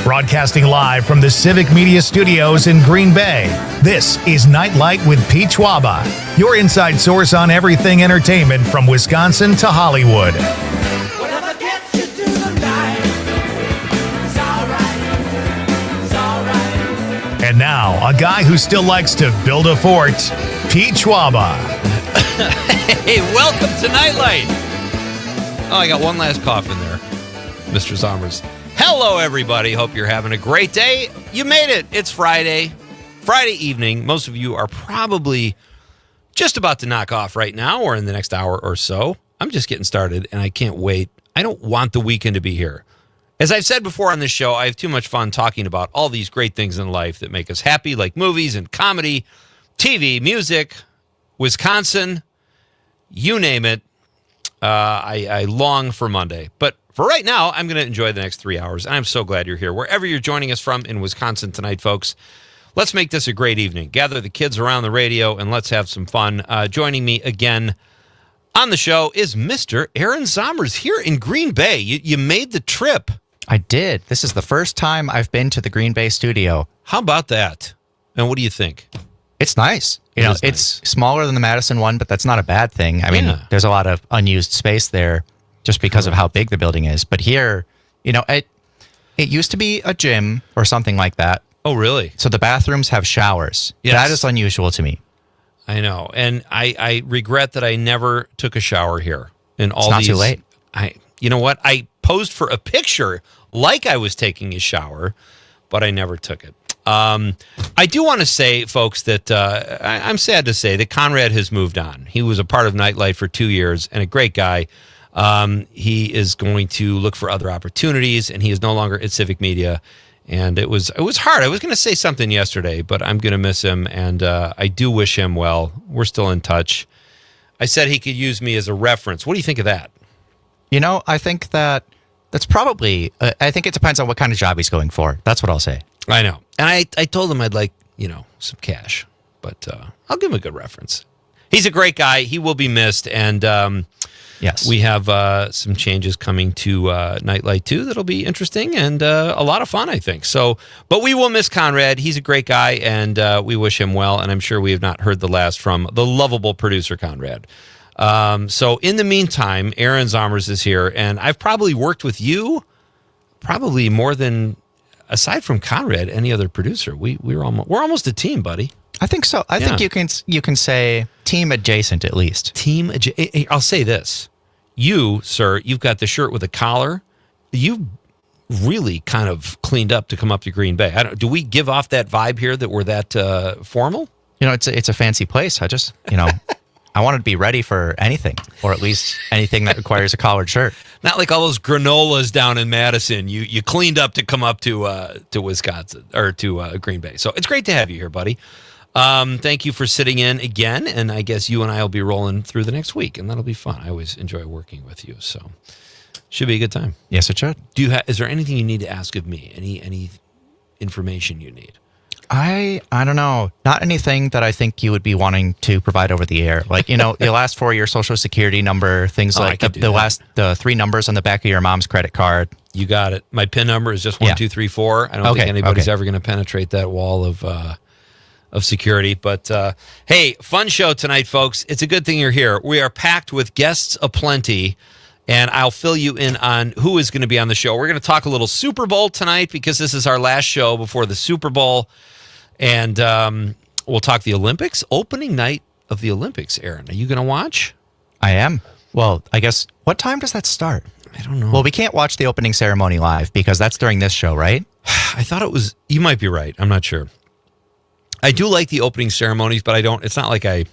Broadcasting live from the Civic Media Studios in Green Bay, this is Nite Lite with Pete Schwaba, your inside source on everything entertainment from Wisconsin to Hollywood. Whatever gets you through the night, it's all right. And now, a guy who still likes to build a fort, Pete Schwaba. Hey, welcome to Nite Lite. Oh, I got one last cough in there, Mr. Zommers. Hello, everybody. Hope you're having a great day. You made it. It's Friday evening. Most of you are probably just about to knock off right now or in the next hour or so. I'm just getting started, and I can't wait. I don't want the weekend to be here. As I've said before on this show, I have too much fun talking about all these great things in life that make us happy, like movies and comedy, TV, music, Wisconsin, you name it. I long for Monday. But for right now, I'm going to enjoy the next 3 hours, and I'm so glad you're here. Wherever you're joining us from in Wisconsin tonight, folks, let's make this a great evening. Gather the kids around the radio, and let's have some fun. Joining me again on the show is Mr. Aaron Zommers here in Green Bay. You made the trip. I did. This is the first time I've been to the Green Bay studio. How about that? And what do you think? It's nice. It's smaller than the Madison one, but that's not a bad thing. I mean, there's a lot of unused space there just because of how big the building is. But here, it used to be a gym or something like that. Oh, really? So the bathrooms have showers. Yes. That is unusual to me. I know. And I regret that I never took a shower here. In all it's not too late. You know what? I posed for a picture like I was taking a shower, but I never took it. I do want to say, folks, that I'm sad to say that Conrad has moved on. He was a part of Nite Lite for 2 years and a great guy. He is going to look for other opportunities, and he is no longer at Civic Media. And it was hard. I was going to say something yesterday, but I'm going to miss him, and I do wish him well. We're still in touch. I said he could use me as a reference. What do you think of that? I think that's probably, I think it depends on what kind of job he's going for. That's what I'll say. I know. And I told him I'd like, some cash, but I'll give him a good reference. He's a great guy. He will be missed. And yes, we have some changes coming to Nite Lite 2 that'll be interesting and a lot of fun, I think. So, but we will miss Conrad. He's a great guy, and we wish him well. And I'm sure we have not heard the last from the lovable producer, Conrad. So in the meantime, Aaron Zommers is here, and I've probably worked with you probably more than, aside from Conrad, any other producer. We're almost a team, buddy. I think so. I think you can say team adjacent at least. I'll say this. You, sir, you've got the shirt with a collar. You really kind of cleaned up to come up to Green Bay. Do we give off that vibe here that we're that formal? It's a fancy place. I just, I wanted to be ready for anything, or at least anything that requires a collared shirt. Not like all those granolas down in Madison. You cleaned up to come up to Wisconsin or to Green Bay. So it's great to have you here, buddy. Thank you for sitting in again, and I guess you and I will be rolling through the next week, and that'll be fun. I always enjoy working with you, so should be a good time. Yes, it should. Is there anything you need to ask of me? Any information you need? I don't know. Not anything that I think you would be wanting to provide over the air. Like, the last 4 your social security number, things like the 3 numbers on the back of your mom's credit card. You got it. My PIN number is just 1234. I don't think anybody's ever going to penetrate that wall of security. But hey, fun show tonight, folks. It's a good thing you're here. We are packed with guests aplenty, and I'll fill you in on who is going to be on the show. We're going to talk a little Super Bowl tonight because this is our last show before the Super Bowl. And we'll talk the Olympics, opening night of the Olympics. Aaron, are you going to watch? I am. Well, I guess, what time does that start? I don't know. Well, we can't watch the opening ceremony live because that's during this show, right? I thought it was, you might be right. I'm not sure. I do like the opening ceremonies, but it's not like I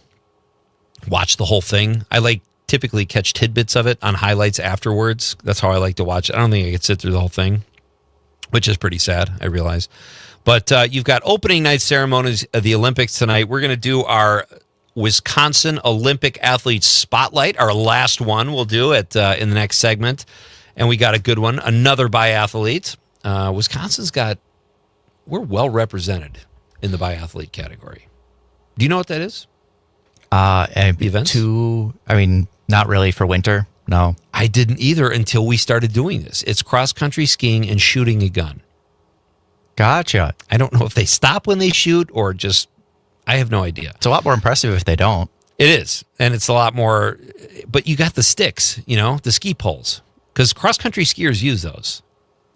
watch the whole thing. I typically catch tidbits of it on highlights afterwards. That's how I like to watch it. I don't think I could sit through the whole thing, which is pretty sad, I realize. But you've got opening night ceremonies of the Olympics tonight. We're going to do our Wisconsin Olympic Athletes Spotlight, our last one we'll do it in the next segment. And we got a good one, another biathlete. We're well represented in the biathlete category. Do you know what that is? Events? Not really for winter. No. I didn't either until we started doing this. It's cross-country skiing and shooting a gun. Gotcha. I don't know if they stop when they shoot or just, I have no idea. It's a lot more impressive if they don't. It is. And it's a lot more, but you got the sticks, the ski poles, because cross-country skiers use those.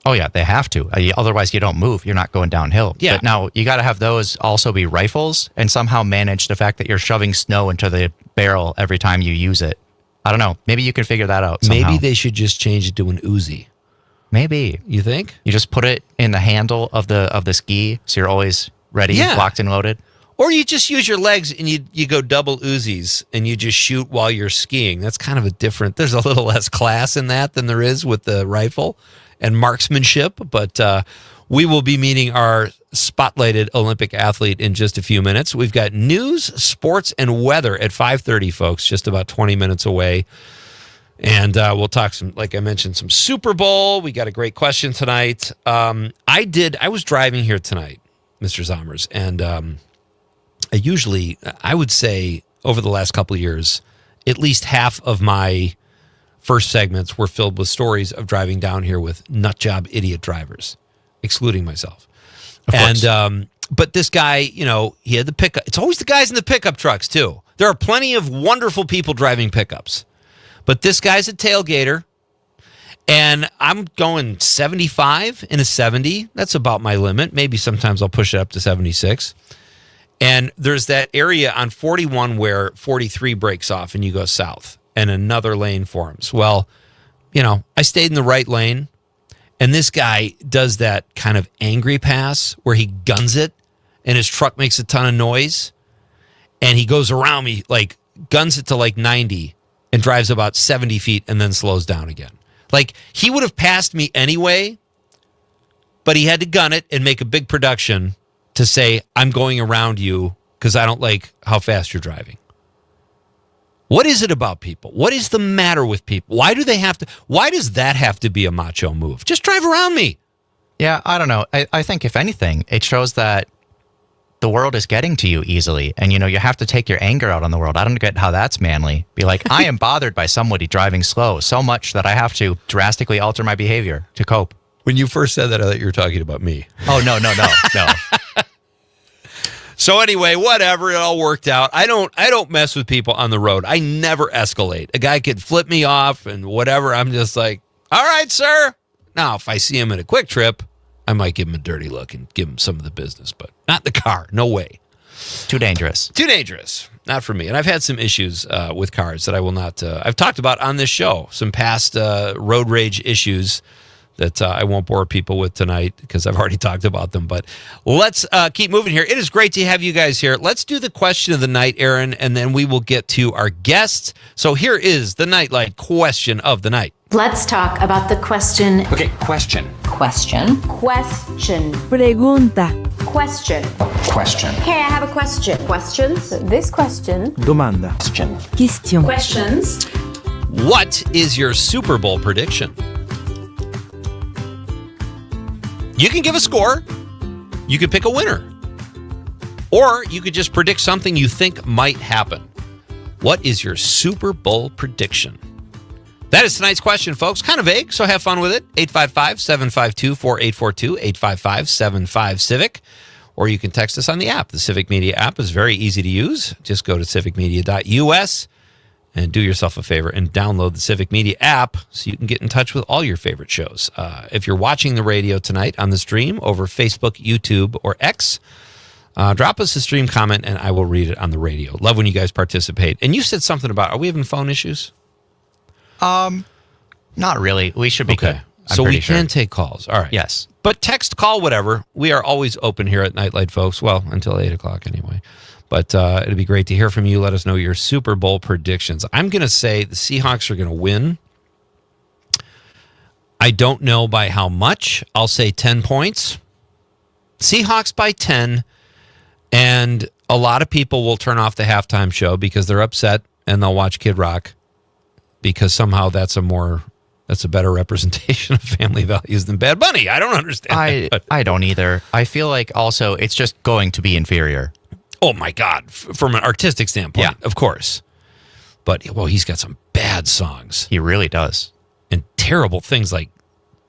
Oh, yeah, they have to. Otherwise, you don't move. You're not going downhill. Yeah. But now you got to have those also be rifles and somehow manage the fact that you're shoving snow into the barrel every time you use it. I don't know. Maybe you can figure that out somehow. Maybe they should just change it to an Uzi. Maybe. You think? You just put it in the handle of the ski, so you're always ready, locked and loaded. Or you just use your legs and you go double Uzis and you just shoot while you're skiing. That's kind of there's a little less class in that than there is with the rifle and marksmanship. But we will be meeting our spotlighted Olympic athlete in just a few minutes. We've got news, sports, and weather at 5:30, folks, just about 20 minutes away. And we'll talk like I mentioned, some Super Bowl. We got a great question tonight. I was driving here tonight, Mr. Zommers, and I would say over the last couple of years, at least half of my first segments were filled with stories of driving down here with nut job idiot drivers, excluding myself. And but this guy, he had the pickup. It's always the guys in the pickup trucks too. There are plenty of wonderful people driving pickups, but this guy's a tailgater, and I'm going 75 in a 70. That's about my limit. Maybe sometimes I'll push it up to 76. And there's that area on 41 where 43 breaks off and you go south and another lane forms. Well, I stayed in the right lane, and this guy does that kind of angry pass where he guns it and his truck makes a ton of noise, and he goes around me, like guns it to like 90 and drives about 70 feet and then slows down again. Like he would have passed me anyway, but he had to gun it and make a big production to say, I'm going around you because I don't like how fast you're driving. What is it about people? What is the matter with people? Why does that have to be a macho move? Just drive around me. Yeah, I don't know. I think if anything, it shows that the world is getting to you easily. And, you have to take your anger out on the world. I don't get how that's manly. Be like, I am bothered by somebody driving slow so much that I have to drastically alter my behavior to cope. When you first said that, I thought you were talking about me. Oh, no. So anyway, whatever, it all worked out. I don't mess with people on the road. I never escalate. A guy could flip me off and whatever. I'm just like, all right, sir. Now, if I see him in a quick trip, I might give him a dirty look and give him some of the business, but not the car. No way. Too dangerous. Too dangerous. Not for me. And I've had some issues with cars that I will not. I've talked about on this show, some past road rage issues that I won't bore people with tonight because I've already talked about them. But let's keep moving here. It is great to have you guys here. Let's do the question of the night, Aaron, and then we will get to our guests. So here is the Nite Lite question of the night. Let's talk about the question. Okay, question. Question. Question. Pregunta. Question. Question. Hey, I have a question. Questions? This question. Domanda. Question. Question. Questions. What is your Super Bowl prediction? You can give a score. You could pick a winner. Or you could just predict something you think might happen. What is your Super Bowl prediction? That is tonight's question, folks. Kind of vague, so have fun with it. 855-752-4842, 855-75-CIVIC. Or you can text us on the app. The Civic Media app is very easy to use. Just go to civicmedia.us and do yourself a favor and download the Civic Media app so you can get in touch with all your favorite shows. If you're watching the radio tonight on the stream over Facebook, YouTube, or X, drop us a stream comment and I will read it on the radio. Love when you guys participate. And you said something about, are we having phone issues? Not really. We should be good. So we can take calls. All right. Yes. But text, call, whatever. We are always open here at Nite Lite, folks. Well, until 8 o'clock anyway. But it'd be great to hear from you. Let us know your Super Bowl predictions. I'm going to say the Seahawks are going to win. I don't know by how much. I'll say 10 points. Seahawks by 10. And a lot of people will turn off the halftime show because they're upset and they'll watch Kid Rock because somehow that's a better representation of family values than Bad Bunny. I don't understand. I don't either. I feel like also it's just going to be inferior. Oh, my God. From an artistic standpoint, Yeah. of course. But, well, he's got some bad songs. He really does. terrible things like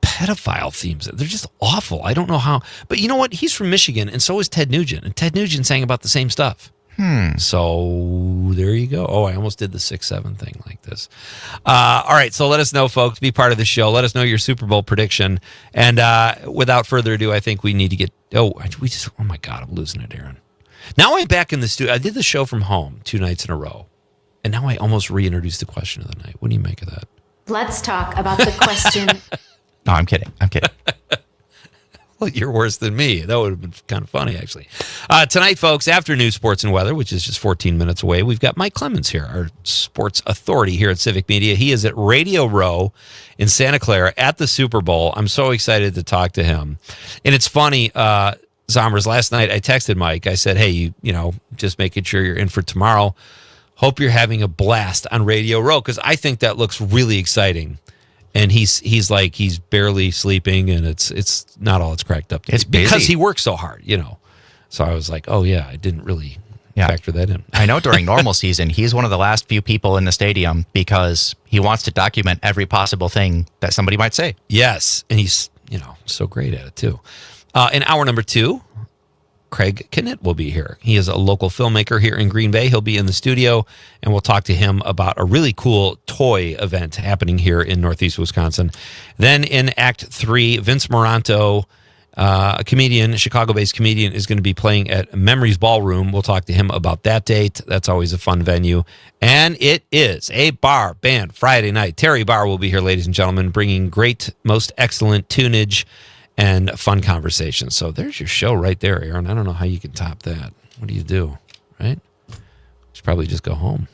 pedophile themes. They're just awful. I don't know how. But you know what? He's from Michigan, and so is Ted Nugent. And Ted Nugent sang about the same stuff. So there you go. Oh, I almost did the 6-7 thing like this. All right, so let us know, folks. Be part of the show. Let us know your Super Bowl prediction. And without further ado, I think we need to get. Oh my God, I'm losing it, Aaron. Now I'm back in the studio. I did the show from home 2 nights in a row, and now I almost reintroduced the question of the night. What do you make of that? Let's talk about the question. No, I'm kidding. Well, you're worse than me. That would have been kind of funny, actually. Tonight, folks, after news, sports, and weather, which is just 14 minutes away, we've got Mike Clemens here, our sports authority here at Civic Media. He is at Radio Row in Santa Clara at the Super Bowl. I'm so excited to talk to him. And it's funny, Zombers, last night I texted Mike. I said, hey, you know, just making sure you're in for tomorrow. Hope you're having a blast on Radio Row, because I think that looks really exciting. And he's like, he's barely sleeping, and it's not all it's cracked up to It's be, because busy. he works so hard, you know. So I was like, oh yeah, I didn't really factor that in. I know during normal season, he's one of the last few people in the stadium because he wants to document every possible thing that somebody might say. Yes, and he's, you know, so great at it too. In hour number 2, Craig Knitt will be here. He is a local filmmaker here in Green Bay. He'll be in the studio, and we'll talk to him about a really cool toy event happening here in Northeast Wisconsin. Then in Act 3, Vince Moranto, a comedian, a Chicago-based comedian, is going to be playing at Memories Ballroom. We'll talk to him about that date. That's always a fun venue. And it is a bar band Friday night. Terry Barr will be here, ladies and gentlemen, bringing great, most excellent tunage and fun conversations. So there's your show right there, Aaron. I don't know how you can top that. What do you do, right? Should probably just go home.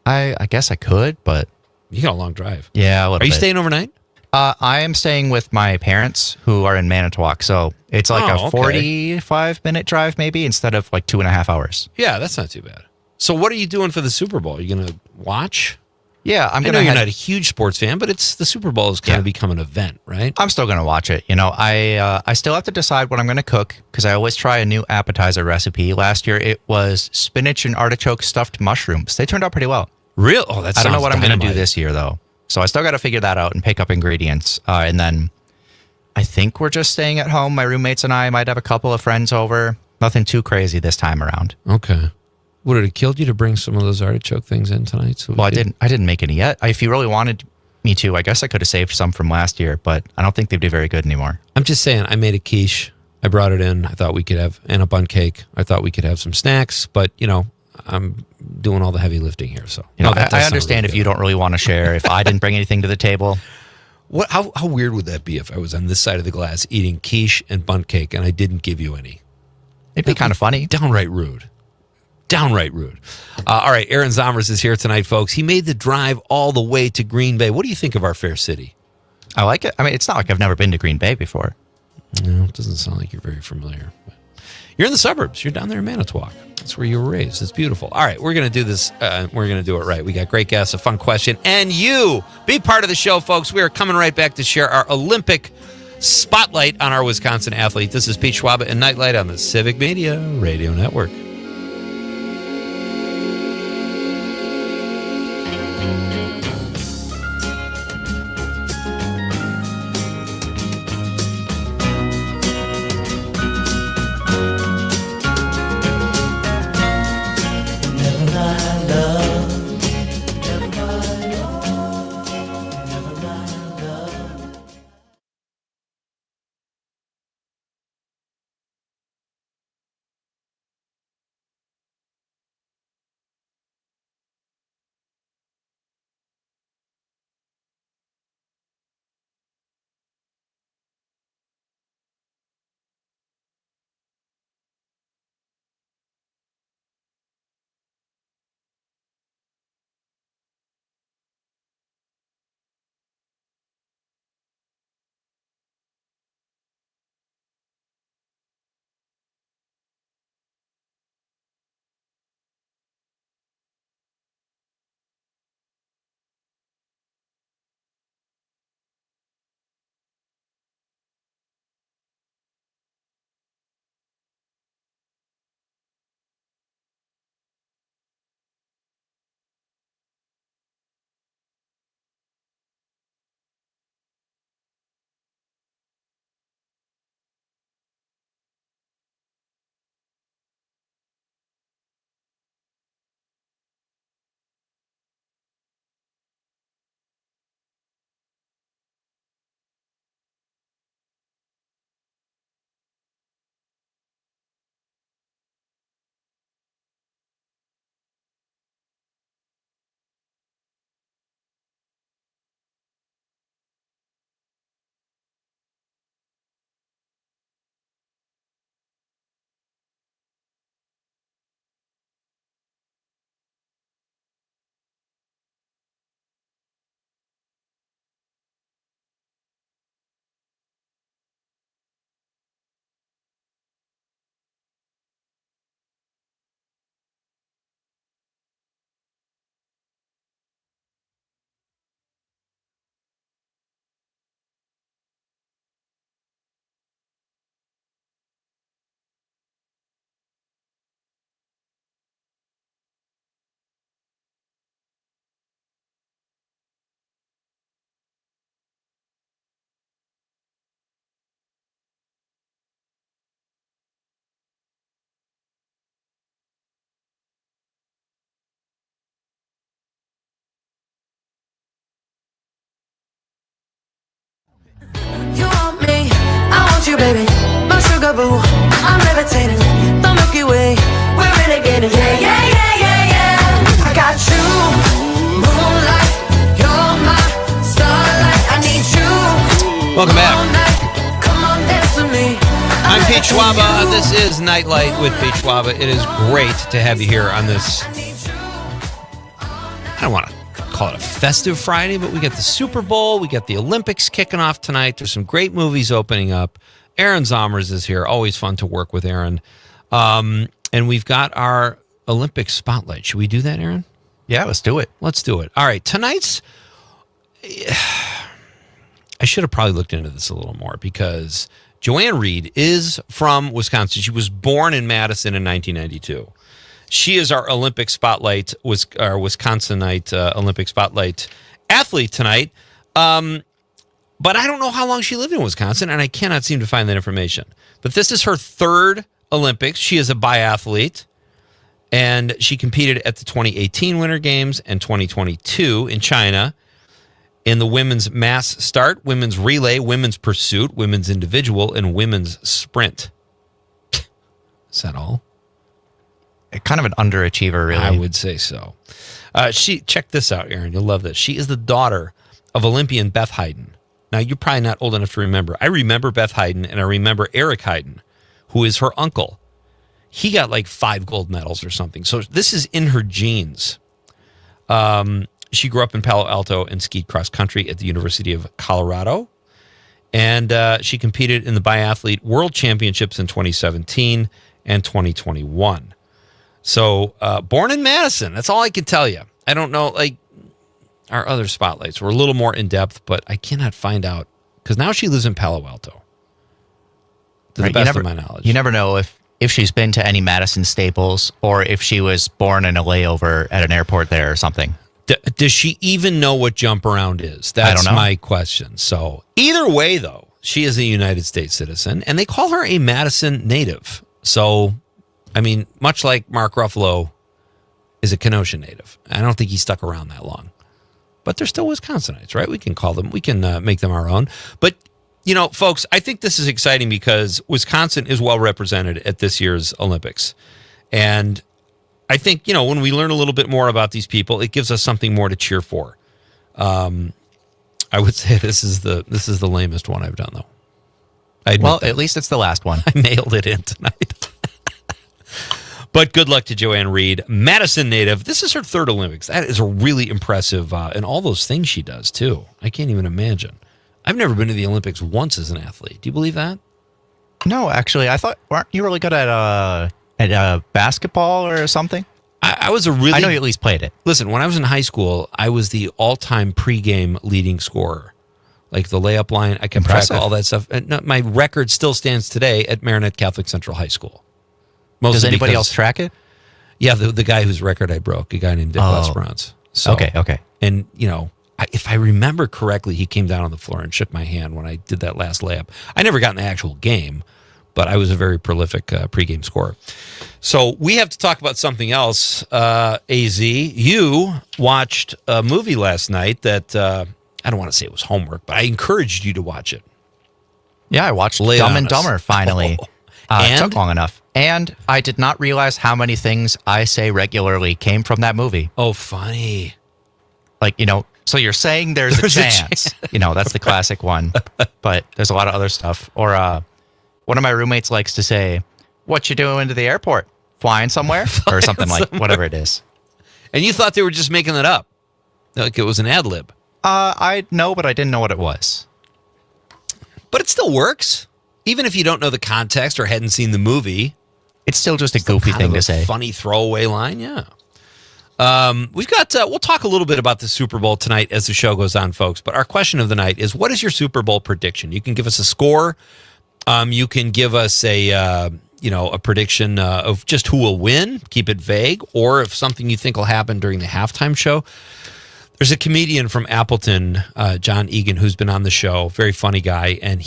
I guess I could, but You got a long drive. yeah, a little Are you bit. staying overnight? I am staying with my parents who are in Manitowoc, so it's like Oh, a okay. 45-minute drive maybe instead of like 2.5 hours. Yeah, that's not too bad. So what are you doing for the Super Bowl? Are you going to watch? Yeah, I know you're not a huge sports fan, but it's the Super Bowl has kind of become an event, right? I'm still going to watch it. You know, I still have to decide what I'm going to cook because I always try a new appetizer recipe. Last year, it was spinach and artichoke stuffed mushrooms. They turned out pretty well. Real? Oh, that's I don't know what I'm going to do this year, though. So I still got to figure that out and pick up ingredients. And then I think we're just staying at home. My roommates and I might have a couple of friends over. Nothing too crazy this time around. Okay. Would it have killed you to bring some of those artichoke things in tonight? So Well, I didn't make any yet. If you really wanted me to, I guess I could have saved some from last year, but I don't think they'd be very good anymore. I'm just saying, I made a quiche. I brought it in. I thought we could have, and a bun cake. I thought we could have some snacks, but, you know, I'm doing all the heavy lifting here. So You know, that does I sound understand really if you good. don't really want to share. If I didn't bring anything to the table, How weird would that be if I was on this side of the glass eating quiche and bun cake and I didn't give you any? it'd be kind of funny. Downright rude. Downright rude. All right, Aaron Zombers is here tonight, folks. He made the drive all the way to Green Bay. What do you think of our fair city? I like it. I mean, it's not like I've never been to Green Bay before. No, it doesn't sound like you're very familiar. But you're in the suburbs. You're down there in Manitowoc. That's where you were raised. It's beautiful. All right, we're going to do this. We're going to do it right. We got great guests, a fun question, and you be part of the show, folks. We are coming right back to share our Olympic spotlight on our Wisconsin athlete. This is Pete Schwaba and Nite Lite on the Civic Media Radio Network. rendezvous. I'm levitating, the Milky Way. We're renegading, yeah, yeah, yeah, yeah, yeah. I got you, moonlight. You're my starlight. I need you. Welcome back. All night. Come on, dance with me. I'm Pete Schwaba. This is Nite Lite with Pete Schwaba. It is great to have you here on this. I don't want to call it a festive Friday, but we got the Super Bowl. We got the Olympics kicking off tonight. There's some great movies opening up. Aaron Zomers is here. Always fun to work with Aaron. And we've got our Olympic spotlight. Should we do that, Aaron? Yeah, let's do it. Let's do it. All right. Tonight's. I should have probably looked into this a little more because Joanne Reed is from Wisconsin. She was born in Madison in 1992. She is our Olympic spotlight, our Wisconsinite Olympic spotlight athlete tonight. But I don't know how long she lived in Wisconsin, and I cannot seem to find that information. But this is her third Olympics. She is a biathlete, and she competed at the 2018 Winter Games and 2022 in China in the women's mass start, women's relay, women's pursuit, women's individual, and women's sprint. Is that all? Kind of an underachiever, really. I would say so. Check this out, Aaron. You'll love this. She is the daughter of Olympian Beth Hayden. Now, you're probably not old enough to remember. I remember Beth Hayden, and I remember Eric Hayden, who is her uncle. He got like 5 gold medals or something. So this is in her genes. She grew up in Palo Alto and skied cross country at the University of Colorado. And she competed in the biathlete world championships in 2017 and 2021. So born in Madison. That's all I can tell you. I don't know, like our other spotlights were a little more in depth, but I cannot find out because now she lives in Palo Alto. To the best of my knowledge. You never know if she's been to any Madison staples or if she was born in a layover at an airport there or something. Does she even know what jump around is? That's my question. So either way, though, she is a United States citizen, and they call her a Madison native. So, I mean, much like Mark Ruffalo is a Kenosha native. I don't think he stuck around that long. But they're still Wisconsinites, right? We can call them, we can make them our own. But, you know, folks, I think this is exciting because Wisconsin is well represented at this year's Olympics. And I think, you know, when we learn a little bit more about these people, it gives us something more to cheer for. I would say this is the lamest one I've done, though. Well, at least it's the last one. I nailed it in tonight. But good luck to Joanne Reed, Madison native. This is her third Olympics. That is a really impressive, and all those things she does, too. I can't even imagine. I've never been to the Olympics once as an athlete. Do you believe that? No, actually, I thought, weren't you really good at basketball or something? I was a really... I know you at least played it. Listen, when I was in high school, I was the all-time pregame leading scorer. Like the layup line, I can track all that stuff. And my record still stands today at Marinette Catholic Central High School. Does anybody else track it? Yeah, the guy whose record I broke, a guy named Dick Lesperance. So, okay. And, you know, if I remember correctly, he came down on the floor and shook my hand when I did that last layup. I never got in the actual game, but I was a very prolific pregame scorer. So we have to talk about something else, AZ. You watched a movie last night that, I don't want to say it was homework, but I encouraged you to watch it. Yeah, I watched Dumb and Dumber finally. It took long enough. And I did not realize how many things I say regularly came from that movie. Oh, funny. Like, you know, so you're saying there's a chance. You know, that's the classic one. But there's a lot of other stuff. Or one of my roommates likes to say, "What you doing to the airport? Flying somewhere?" Or something like whatever it is. And you thought they were just making that up. Like it was an ad lib. I know, but I didn't know what it was. But it still works. Even if you don't know the context or hadn't seen the movie. It's still just a goofy thing to say. Funny throwaway line, yeah. We've got, we'll talk a little bit about the Super Bowl tonight as the show goes on, folks. But our question of the night is, what is your Super Bowl prediction? You can give us a score. You can give us a prediction of just who will win. Keep it vague. Or if something you think will happen during the halftime show. There's a comedian from Appleton, John Egan, who's been on the show. Very funny guy. And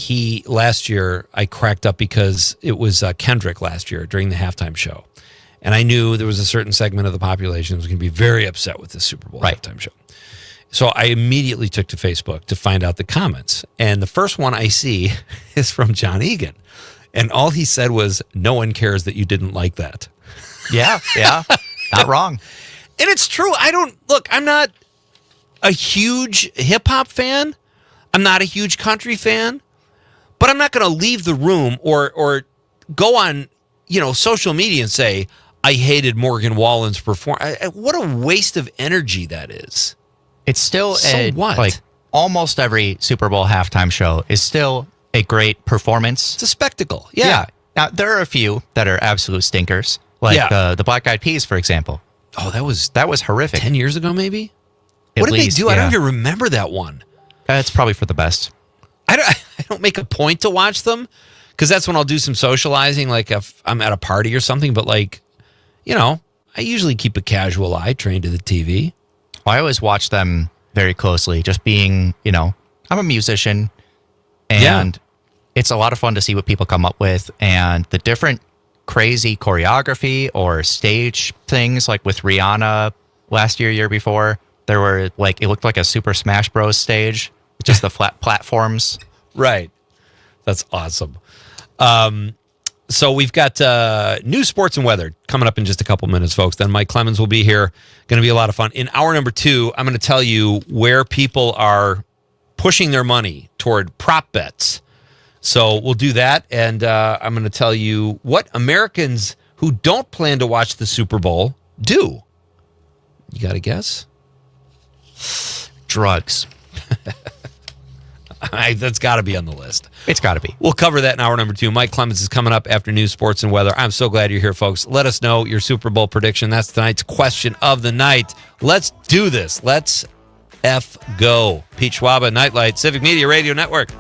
last year, I cracked up because it was Kendrick last year during the halftime show. And I knew there was a certain segment of the population that was going to be very upset with the Super Bowl halftime show. So I immediately took to Facebook to find out the comments. And the first one I see is from John Egan. And all he said was, no one cares that you didn't like that. Yeah. Not wrong. And it's true. I'm not a huge hip hop fan. I'm not a huge country fan. But I'm not going to leave the room or go on, social media and say, I hated Morgan Wallen's performance. What a waste of energy that is. It's still what? Like almost every Super Bowl halftime show is still a great performance. It's a spectacle. Yeah. Now, there are a few that are absolute stinkers, like the Black Eyed Peas, for example. Oh, that was horrific. 10 years ago, maybe? At What did least, they do? I don't even remember that one. It's probably for the best. I don't make a point to watch them because that's when I'll do some socializing, like if I'm at a party or something. But I usually keep a casual eye trained to the TV. I always watch them very closely, just being, I'm a musician, and it's a lot of fun to see what people come up with and the different crazy choreography or stage things, like with Rihanna last year before. There were it looked like a Super Smash Bros. Stage, just the flat platforms. Right. That's awesome. So we've got news, sports, and weather coming up in just a couple minutes, folks. Then Mike Clemens will be here. Going to be a lot of fun. In hour number 2, I'm going to tell you where people are pushing their money toward prop bets. So we'll do that. And I'm going to tell you what Americans who don't plan to watch the Super Bowl do. You got a guess? Drugs. That's got to be on the list. It's got to be. We'll cover that in hour number 2. Mike Clemens is coming up after news, sports, and weather. I'm so glad you're here, folks. Let us know your Super Bowl prediction. That's tonight's question of the night. Let's do this. Let's go. Pete Schwaba, Nite Lite, Civic Media Radio Network.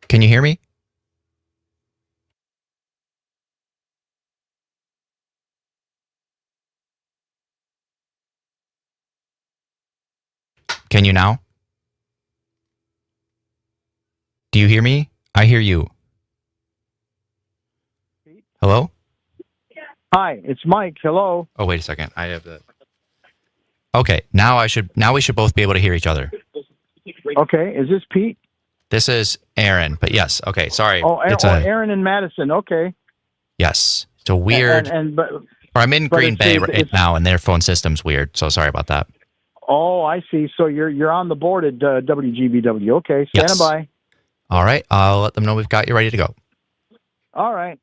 Can you hear me? Can you now? Do you hear me? I hear you. Hello? Hi, it's Mike. Hello. Oh, wait a second. I have the... Okay, now we should both be able to hear each other. Okay, is this Pete? This is Aaron, but yes. Okay, sorry. Aaron in Madison. Okay. Yes. It's a weird... Or I'm in Green Bay right now, and their phone system's weird, so sorry about that. Oh, I see. So you're on the board at WGBW. Okay, standing by. All right, I'll let them know we've got you ready to go. All right.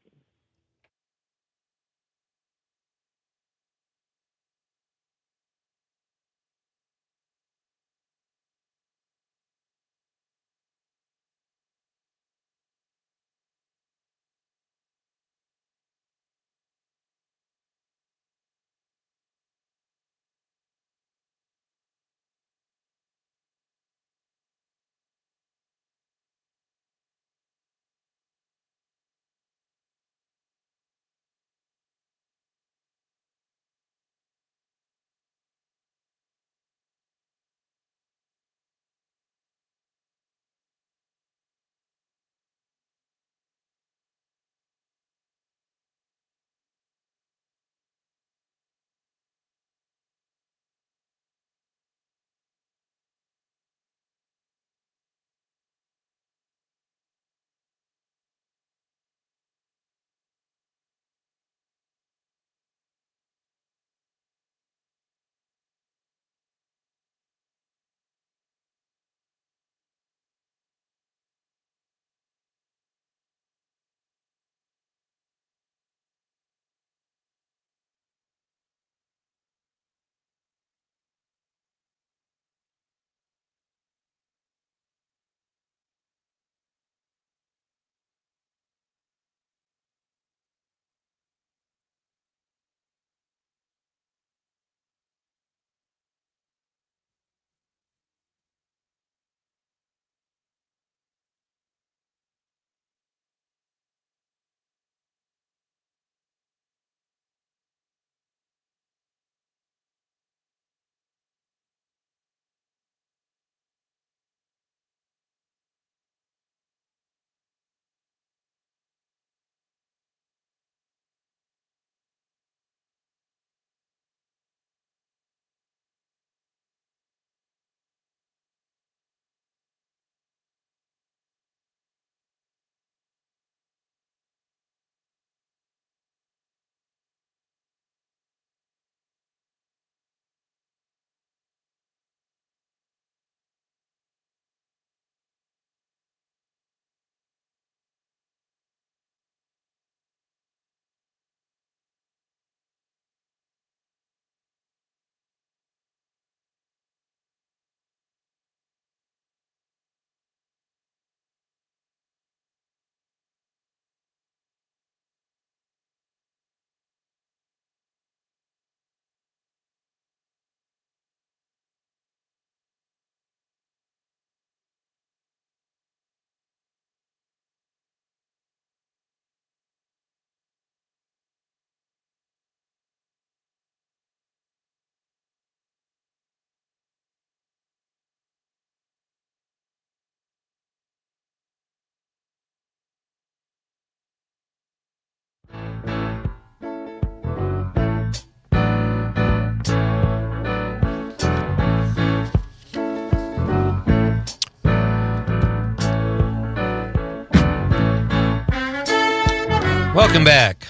Welcome back.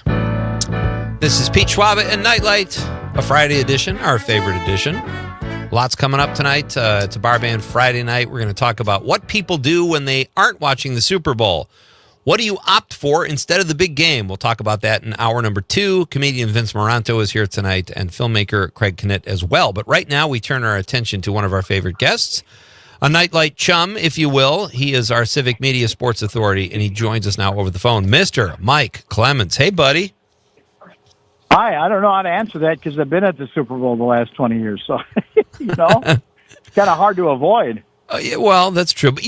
This is Pete Schwaba and Nite Lite, a Friday edition, our favorite edition. Lots coming up tonight. It's a bar band Friday night. We're going to talk about what people do when they aren't watching the Super Bowl. What do you opt for instead of the big game? We'll talk about that in hour number 2. Comedian Vince Moranto is here tonight and filmmaker Craig Knitt as well. But right now we turn our attention to one of our favorite guests, a Nite Lite chum, if you will. He is our Civic Media Sports Authority, and he joins us now over the phone. Mr. Mike Clemens. Hey, buddy. Hi, I don't know how to answer that because I've been at the Super Bowl the last 20 years, so it's kind of hard to avoid. Yeah, well, that's true. But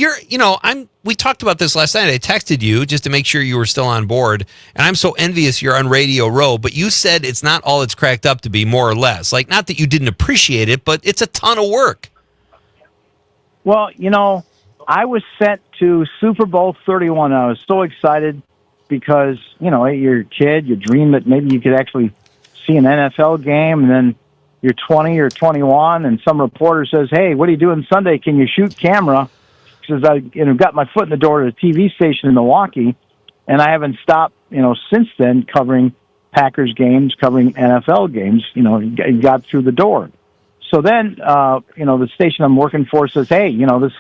we talked about this last night. I texted you just to make sure you were still on board, and I'm so envious you're on Radio Row, but you said it's not all it's cracked up to be, more or less. Like, not that you didn't appreciate it, but it's a ton of work. Well, I was sent to Super Bowl 31. I was so excited because, you're a kid, you dream that maybe you could actually see an NFL game, and then you're 20 or 21, and some reporter says, hey, what are you doing Sunday? Can you shoot camera? Because I got my foot in the door at a TV station in Milwaukee, and I haven't stopped, since then covering Packers games, covering NFL games, got through the door. So then, the station I'm working for says, hey, this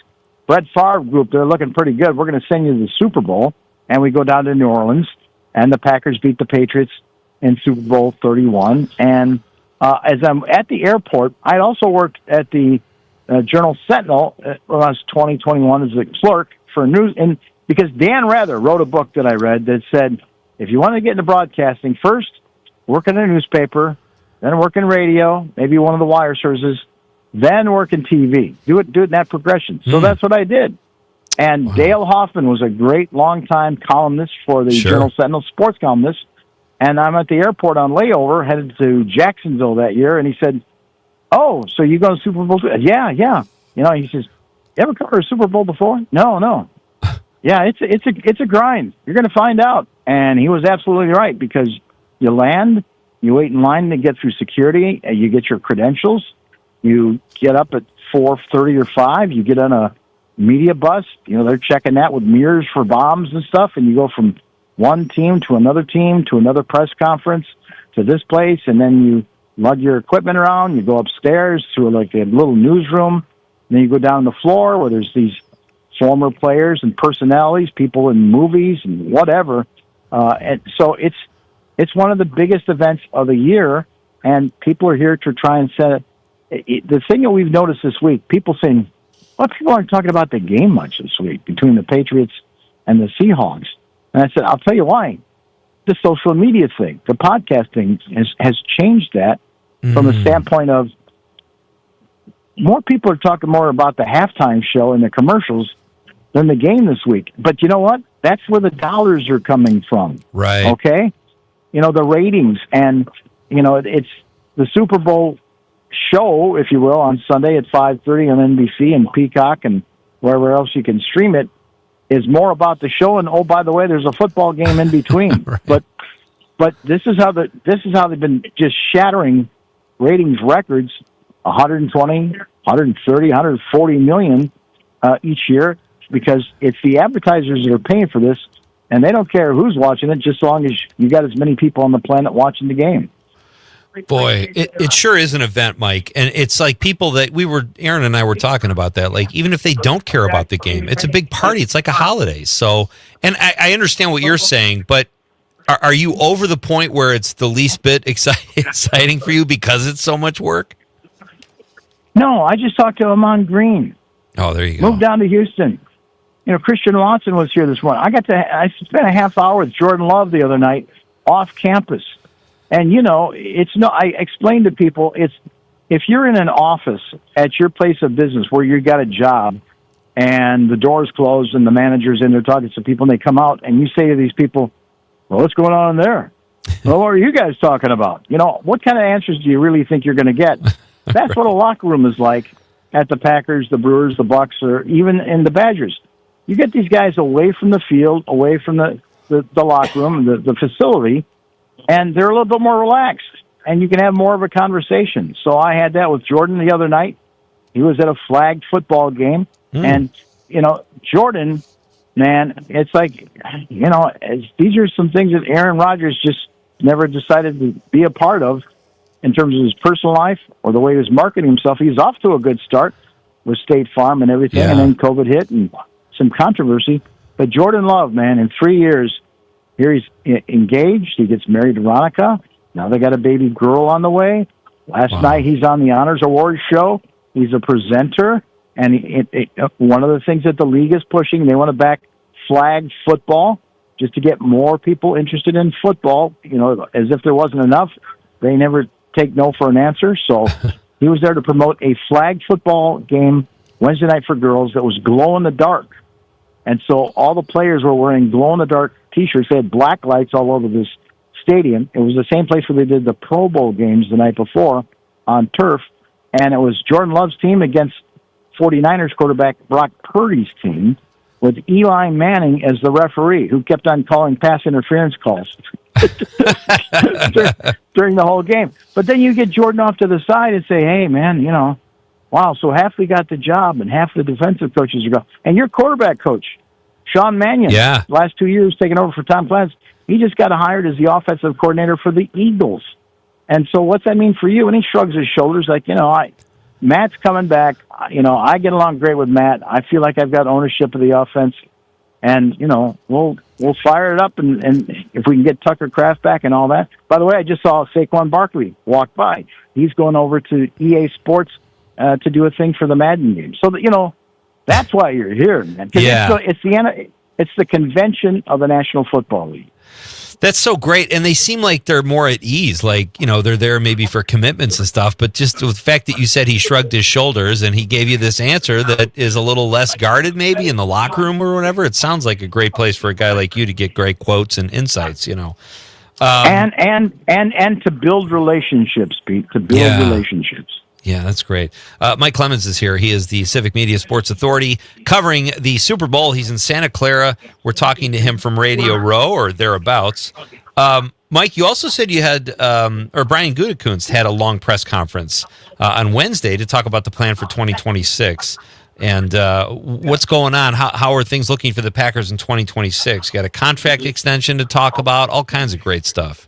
Brett Favre group, they're looking pretty good. We're going to send you to the Super Bowl. And we go down to New Orleans, and the Packers beat the Patriots in Super Bowl 31. And as I'm at the airport, I also worked at the Journal-Sentinel when I was 21 as a clerk for news. And because Dan Rather wrote a book that I read that said, if you want to get into broadcasting, first work in a newspaper, then work in radio, maybe one of the wire services, then work in TV. Do it in that progression. So that's what I did. And Dale Hoffman was a great long-time columnist for the Journal-Sentinel, sports columnist. And I'm at the airport on layover, headed to Jacksonville that year, and he said, oh, so you go to Super Bowl? Yeah. He says, you ever cover a Super Bowl before? No. Yeah, it's a grind. You're going to find out. And he was absolutely right, because you land, you wait in line to get through security, and you get your credentials, you get up at 4:30 or 5, you get on a media bus, they're checking that with mirrors for bombs and stuff, and you go from one team to another press conference to this place, and then you lug your equipment around, you go upstairs to like a little newsroom, and then you go down the floor where there's these former players and personalities, people in movies and whatever, and so it's one of the biggest events of the year, and people are here to try and set it. The thing that we've noticed this week, people saying, well, people aren't talking about the game much this week between the Patriots and the Seahawks. And I said, I'll tell you why. The social media thing, the podcasting has changed that from the standpoint of more people are talking more about the halftime show and the commercials than the game this week. But you know what? That's where the dollars are coming from. Right. Okay? The ratings. And, it's the Super Bowl show, if you will, on Sunday at 5:30 on NBC and Peacock and wherever else you can stream it, is more about the show. And oh, by the way, there's a football game in between. Right. But this is how they've been just shattering ratings records, 120, 130, 140 million each year, because it's the advertisers that are paying for this, and they don't care who's watching it, just as long as you got as many people on the planet watching the game. Boy, it sure is an event, Mike. And it's like people that Aaron and I were talking about that. Like, even if they don't care about the game, it's a big party. It's like a holiday. So, and I understand what you're saying, but are you over the point where it's the least bit exciting for you because it's so much work? No, I just talked to Amon Green. Oh, there you go. Moved down to Houston. Christian Watson was here this morning. I spent a half hour with Jordan Love the other night off campus. And, I explained to people, if you're in an office at your place of business where you got a job and the door's closed and the manager's in there talking to people and they come out and you say to these people, well, what's going on in there? Well, what are you guys talking about? What kind of answers do you really think you're going to get? That's what a locker room is like at the Packers, the Brewers, the Bucks, or even in the Badgers. You get these guys away from the field, away from the locker room, the facility, and they're a little bit more relaxed, and you can have more of a conversation. So I had that with Jordan the other night. He was at a flagged football game, and, Jordan, man, it's like, these are some things that Aaron Rodgers just never decided to be a part of in terms of his personal life or the way he was marketing himself. He's off to a good start with State Farm and everything, and then COVID hit and some controversy. But Jordan Love, man, in 3 years, here he's engaged. He gets married to Veronica. Now they got a baby girl on the way. Last night he's on the Honors Awards show. He's a presenter. And one of the things that the league is pushing, they want to back flag football just to get more people interested in football. As if there wasn't enough, they never take no for an answer. So he was there to promote a flag football game Wednesday night for girls that was glow in the dark. And so all the players were wearing glow in the dark T-shirts. They had black lights all over this stadium. It was the same place where they did the Pro Bowl games the night before on turf. And it was Jordan Love's team against 49ers quarterback Brock Purdy's team, with Eli Manning as the referee, who kept on calling pass interference calls during the whole game. But then you get Jordan off to the side and say, hey, man, wow, so half we got the job and half the defensive coaches are gone. And your quarterback coach, Sean Mannion, last 2 years taking over for Tom Clancy, he just got hired as the offensive coordinator for the Eagles. And so what's that mean for you? And he shrugs his shoulders like, Matt's coming back. I get along great with Matt. I feel like I've got ownership of the offense. And, we'll fire it up, and if we can get Tucker Kraft back and all that. By the way, I just saw Saquon Barkley walk by. He's going over to EA Sports to do a thing for the Madden game. So, that's why you're here, man. It's the convention of the National Football League. That's so great, and they seem like they're more at ease. Like, they're there maybe for commitments and stuff, but just the fact that you said he shrugged his shoulders and he gave you this answer that is a little less guarded maybe in the locker room or whatever, it sounds like a great place for a guy like you to get great quotes and insights, And to build relationships, Pete, relationships. Yeah, that's great. Mike Clemens is here. He is the Civic Media Sports Authority covering the Super Bowl. He's in Santa Clara. We're talking to him from Radio Row or thereabouts. Mike, you also said you had, or Brian Gutekunst had a long press conference on Wednesday to talk about the plan for 2026. And what's going on? How are things looking for the Packers in 2026? Got a contract extension to talk about, all kinds of great stuff.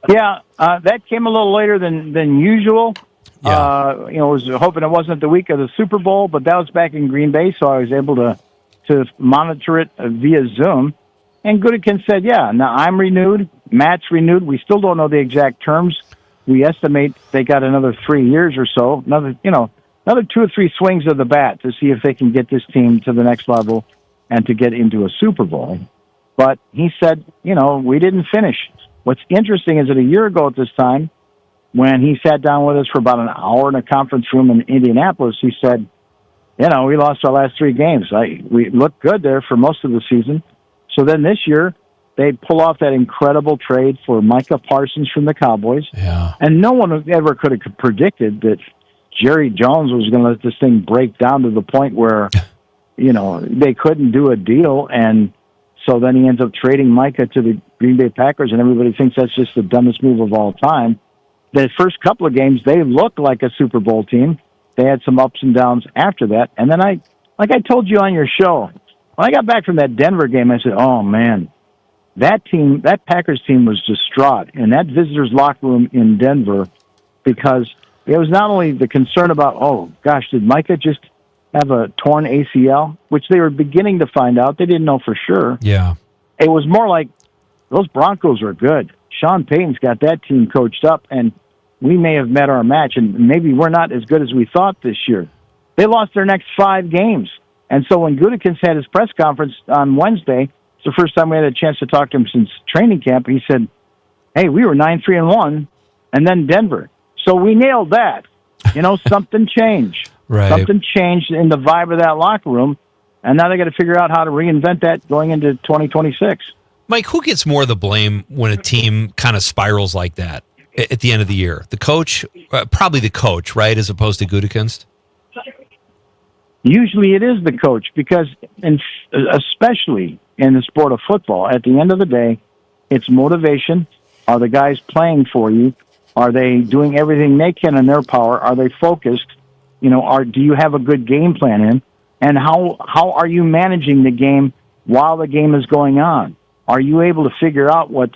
Yeah, that came a little later than usual. Yeah. I was hoping it wasn't the week of the Super Bowl, but that was back in Green Bay, so I was able to monitor it via Zoom. And Gutekunst said, yeah, now I'm renewed, Matt's renewed. We still don't know the exact terms. We estimate they got another 3 years or so, another 2 or 3 swings of the bat to see if they can get this team to the next level and to get into a Super Bowl. But he said, we didn't finish. What's interesting is that a year ago at this time, when he sat down with us for about an hour in a conference room in Indianapolis, he said, we lost our last 3 games. We looked good there for most of the season. So then this year, they pull off that incredible trade for Micah Parsons from the Cowboys. Yeah. And no one ever could have predicted that Jerry Jones was going to let this thing break down to the point where, they couldn't do a deal. And so then he ends up trading Micah to the Green Bay Packers, and everybody thinks that's just the dumbest move of all time. The first couple of games, they looked like a Super Bowl team. They had some ups and downs after that. And then like I told you on your show, when I got back from that Denver game, I said, oh, man, that Packers team was distraught in that visitors' locker room in Denver, because it was not only the concern about, oh, gosh, did Micah just have a torn ACL, which they were beginning to find out. They didn't know for sure. Yeah. It was more like those Broncos are good. Sean Payton's got that team coached up, and we may have met our match, and maybe we're not as good as we thought this year. They lost their next 5 games. And so when Gutekunst had his press conference on Wednesday, it's the first time we had a chance to talk to him since training camp, he said, hey, we were 9-3-1, and then Denver. So we nailed that. Something changed. Right. Something changed in the vibe of that locker room, and now they got to figure out how to reinvent that going into 2026. Mike, who gets more of the blame when a team kind of spirals like that at the end of the year? The coach? Probably the coach, right, as opposed to Gutekunst? Usually it is the coach, because especially in the sport of football, at the end of the day, it's motivation. Are the guys playing for you? Are they doing everything they can in their power? Are they focused? Do you have a good game plan in? And how are you managing the game while the game is going on? Are you able to figure out what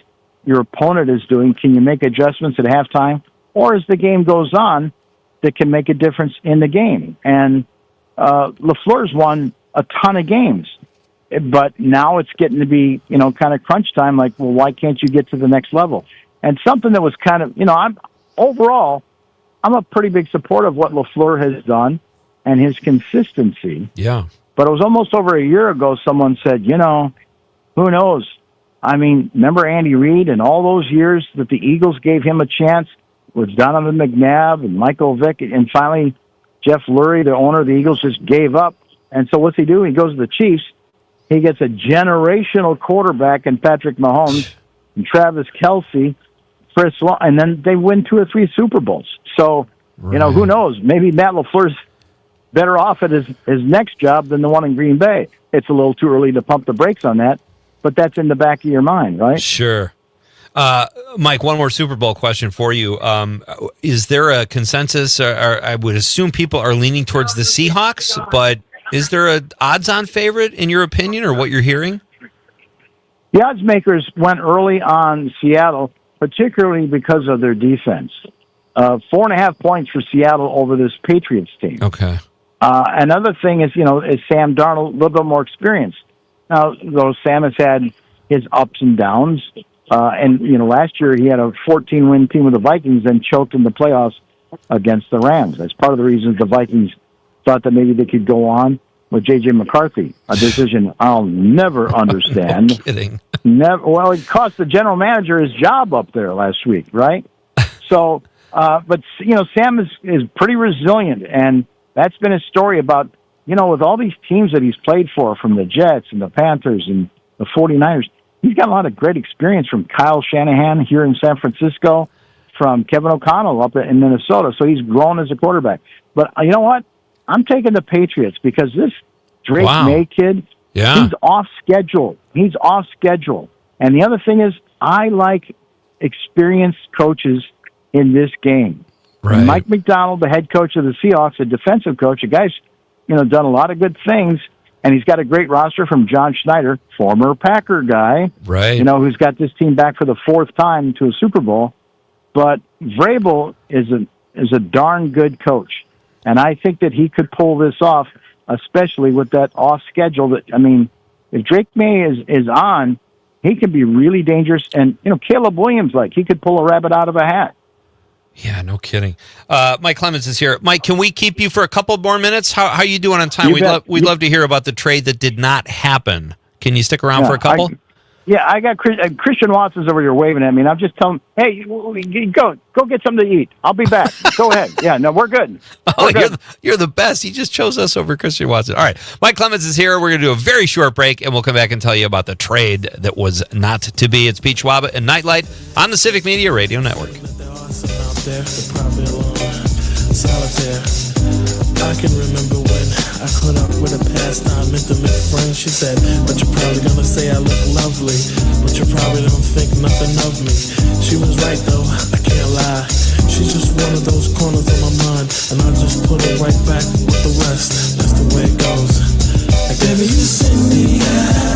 your opponent is doing? Can you make adjustments at halftime? Or as the game goes on, that can make a difference in the game? And LaFleur's won a ton of games. But now it's getting to be, kind of crunch time. Like, well, why can't you get to the next level? And something that was kind of, I'm a pretty big supporter of what LaFleur has done and his consistency. Yeah. But it was almost over a year ago someone said, who knows? I mean, remember Andy Reid and all those years that the Eagles gave him a chance with Donovan McNabb and Michael Vick, and finally Jeff Lurie, the owner of the Eagles, just gave up. And so what's he do? He goes to the Chiefs. He gets a generational quarterback in Patrick Mahomes and Travis Kelce, Chris Long, and then they win 2 or 3 Super Bowls. So, who knows? Maybe Matt LaFleur's better off at his next job than the one in Green Bay. It's a little too early to pump the brakes on that, but that's in the back of your mind, right? Sure. Mike, one more Super Bowl question for you. Is there a consensus? Or I would assume people are leaning towards the Seahawks, but is there a odds-on favorite in your opinion, or what you're hearing? The odds makers went early on Seattle, particularly because of their defense. 4.5 points for Seattle over this Patriots team. Okay. Another thing is Sam Darnold, a little bit more experience. Now, though Sam has had his ups and downs, and last year he had a 14-win team with the Vikings and choked in the playoffs against the Rams. That's part of the reasons the Vikings thought that maybe they could go on with J.J. McCarthy, a decision I'll never understand. No kidding. Never. Well, it cost the general manager his job up there last week, right? So, but Sam is pretty resilient, and that's been his story about, with all these teams that he's played for, from the Jets and the Panthers and the 49ers, he's got a lot of great experience from Kyle Shanahan here in San Francisco, from Kevin O'Connell up in Minnesota. So he's grown as a quarterback. But you know what? I'm taking the Patriots because this Drake May kid, he's off schedule. He's off schedule. And the other thing is, I like experienced coaches in this game. Right. Mike McDonald, the head coach of the Seahawks, a defensive coach, a guy's done a lot of good things, and he's got a great roster from John Schneider, former Packer guy, right? Who's got this team back for the 4th time to a Super Bowl. But Vrabel is a darn good coach, and I think that he could pull this off, especially with that off schedule. If Drake May is on, he could be really dangerous. And Caleb Williams, he could pull a rabbit out of a hat. Yeah, no kidding. Mike Clemens is here. Mike, can we keep you for a couple more minutes? How are you doing on time? We'd love to hear about the trade that did not happen. Can you stick around for a couple? I got Christian Watson's over here waving at me, and I'm just telling him, hey, go get something to eat. I'll be back. Go ahead. Yeah, no, we're good. We're good. You're the best. He just chose us over Christian Watson. All right, Mike Clemens is here. We're going to do a very short break, and we'll come back and tell you about the trade that was not to be. It's Pete Schwaba and Nite Lite on the Civic Media Radio Network. I can remember when I caught up with a pastime intimate friend. She said, but you're probably gonna say I look lovely, but you probably don't think nothing of me. She was right though, I can't lie. She's just one of those corners of my mind, and I just put it right back with the rest. That's the way it goes. Like, baby, you send me out.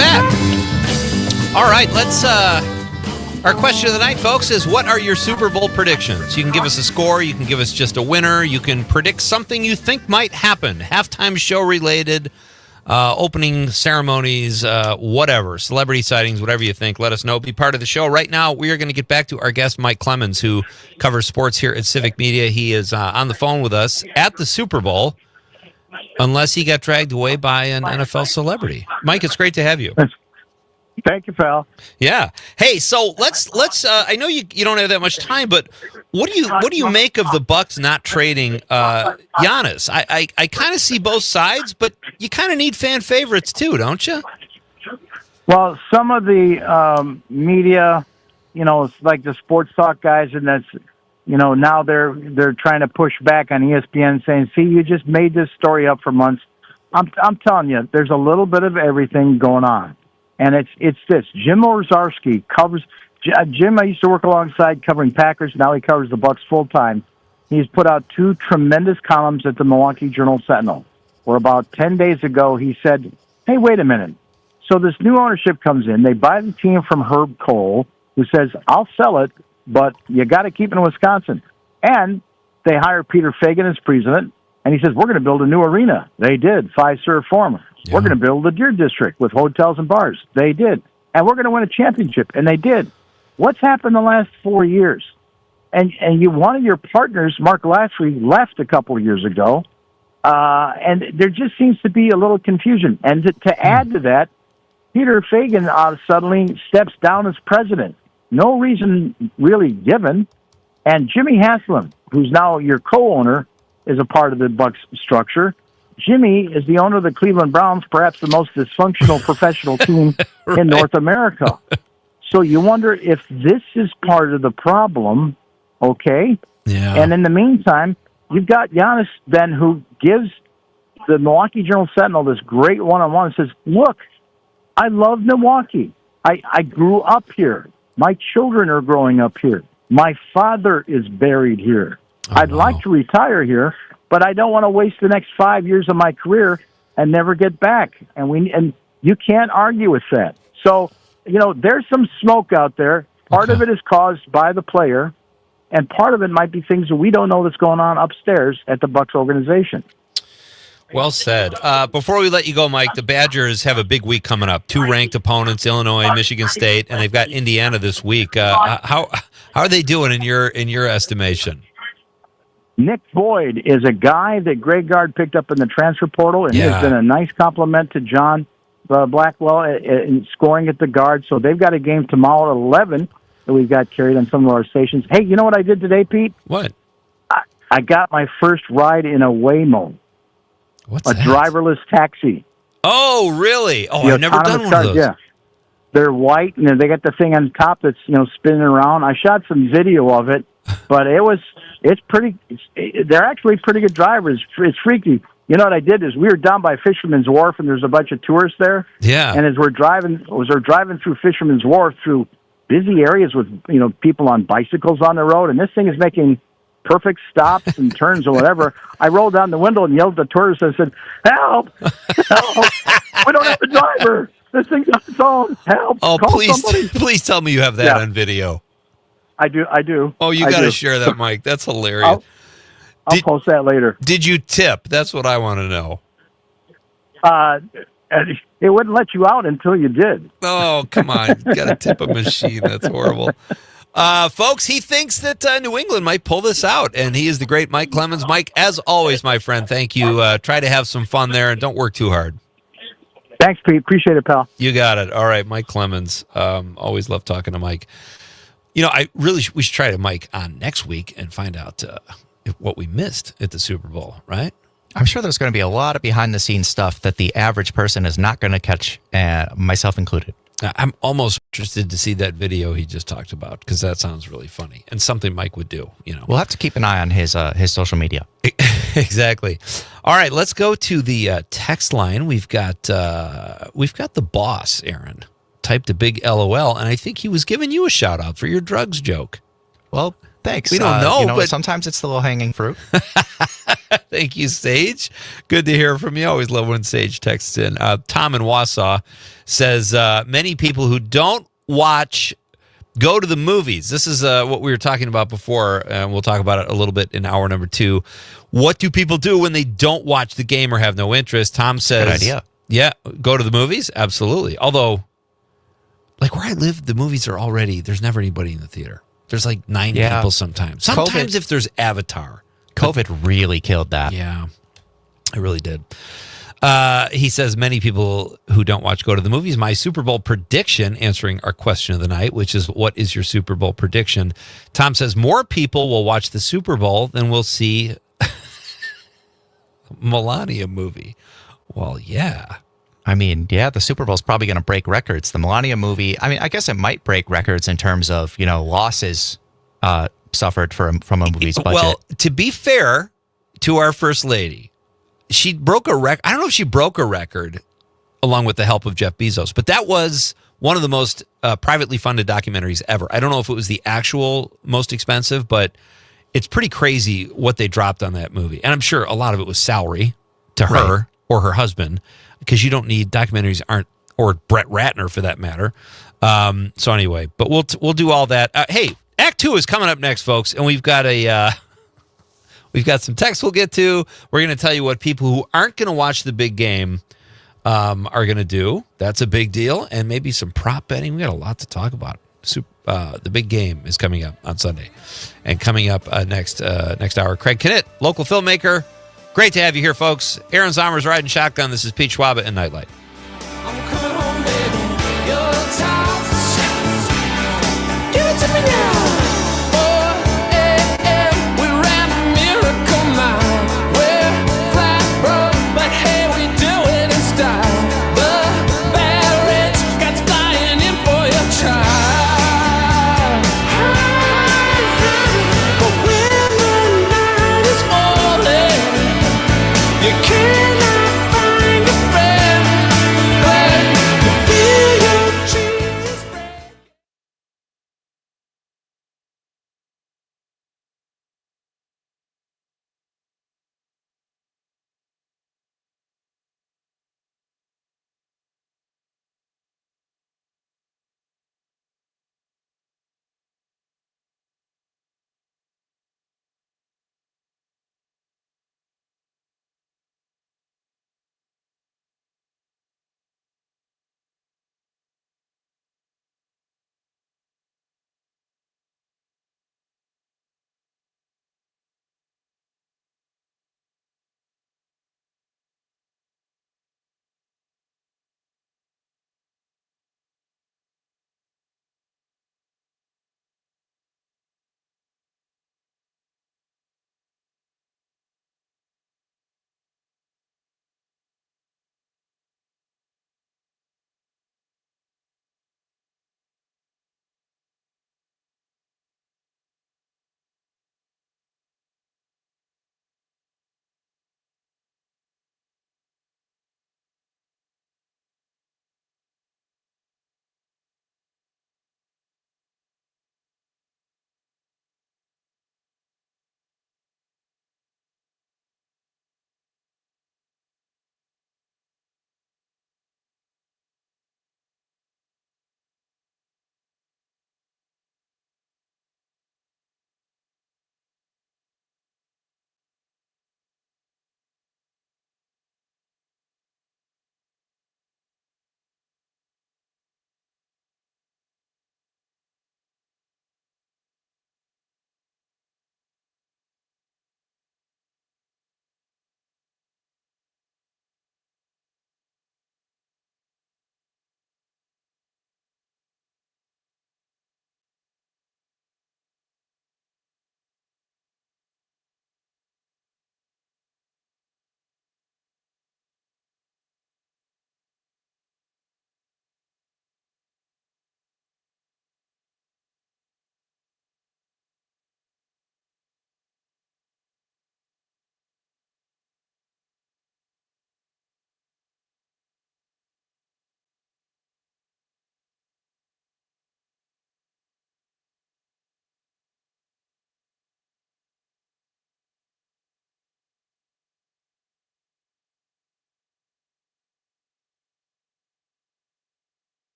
back. All right, let's. Our question of the night, folks, is what are your Super Bowl predictions? You can give us a score. You can give us just a winner. You can predict something you think might happen. Halftime show related, opening ceremonies, whatever. Celebrity sightings, whatever you think. Let us know. Be part of the show. Right now, we are going to get back to our guest, Mike Clemens, who covers sports here at Civic Media. He is on the phone with us at the Super Bowl, unless he got dragged away by an NFL celebrity. Mike, it's great to have you. Thank you, pal. Yeah. Hey, so let's. I know you don't have that much time, but what do you make of the Bucks not trading Giannis? I kind of see both sides, but you kind of need fan favorites too, don't you? Well, some of the media, it's like the sports talk guys, and that's, now they're trying to push back on ESPN, saying, "See, you just made this story up for months." I'm telling you, there's a little bit of everything going on. And it's this. Jim Orzarski covers. Jim, I used to work alongside covering Packers. Now he covers the Bucks full time. He's put out 2 tremendous columns at the Milwaukee Journal-Sentinel. Where about 10 days ago he said, "Hey, wait a minute. So this new ownership comes in. They buy the team from Herb Cole, who says, 'I'll sell it, but you got to keep it in Wisconsin.' And they hire Peter Fagan as president, and he says, 'We're going to build a new arena.' They did. Five-serve form. Yeah. 'We're going to build a Deer District with hotels and bars.' They did. And we're going to win a championship. And they did. What's happened the last 4 years? And one of your partners, Mark Lashley, left a couple of years ago. And there just seems to be a little confusion. And to add to that, Peter Fagan suddenly steps down as president. No reason really given. And Jimmy Haslam, who's now your co-owner, is a part of the Bucks structure. Jimmy is the owner of the Cleveland Browns, perhaps the most dysfunctional professional team in North America. So you wonder if this is part of the problem, okay? Yeah. And in the meantime, you've got Giannis then, who gives the Milwaukee Journal-Sentinel this great one-on-one and says, "Look, I love Milwaukee. I grew up here. My children are growing up here. My father is buried here. I'd like to retire here, but I don't want to waste the next 5 years of my career and never get back." And you can't argue with that. So, there's some smoke out there. Part of it is caused by the player, and part of it might be things that we don't know that's going on upstairs at the Bucks organization. Well said. Before we let you go, Mike, the Badgers have a big week coming up. 2 ranked opponents, Illinois, Michigan State, and they've got Indiana this week. How are they doing in your estimation? Nick Boyd is a guy that Greg Gard picked up in the transfer portal, and he has been a nice compliment to John Blackwell in scoring at the guard. So they've got a game tomorrow at 11 that we've got carried on some of our stations. Hey, you know what I did today, Pete? What? I got my first ride in a Waymo. What's a that? Driverless taxi. Oh, really? Oh, I've never done one of those. Yeah. They're white, and they got the thing on top that's spinning around. I shot some video of it, but they're actually pretty good drivers. It's freaky. You know what I did is we were down by Fisherman's Wharf, and there's a bunch of tourists there. Yeah. And as we're driving through Fisherman's Wharf through busy areas with people on bicycles on the road, and this thing is making perfect stops and turns or whatever. I rolled down the window and yelled at the tourists. I said, "Help! Help! We don't have a driver. This thing's on its own. Help! Oh, Call please, somebody." please tell me you have that on video. I do. Oh, you got to share that, Mike. That's hilarious. I'll post that later. Did you tip? That's what I want to know. It wouldn't let you out until you did. Oh, come on. You got to tip a machine. That's horrible. Folks, he thinks that New England might pull this out, and he is the great Mike Clemens. Mike, as always, my friend, thank you. Try to have some fun there, and don't work too hard. Thanks, Pete. Appreciate it, pal. You got it. All right, Mike Clemens. Always love talking to Mike. We should try to Mike on next week and find out what we missed at the Super Bowl, right? I'm sure there's going to be a lot of behind-the-scenes stuff that the average person is not going to catch, myself included. I'm almost interested to see that video he just talked about, because that sounds really funny and something Mike would do. We'll have to keep an eye on his social media. Exactly. All right, let's go to the text line. We've got the boss, Aaron, typed a big LOL, and I think he was giving you a shout out for your drugs joke. Well, thanks. We don't know, but sometimes it's the low-hanging fruit. Thank you, Sage. Good to hear from you. Always love when Sage texts in. Tom in Wausau says, many people who don't watch go to the movies. This is what we were talking about before, and we'll talk about it a little bit in hour number 2. What do people do when they don't watch the game or have no interest? Tom says, good idea. Yeah, go to the movies? Absolutely. Although, like where I live, the movies are already, there's never anybody in the theater. There's like 9 people sometimes. Sometimes if there's Avatar. COVID really killed that. Yeah, it really did. He says many people who don't watch go to the movies. My Super Bowl prediction, answering our question of the night, which is, what is your Super Bowl prediction? Tom says more people will watch the Super Bowl than will see Melania movie. Well, yeah. I mean, yeah, the Super Bowl's probably going to break records. The Melania movie, I mean, I guess it might break records in terms of, losses suffered from a movie's budget. Well, to be fair to our First Lady, she broke a record. I don't know if she broke a record along with the help of Jeff Bezos, but that was one of the most privately funded documentaries ever. I don't know if it was the actual most expensive, but it's pretty crazy what they dropped on that movie. And I'm sure a lot of it was salary to her or her husband, because you don't need documentaries or Brett Ratner for that matter. So anyway, but we'll do all that. Hey, Act 2 is coming up next, folks, and we've got some text we'll get to. We're going to tell you what people who aren't going to watch the big game are going to do. That's a big deal, and maybe some prop betting. We got a lot to talk about. The big game is coming up on Sunday, and coming up next hour, Craig Knitt, local filmmaker. Great to have you here, folks. Aaron Zommer's riding shotgun. This is Pete Schwaba and Nite Lite. I'm coming home, baby. Your time. Give it to me now. You cannot find a friend.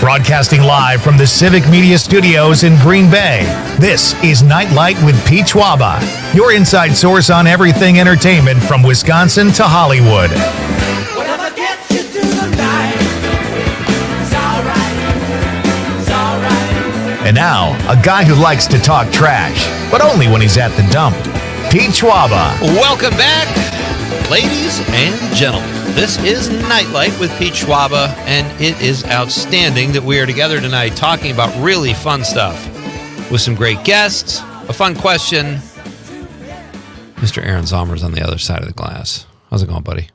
Broadcasting live from the Civic Media Studios in Green Bay, this is Nite Lite with Pete Schwaba, your inside source on everything entertainment from Wisconsin to Hollywood. Whatever gets you through the night, it's alright. And now, a guy who likes to talk trash, but only when he's at the dump, Pete Schwaba. Welcome back, ladies and gentlemen. This is Nite Lite with Pete Schwaba, and it is outstanding that we are together tonight talking about really fun stuff with some great guests, a fun question. Mr. Aaron Zommer's on the other side of the glass. How's it going, buddy?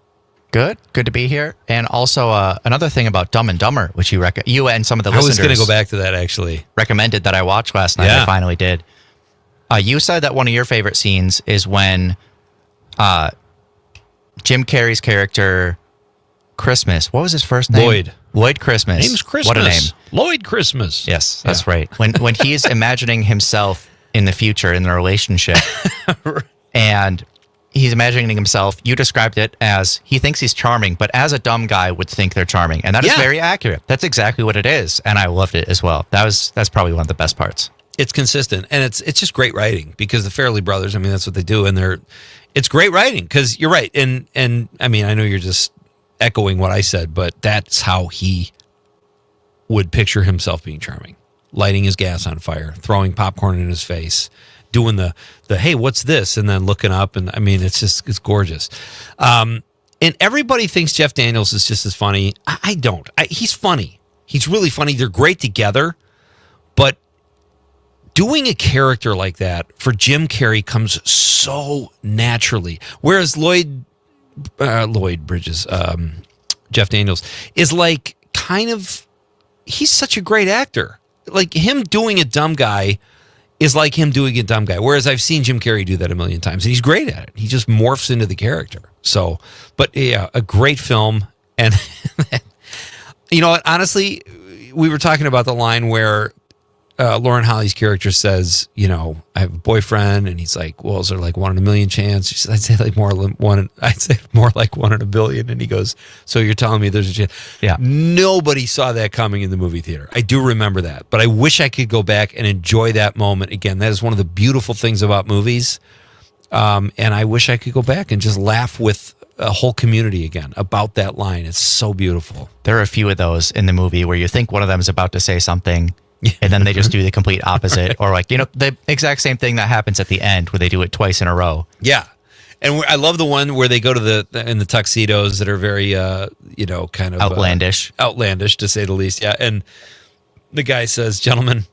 Good to be here. And also another thing about Dumb and Dumber, which you and some of the listeners. I was going to go back to that, actually. Recommended that I watch last night. Yeah. I finally did. You said that one of your favorite scenes is when Jim Carrey's character, Christmas. What was his first name? Lloyd Christmas. Name's Christmas. What a name. Lloyd Christmas. Yes, that's right. When he's imagining himself in the future in the relationship, and he's imagining himself, you described it as he thinks he's charming, but as a dumb guy would think they're charming. And that is very accurate. That's exactly what it is. And I loved it as well. That's probably one of the best parts. It's consistent, and it's just great writing because the Farrelly brothers, I mean, that's what they do, and it's great writing because you're right, and I mean, I know you're just echoing what I said, but that's how he would picture himself being charming, lighting his gas on fire, throwing popcorn in his face, doing the hey, what's this, and then looking up, and I mean, it's gorgeous. And everybody thinks Jeff Daniels is just as funny. I don't. He's funny. He's really funny. They're great together, but doing a character like that for Jim Carrey comes so naturally. Whereas Lloyd Bridges, Jeff Daniels, is like he's such a great actor. Like him doing a dumb guy is like him doing a dumb guy. Whereas I've seen Jim Carrey do that a million times, and he's great at it. He just morphs into the character. So, but yeah, a great film. And you know what? Honestly, we were talking about the line where Lauren Holly's character says, you know, I have a boyfriend, and he's like, well, is there like 1 in a million chance? She says, I'd say more like 1 in a billion. And he goes, so you're telling me there's a chance? Yeah. Nobody saw that coming in the movie theater. I do remember that, but I wish I could go back and enjoy that moment again. That is one of the beautiful things about movies. And I wish I could go back and just laugh with a whole community again about that line. It's so beautiful. There are a few of those in the movie where you think one of them is about to say something, and then they just do the complete opposite, or like, you know, the exact same thing that happens at the end where they do it twice in a row. Yeah. And I love the one where they go to in the tuxedos that are very, you know, kind of outlandish to say the least. Yeah. And the guy says, gentlemen,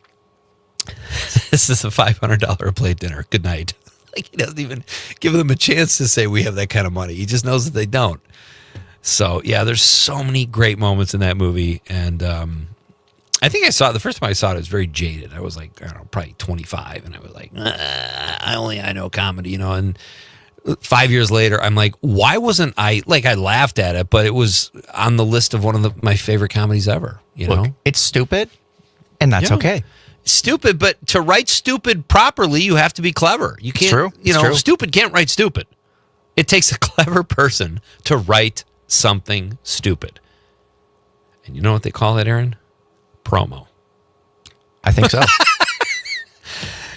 this is a $500 a plate dinner. Good night. Like he doesn't even give them a chance to say we have that kind of money. He just knows that they don't. So yeah, there's so many great moments in that movie. And, I think the first time I saw it, I was very jaded. I was like, I don't know, probably 25. And I was like, I know comedy, you know. And 5 years later, I'm like, why wasn't I laughed at it, but it was on the list of one of my favorite comedies ever, you know? It's stupid, and that's okay. Stupid, but to write stupid properly, you have to be clever. You can't, true. You know, true. Stupid can't write stupid. It takes a clever person to write something stupid. And you know what they call that, Aaron? Promo. I think so.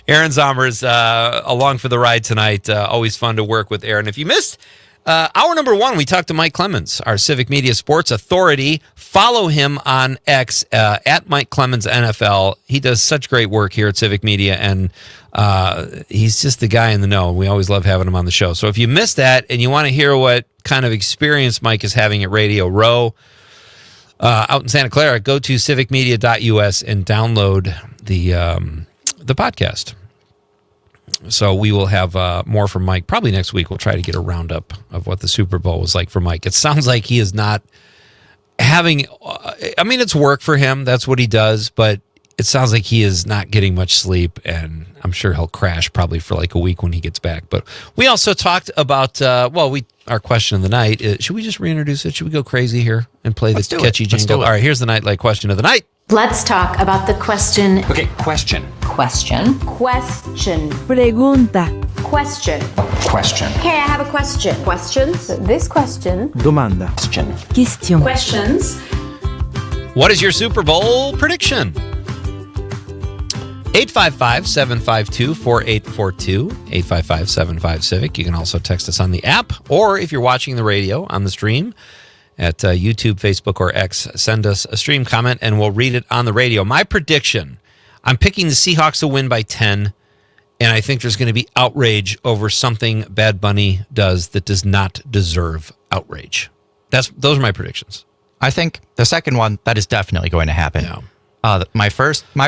Aaron Zommer's along for the ride tonight. Always fun to work with Aaron. If you missed hour number 1, we talked to Mike Clemens, our Civic Media Sports Authority. Follow him on X at Mike Clemens NFL. He does such great work here at Civic Media, and he's just the guy in the know. We always love having him on the show. So if you missed that and you want to hear what kind of experience Mike is having at Radio Row out in Santa Clara, go to civicmedia.us and download the podcast. So we will have more from Mike probably next week. We'll try to get a roundup of what the Super Bowl was like for Mike. It sounds like he is not having, I mean, it's work for him. That's what he does, but it sounds like he is not getting much sleep, and I'm sure he'll crash probably for like a week when he gets back. But we also talked about, our question of the night. Should we just reintroduce it? Should we go crazy here and play the catchy jingle? All right, here's the Nite Lite question of the night. Let's talk about the question. Okay, question. Question. Pregunta. Question. Question. Okay, I have a question. Questions? This question. Domanda. Question. Questions? What is your Super Bowl prediction? 855-752-4842, 855-75-CIVIC. You can also text us on the app, or if you're watching the radio on the stream at YouTube, Facebook, or X, send us a stream comment and we'll read it on the radio. My prediction, I'm picking the Seahawks to win by 10, and I think there's going to be outrage over something Bad Bunny does that does not deserve outrage. Those are my predictions. I think the second one, that is definitely going to happen. Yeah. My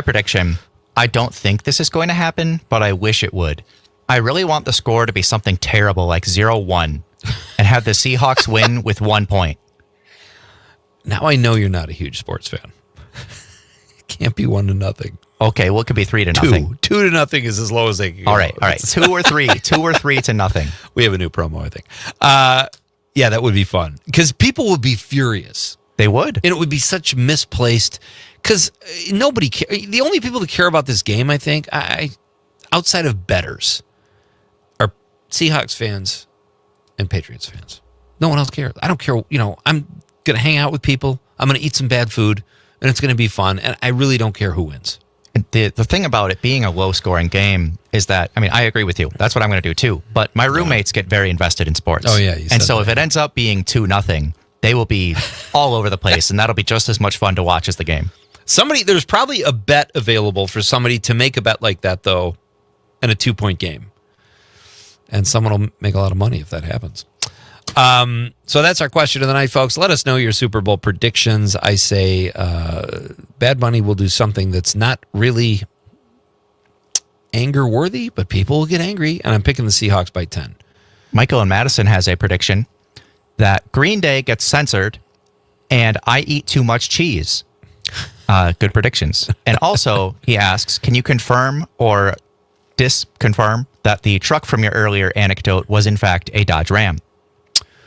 prediction, I don't think this is going to happen, but I wish it would. I really want the score to be something terrible like 0-1 and have the Seahawks win with 1 point. Now I know you're not a huge sports fan. It can't be 1-0. Okay, well, it could be 3-0. 2-0 is as low as they can go. All right. 2 or 3 to nothing. We have a new promo, I think. Yeah, that would be fun because people would be furious. They would. And it would be such misplaced because nobody cares. The only people that care about this game, I think, outside of bettors, are Seahawks fans and Patriots fans. No one else cares. I don't care. I'm going to hang out with people. I'm going to eat some bad food, and it's going to be fun. And I really don't care who wins. The thing about it being a low-scoring game is that, I agree with you. That's what I'm going to do, too. But my roommates get very invested in sports. Oh, yeah. And so if it ends up being 2-0, they will be all over the place, and that'll be just as much fun to watch as the game. There's probably a bet available for somebody to make a bet like that, though, in a 2-point game. And someone will make a lot of money if that happens. So that's our question of the night, folks. Let us know your Super Bowl predictions. I say Bad Bunny will do something that's not really anger-worthy, but people will get angry, and I'm picking the Seahawks by 10. Michael in Madison has a prediction that Green Day gets censored and I eat too much cheese. Good predictions. And also, he asks, can you confirm or disconfirm that the truck from your earlier anecdote was in fact a Dodge Ram?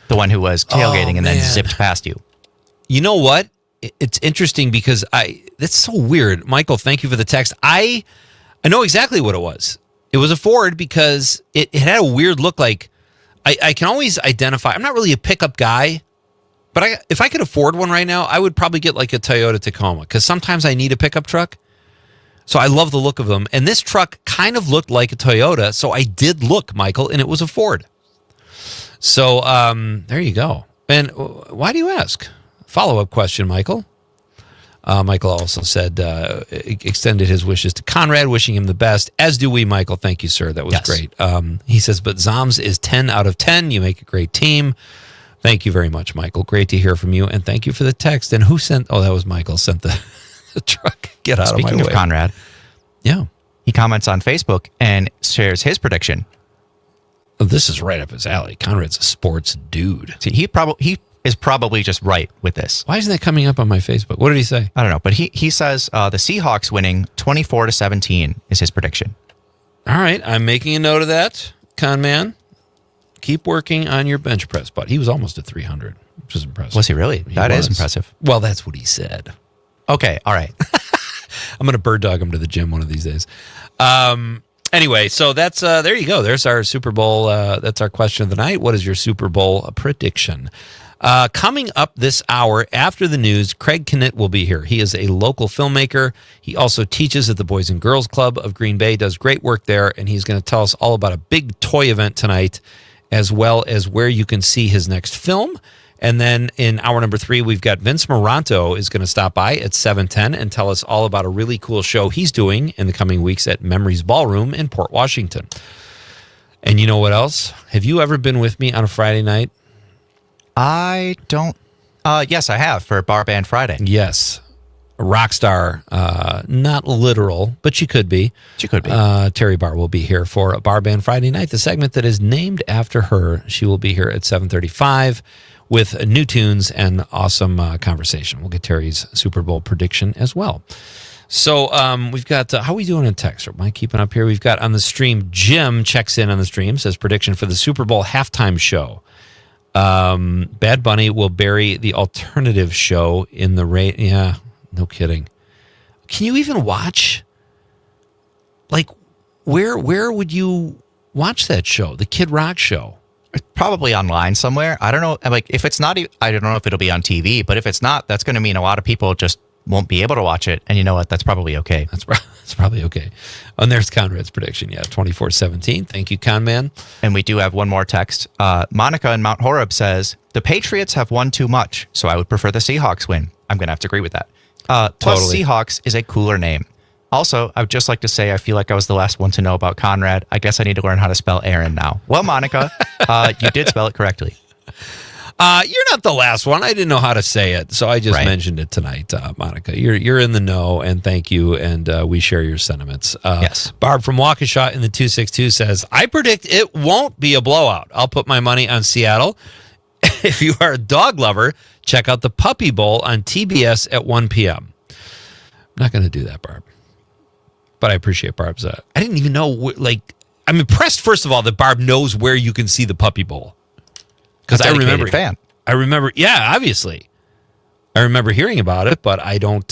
The one who was tailgating and then zipped past you. You know what? It's interesting because that's so weird. Michael, thank you for the text. I know exactly what it was. It was a Ford because it had a weird look like, I can always identify. I'm not really a pickup guy, but if I could afford one right now, I would probably get like a Toyota Tacoma because sometimes I need a pickup truck. So I love the look of them. And this truck kind of looked like a Toyota. So I did look, Michael, and it was a Ford. So there you go. And why do you ask? Follow-up question, Michael. Michael also said, extended his wishes to Conrad, wishing him the best, as do we, Michael. Thank you, sir. That was great. He says, but Zoms is 10 out of 10. You make a great team. Thank you very much, Michael. Great to hear from you. And thank you for the text. And who sent? Oh, that was Michael sent the truck. Get out of my way. Speaking of Conrad. Yeah. He comments on Facebook and shares his prediction. Oh, this is right up his alley. Conrad's a sports dude. See, he is probably just right with this. Why isn't that coming up on my Facebook? What did he say? I don't know, but he says the Seahawks winning 24-17 is his prediction. All right, I'm making a note of that, Con Man. Keep working on your bench press, but he was almost at 300, which is impressive. Was he really? That is impressive. Well, that's what he said. Okay, all right. I'm going to bird dog him to the gym one of these days. Anyway, so that's there you go. There's our Super Bowl. That's our question of the night. What is your Super Bowl prediction? Coming up this hour after the news, Craig Knitt will be here. He is a local filmmaker. He also teaches at the Boys and Girls Club of Green Bay, does great work there, and he's going to tell us all about a big toy event tonight, as well as where you can see his next film. And then in hour number 3, we've got Vince Moranto is going to stop by at 7:10 and tell us all about a really cool show he's doing in the coming weeks at Memories Ballroom in Port Washington. And you know what else? Have you ever been with me on a Friday night? I don't. Yes, I have for Bar Band Friday. Yes. A rock star, not literal, but she could be. She could be. Terry Barr will be here for a Bar Band Friday night, the segment that is named after her. She will be here at 7:35 with new tunes and awesome conversation. We'll get Terry's Super Bowl prediction as well. So we've got, how are we doing in text? Am I keeping up here? We've got on the stream, Jim checks in on the stream, says prediction for the Super Bowl halftime show. Bad Bunny will bury the alternative show in the rain. Yeah, no kidding. Can you even watch? Like, where would you watch that show, the Kid Rock show? Probably online somewhere. I don't know. Like, if it's not, I don't know if it'll be on TV, but if it's not, that's going to mean a lot of people just won't be able to watch it. And you know what? That's probably okay. That's probably okay. And there's Conrad's prediction. Yeah, 24-17. Thank you, Conman. And we do have one more text. Monica in Mount Horeb says, the Patriots have won too much, so I would prefer the Seahawks win. I'm going to have to agree with that. Plus, Totally. Seahawks is a cooler name. Also, I would just like to say I feel like I was the last one to know about Conrad. I guess I need to learn how to spell Aaron now. Well, Monica, you did spell it correctly. You're not the last one. I didn't know how to say it, so I just mentioned it tonight, Monica. You're in the know, and thank you, and we share your sentiments. Yes. Barb from Waukesha in the 262 says, I predict it won't be a blowout. I'll put my money on Seattle. If you are a dog lover, check out the Puppy Bowl on TBS at 1 p.m. I'm not going to do that, Barb. But I appreciate Barb's. I didn't even know, I'm impressed, first of all, that Barb knows where you can see the Puppy Bowl. Because I remember, obviously, I remember hearing about it, but I don't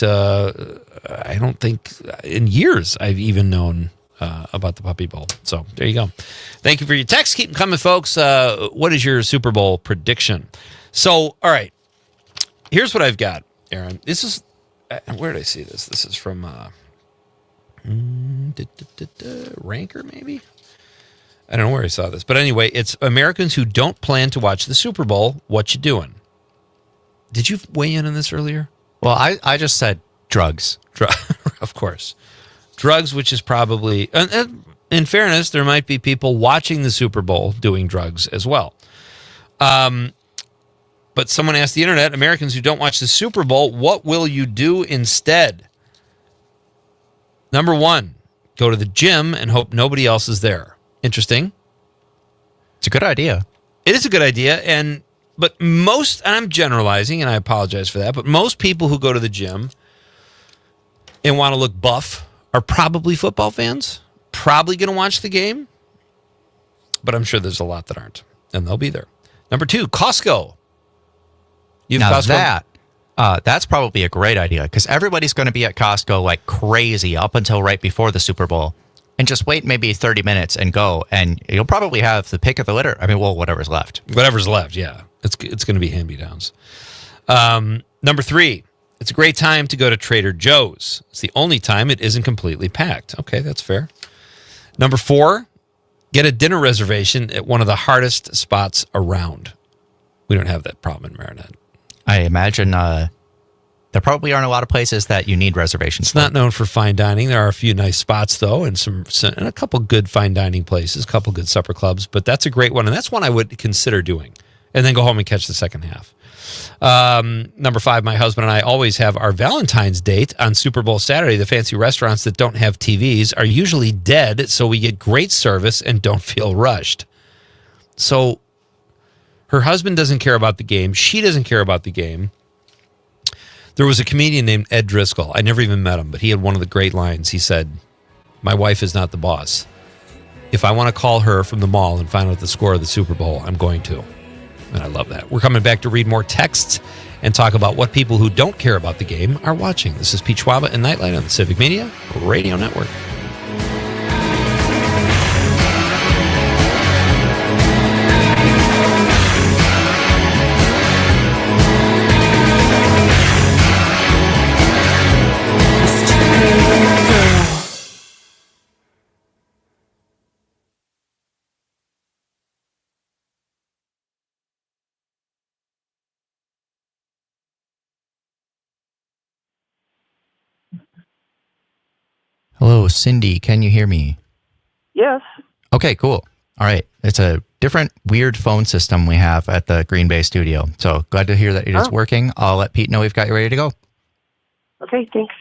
think in years I've even known about the Puppy Bowl. So there you go. Thank you for your text. Keep them coming, folks. What is your Super Bowl prediction? So, all right, here's what I've got, Aaron. This is where did I see this? This is from Ranker, maybe. I don't know where I saw this, but anyway, it's Americans who don't plan to watch the Super Bowl. What you doing? Did you weigh in on this earlier? Well, I just said drugs. Of course. Drugs, which is probably, in fairness, there might be people watching the Super Bowl doing drugs as well. But someone asked the internet, Americans who don't watch the Super Bowl, what will you do instead? Number one, go to the gym and hope nobody else is there. Interesting. It's a good idea. It is a good idea, but most, and I'm generalizing, and I apologize for that, but most people who go to the gym and want to look buff are probably football fans, probably going to watch the game, but I'm sure there's a lot that aren't, and they'll be there. Number two, Costco. That's probably a great idea, because everybody's going to be at Costco like crazy up until right before the Super Bowl. And just wait maybe 30 minutes and go, and you'll probably have the pick of the litter. I mean, well, whatever's left. Whatever's left, yeah. It's going to be hand-me-downs. Number three, it's a great time to go to Trader Joe's. It's the only time it isn't completely packed. Okay, that's fair. Number four, get a dinner reservation at one of the hardest spots around. We don't have that problem in Marinette. I imagine there probably aren't a lot of places that you need reservations. It's not known for fine dining. There are a few nice spots, though, and and a couple good fine dining places, a couple good supper clubs. But that's a great one, and that's one I would consider doing. And then go home and catch the second half. Number five, my husband and I always have our Valentine's date on Super Bowl Saturday. The fancy restaurants that don't have TVs are usually dead, so we get great service and don't feel rushed. So her husband doesn't care about the game. She doesn't care about the game. There was a comedian named Ed Driscoll. I never even met him, but he had one of the great lines. He said, my wife is not the boss. If I want to call her from the mall and find out the score of the Super Bowl, I'm going to. And I love that. We're coming back to read more texts and talk about what people who don't care about the game are watching. This is Pete Schwaba and Nite Lite on the Civic Media Radio Network. Hello, Cindy. Can you hear me? Yes. Okay, cool. All right. It's a different weird phone system we have at the Green Bay studio. So glad to hear that it is working. I'll let Pete know we've got you ready to go. Okay, thanks.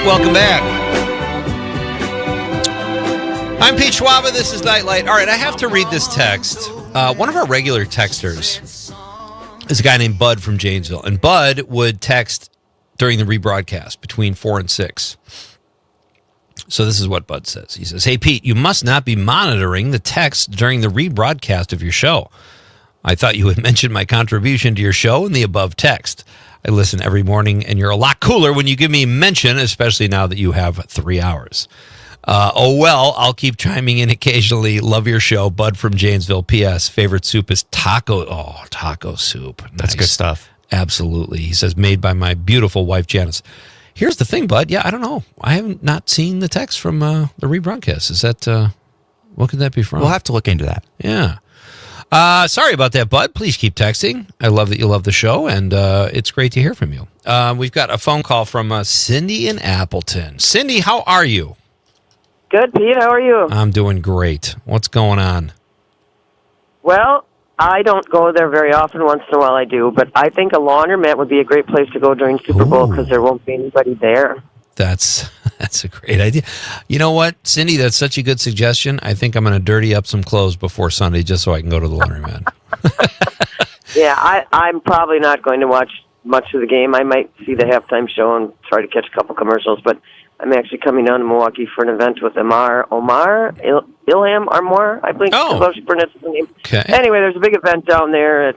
Welcome back. I'm Pete Schwaba. This is Nite Lite. All right, I have to read this text. One of our regular texters is a guy named Bud from Janesville, and Bud would text during the rebroadcast between 4 and 6. So this is what Bud says. He says, "Hey, Pete, you must not be monitoring the text during the rebroadcast of your show. I thought you would mention my contribution to your show in the above text. I listen every morning, and you're a lot cooler when you give me mention, especially now that you have 3 hours. Oh, well, I'll keep chiming in occasionally. Love your show. Bud from Janesville. P.S. Favorite soup is taco. Oh, taco soup. Nice. That's good stuff. Absolutely." He says, "Made by my beautiful wife, Janice." Here's the thing, Bud. Yeah, I don't know. I haven't not seen the text from the rebroadcast. Is that, what could that be from? We'll have to look into that. Yeah. Sorry about that, Bud. Please keep texting. I love that you love the show, and it's great to hear from you. We've got a phone call from Cindy in Appleton. Cindy, how are you? Good, Pete. How are you? I'm doing great. What's going on? Well, I don't go there very often. Once in a while I do. But I think a laundromat would be a great place to go during Super Bowl because there won't be anybody there. That's a great idea. You know what, Cindy? That's such a good suggestion. I think I'm going to dirty up some clothes before Sunday just so I can go to the laundromat. Yeah, I'm probably not going to watch much of the game. I might see the halftime show and try to catch a couple commercials. But I'm actually coming down to Milwaukee for an event with Ilham Armour, I believe. Oh. How she pronounces the name. Okay. Anyway, there's a big event down there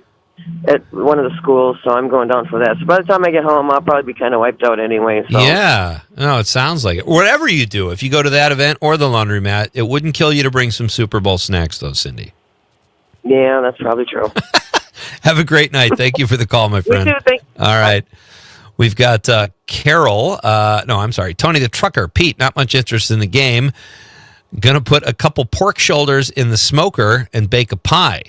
at one of the schools, so I'm going down for that. So by the time I get home, I'll probably be kind of wiped out anyway. So. Yeah. No, it sounds like it. Whatever you do, if you go to that event or the laundromat, it wouldn't kill you to bring some Super Bowl snacks, though, Cindy. Yeah, that's probably true. Have a great night. Thank you for the call, my friend. You too. Thanks. All right. We've got Carol. Tony the trucker. Pete, not much interest in the game. Going to put a couple pork shoulders in the smoker and bake a pie.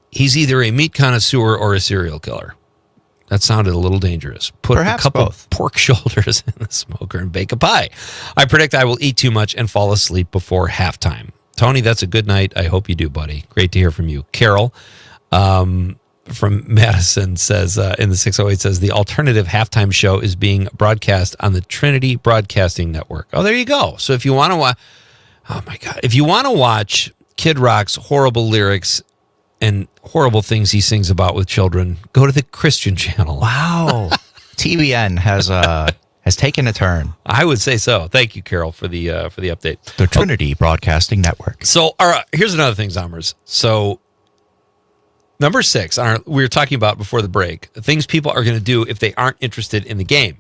He's either a meat connoisseur or a serial killer. That sounded a little dangerous. Put Perhaps a couple both. pork shoulders in the smoker and bake a pie. I predict I will eat too much and fall asleep before halftime. Tony, that's a good night. I hope you do, buddy. Great to hear from you. Carol from Madison says, in the 608 says, the alternative halftime show is being broadcast on the Trinity Broadcasting Network. Oh, there you go. So if you want to watch, oh my God, if you want to watch Kid Rock's horrible lyrics and horrible things he sings about with children, go to the Christian channel. Wow. TBN has taken a turn. I would say so. Thank you, Carol, for the update. The Trinity Broadcasting Network. So, all right, here's another thing, Zombers. So, number 6, we were talking about before the break, things people are going to do if they aren't interested in the game.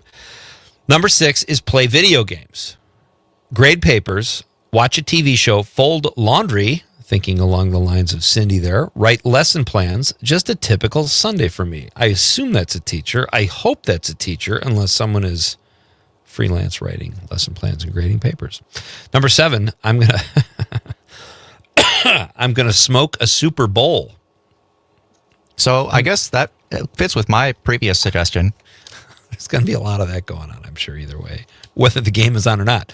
Number 6 is play video games, grade papers, watch a TV show, fold laundry, thinking along the lines of Cindy there, write lesson plans, just a typical Sunday for me. I assume that's a teacher. I hope that's a teacher, unless someone is freelance writing lesson plans and grading papers. Number 7, I'm going to smoke a Super Bowl. So I guess that fits with my previous suggestion. There's going to be a lot of that going on, I'm sure, either way, whether the game is on or not.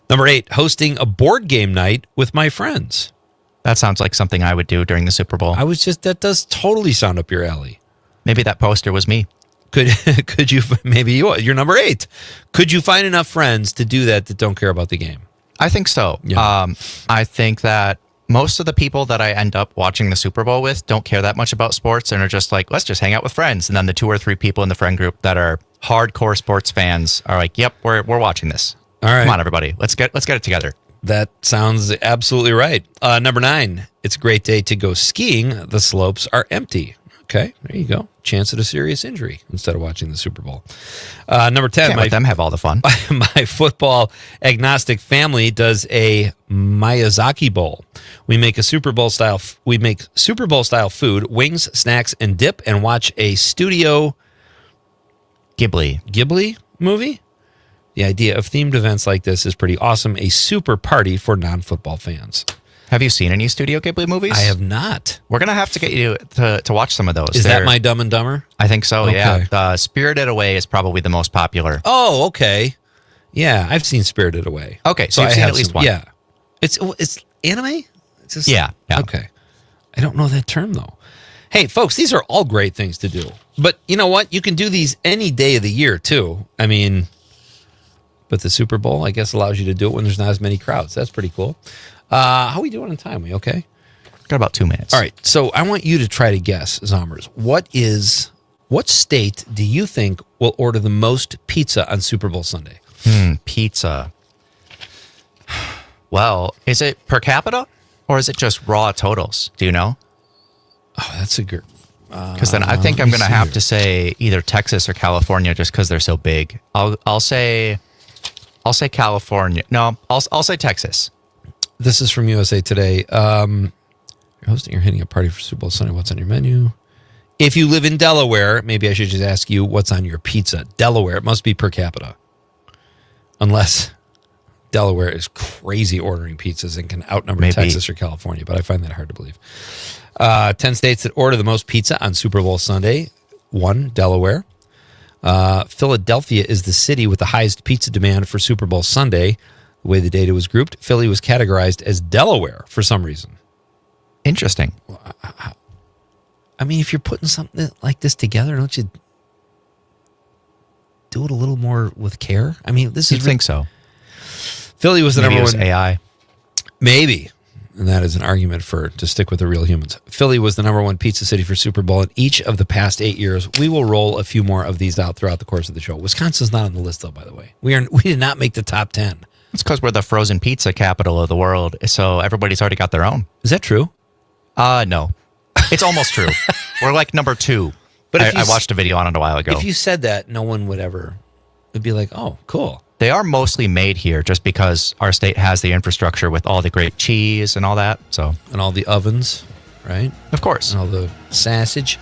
Number 8, hosting a board game night with my friends. That sounds like something I would do during the Super Bowl. That does totally sound up your alley. Maybe that poster was me. Could you, maybe you're number 8. Could you find enough friends to do that don't care about the game? I think so. Yeah. I think that most of the people that I end up watching the Super Bowl with don't care that much about sports and are just like, let's just hang out with friends. And then the 2 or 3 people in the friend group that are hardcore sports fans are like, yep, we're watching this. All right. Come on, everybody. Let's get it together. That sounds absolutely right. Number 9, it's a great day to go skiing. The slopes are empty. Okay, there you go. Chance at a serious injury instead of watching the Super Bowl. Number 10, Can't let them have all the fun. My football agnostic family does a Miyazaki Bowl. We make Super Bowl style food, wings, snacks, and dip, and watch a Studio Ghibli movie. The idea of themed events like this is pretty awesome. A super party for non-football fans. Have you seen any Studio Ghibli movies? I have not. We're going to have to get you to watch some of those. Is that My Dumb and Dumber? I think so, Okay. yeah. Spirited Away is probably the most popular. Oh, okay. Yeah, I've seen Spirited Away. Okay, so you've seen at least one. Yeah. It's anime? It's just, yeah. Okay. I don't know that term, though. Hey, folks, these are all great things to do. But you know what? You can do these any day of the year, too. I mean, But the Super Bowl, I guess, allows you to do it when there's not as many crowds. That's pretty cool. How are we doing on time? We okay? Got about 2 minutes. All right. So I want you to try to guess, Zommers. What state do you think will order the most pizza on Super Bowl Sunday? Pizza. Well, is it per capita or is it just raw totals? Do you know? Oh, that's a good. Because then I think I'm going to have to say either Texas or California, just because they're so big. I'll say California. No, I'll say Texas. This is from USA Today. You're hosting or hitting a party for Super Bowl Sunday. What's on your menu? If you live in Delaware, maybe I should just ask you what's on your pizza. Delaware, it must be per capita. Unless Delaware is crazy ordering pizzas and can outnumber Texas or California, but I find that hard to believe. 10 states that order the most pizza on Super Bowl Sunday. 1, Delaware. Philadelphia is the city with the highest pizza demand for Super Bowl Sunday. The way the data was grouped, Philly was categorized as Delaware for some reason. Interesting. I mean, if you're putting something like this together, don't you do it a little more with care? I mean, this is... You think so? Philly was the Maybe number one... AI. Maybe. And that is an argument to stick with the real humans. Philly was the number one pizza city for Super Bowl in each of the past 8 years. We will roll a few more of these out throughout the course of the show. Wisconsin's not on the list, though, by the way. We did not make the top 10. It's because we're the frozen pizza capital of the world, so everybody's already got their own. Is that true? No. It's almost true. We're like number 2. But I watched a video on it a while ago. If you said that, no one would ever... It'd be like, oh, cool. They are mostly made here just because our state has the infrastructure with all the great cheese and all that. So, and all the ovens, right? Of course. And all the sausage.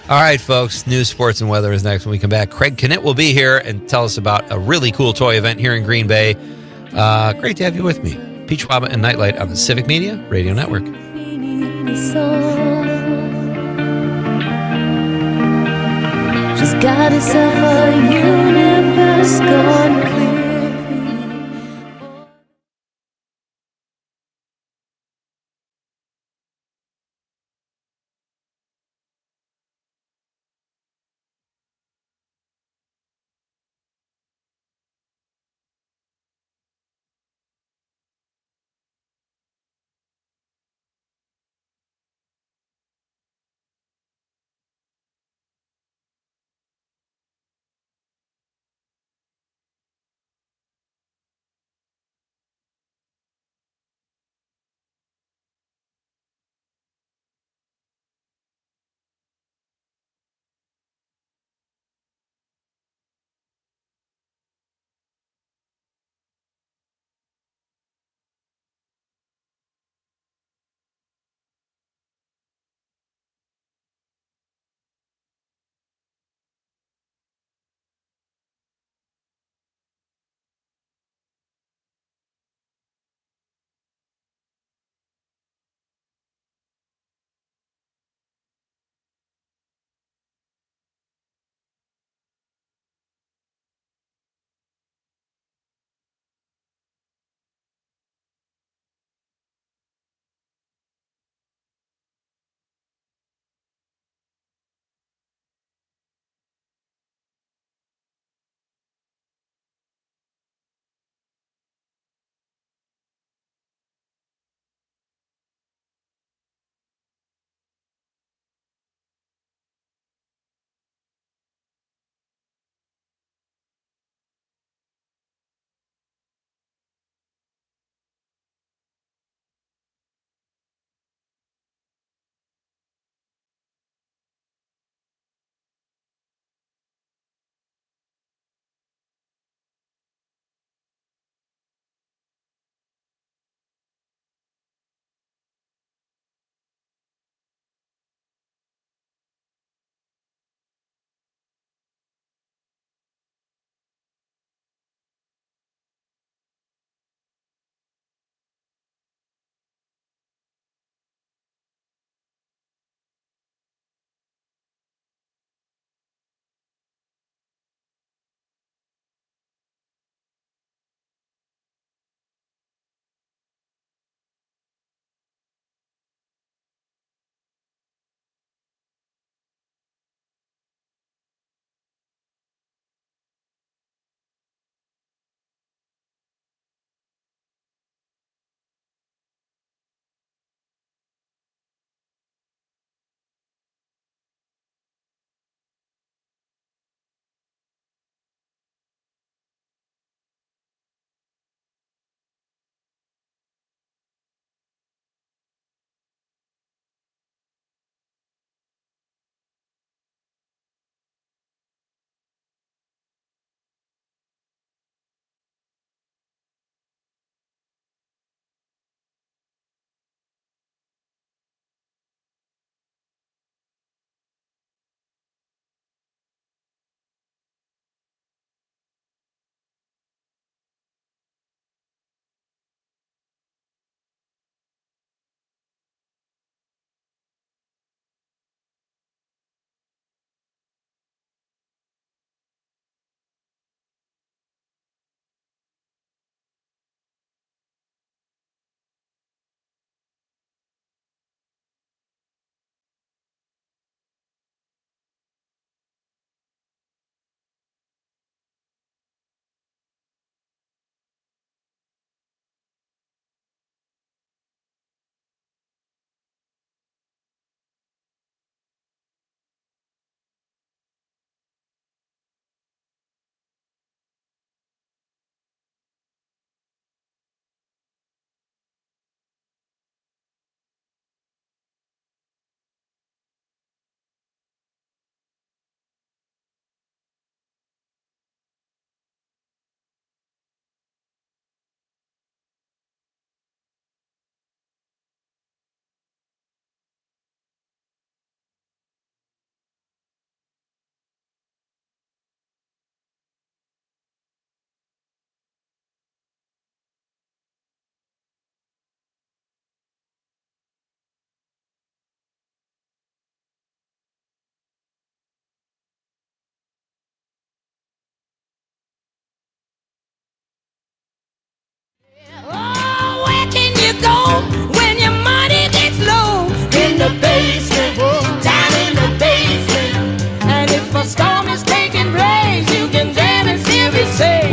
All right, folks. News, sports, and weather is next when we come back. Craig Knitt will be here and tell us about a really cool toy event here in Green Bay. Great to have you with me. Pete Schwaba and Nite Lite on the Civic Media Radio Network. She's got herself a universe gone clear.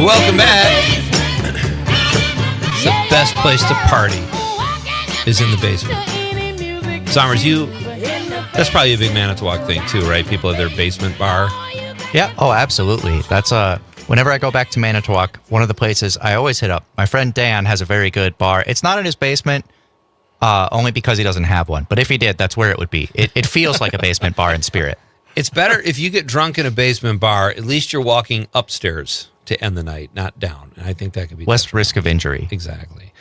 Welcome back. The best place to party is in the basement. Sommers, that's probably a big Manitowoc thing too, right? People have their basement bar. Yeah. Oh, absolutely. That's whenever I go back to Manitowoc, one of the places I always hit up. My friend Dan has a very good bar. It's not in his basement, only because he doesn't have one. But if he did, that's where it would be. It feels like a basement bar in spirit. It's better if you get drunk in a basement bar. At least you're walking upstairs to end the night, not down. And I think that could be less risk of injury. Exactly.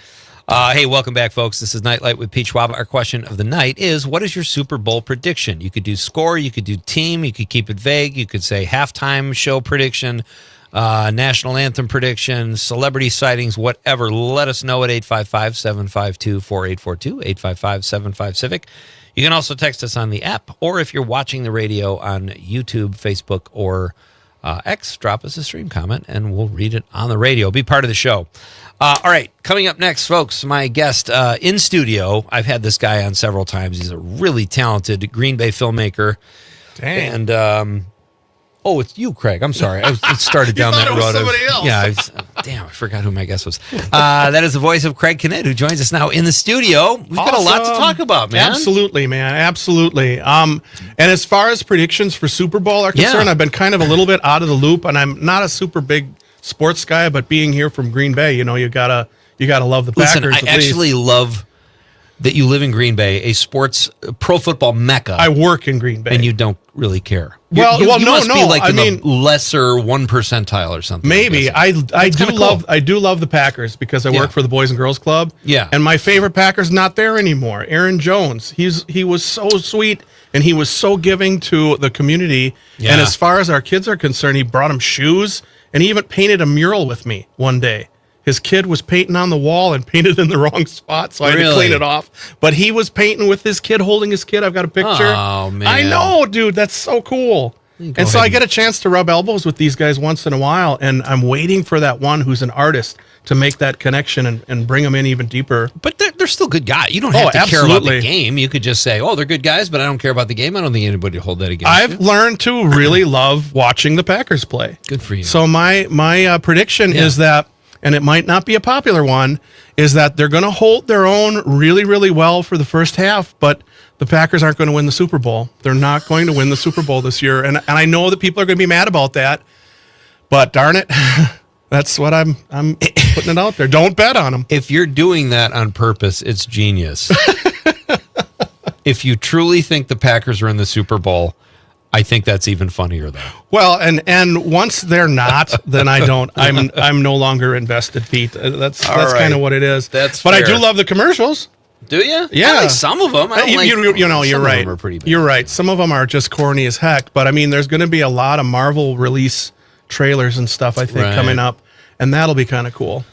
Hey, welcome back, folks. This is Nite Lite with Pete Schwaba. Our question of the night is, what is your Super Bowl prediction? You could do score, you could do team, you could keep it vague, you could say halftime show prediction, national anthem prediction, celebrity sightings, whatever. Let us know at 855-752-4842, 855-75-CIVIC. You can also text us on the app, or if you're watching the radio on YouTube, Facebook, or X, drop us a stream comment, and we'll read it on the radio. Be part of the show. All right, coming up next, folks, my guest in studio. I've had this guy on several times. He's a really talented Green Bay filmmaker. Dang. And, it's you, Craig. I'm sorry. I started down that road. Somebody else. Yeah, damn, I forgot who my guest was. That is the voice of Craig Kinnett, who joins us now in the studio. We've got a lot to talk about, man. Absolutely, man. Absolutely. And as far as predictions for Super Bowl are concerned, I've been kind of a little bit out of the loop, and I'm not a super big sports guy, but being here from Green Bay, you gotta love the Packers. Listen, I actually love that you live in Green Bay, a pro football mecca. I work in Green Bay, and you don't really care. You must be like the lesser 1 percentile or something. Maybe I do love the Packers because I work for the Boys and Girls Club. Yeah, and my favorite Packer's not there anymore. Aaron Jones. He was so sweet and he was so giving to the community. Yeah. And as far as our kids are concerned, he brought them shoes and he even painted a mural with me one day. His kid was painting on the wall and painted in the wrong spot, so I had to clean it off. But he was painting with his kid, holding his kid. I've got a picture. Oh, man. I know, dude. That's so cool. So I get a chance to rub elbows with these guys once in a while, and I'm waiting for that one who's an artist to make that connection and bring them in even deeper. But they're still good guys. You don't have to care about the game. You could just say, they're good guys, but I don't care about the game. I don't think anybody would hold that against you. I've learned to really love watching the Packers play. Good for you. So my prediction is that, and it might not be a popular one, is that they're going to hold their own really, really well for the first half, but the Packers aren't going to win the Super Bowl. They're not going to win the Super Bowl this year, and I know that people are going to be mad about that, but darn it, that's what I'm putting it out there. Don't bet on them. If you're doing that on purpose, it's genius. If you truly think the Packers are in the Super Bowl, I think that's even funnier, though. Well, and once they're not, then I don't. I'm no longer invested, Pete. That's kind of what it is. But fair. I do love the commercials. Do you? Yeah, I like some of them. I don't you're right. Of them are pretty bad. You're right. Some of them are just corny as heck. But I mean, there's going to be a lot of Marvel release trailers and stuff, I think, coming up, and that'll be kind of cool.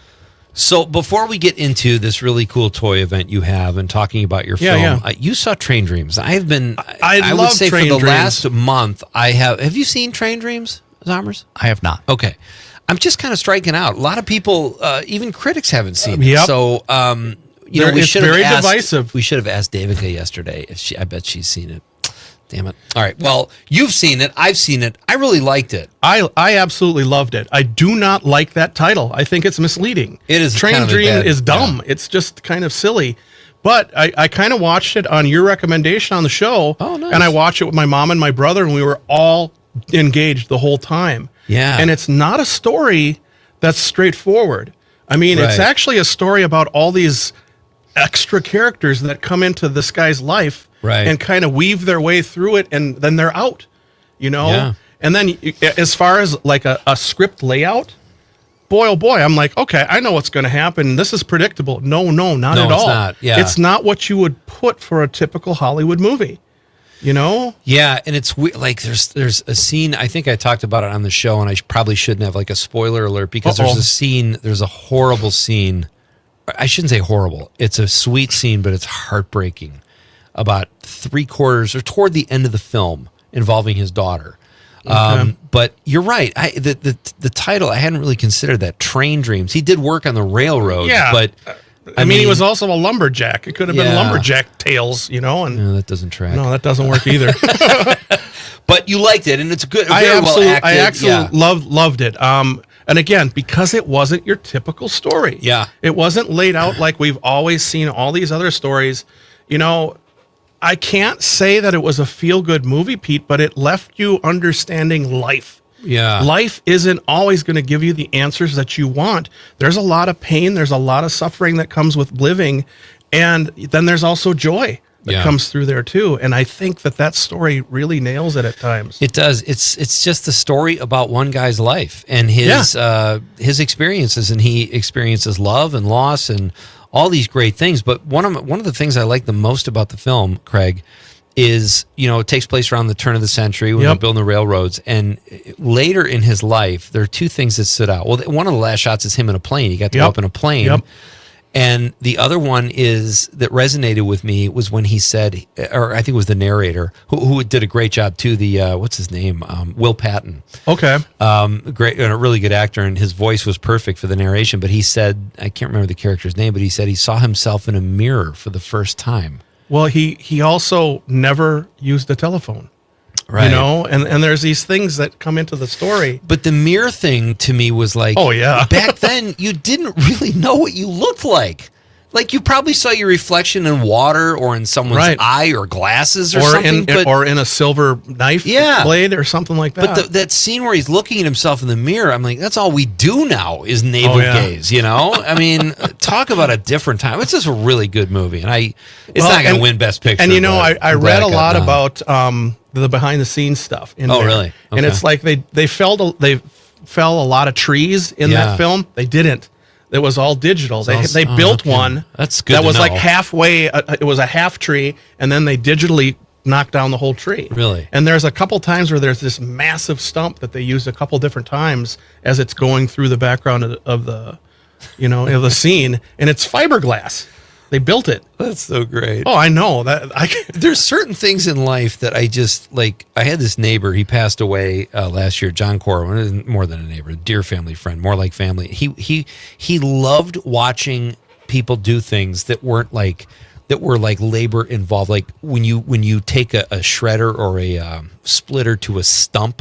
So before we get into this really cool toy event you have and talking about your film, you saw Train Dreams. I would say for the last month, I have. Have you seen Train Dreams, Zommers? I have not. Okay. I'm just kind of striking out. A lot of people, even critics, haven't seen it. So, we should have asked. Divisive. We should have asked Davica yesterday. I bet she's seen it. Damn it. All right. Well, you've seen it. I've seen it. I really liked it. I absolutely loved it. I do not like that title. I think it's misleading. It is. Train Dream is dumb. Yeah. It's just kind of silly. But I kind of watched it on your recommendation on the show. Oh, nice. And I watched it with my mom and my brother, and we were all engaged the whole time. Yeah. And it's not a story that's straightforward. I mean, it's actually a story about all these extra characters that come into this guy's life. Right. And kind of weave their way through it, and then they're out, Yeah. And then as far as like a script layout, boy, oh boy, I'm like, okay, I know what's going to happen. This is predictable. No, not at all. It's not. Yeah. It's not what you would put for a typical Hollywood movie, Yeah, and it's weird. Like there's a scene, I think I talked about it on the show, and I probably shouldn't have like a spoiler alert because there's a horrible scene. I shouldn't say horrible. It's a sweet scene, but it's heartbreaking. About 3/4 or toward the end of the film involving his daughter. But you're right. The title, I hadn't really considered that. Train Dreams. He did work on the railroad. Yeah. But I mean, he was also a lumberjack. It could have been Lumberjack Tales, And no, that doesn't track. No, that doesn't work either. But you liked it, and it's good. I absolutely loved it. And again, because it wasn't your typical story. Yeah. It wasn't laid out like we've always seen all these other stories. You know, I can't say that it was a feel-good movie, Pete, but it left you understanding life. Yeah. Life isn't always going to give you the answers that you want. There's a lot of pain. There's a lot of suffering that comes with living. And then there's also joy that comes through there too. And I think that story really nails it at times. It does. It's just the story about one guy's life and his experiences, and he experiences love and loss and all these great things. But one of the things I like the most about the film, Craig, is, it takes place around the turn of the century when they're building the railroads. And later in his life, there are two things that stood out. Well, one of the last shots is him in a plane. He got to go up in a plane. Yep. And the other one that resonated with me was when he said, or I think it was the narrator, who did a great job too, what's his name? Will Patton. Okay. Great, and a really good actor, and his voice was perfect for the narration. But he said, I can't remember the character's name, but he said he saw himself in a mirror for the first time. Well, he also never used a telephone. Right. And there's these things that come into the story. But the mirror thing to me was like, oh, yeah. Back then, you didn't really know what you looked like. Like, you probably saw your reflection in water or in someone's eye or glasses or something. Or in a silver knife blade or something like that. But that scene where he's looking at himself in the mirror, I'm like, that's all we do now is navel gaze, I mean, talk about a different time. It's just a really good movie. And it's not going to win Best Picture. And, I read a lot about the behind-the-scenes stuff in there. Really? Okay. And it's like they fell a lot of trees in that film. They didn't. It was all digital. They built one that's good that was know. like halfway. It was a half tree, and then they digitally knocked down the whole tree. Really? And there's a couple times where there's this massive stump that they used a couple different times as it's going through the background of the scene, and it's fiberglass. They built it. That's so great. Oh, I know that. There's certain things in life that I just like. I had this neighbor. He passed away last year. John Corwin, more than a neighbor, a dear family friend, more like family. He loved watching people do things that were like labor involved. Like when you take a shredder or a splitter to a stump.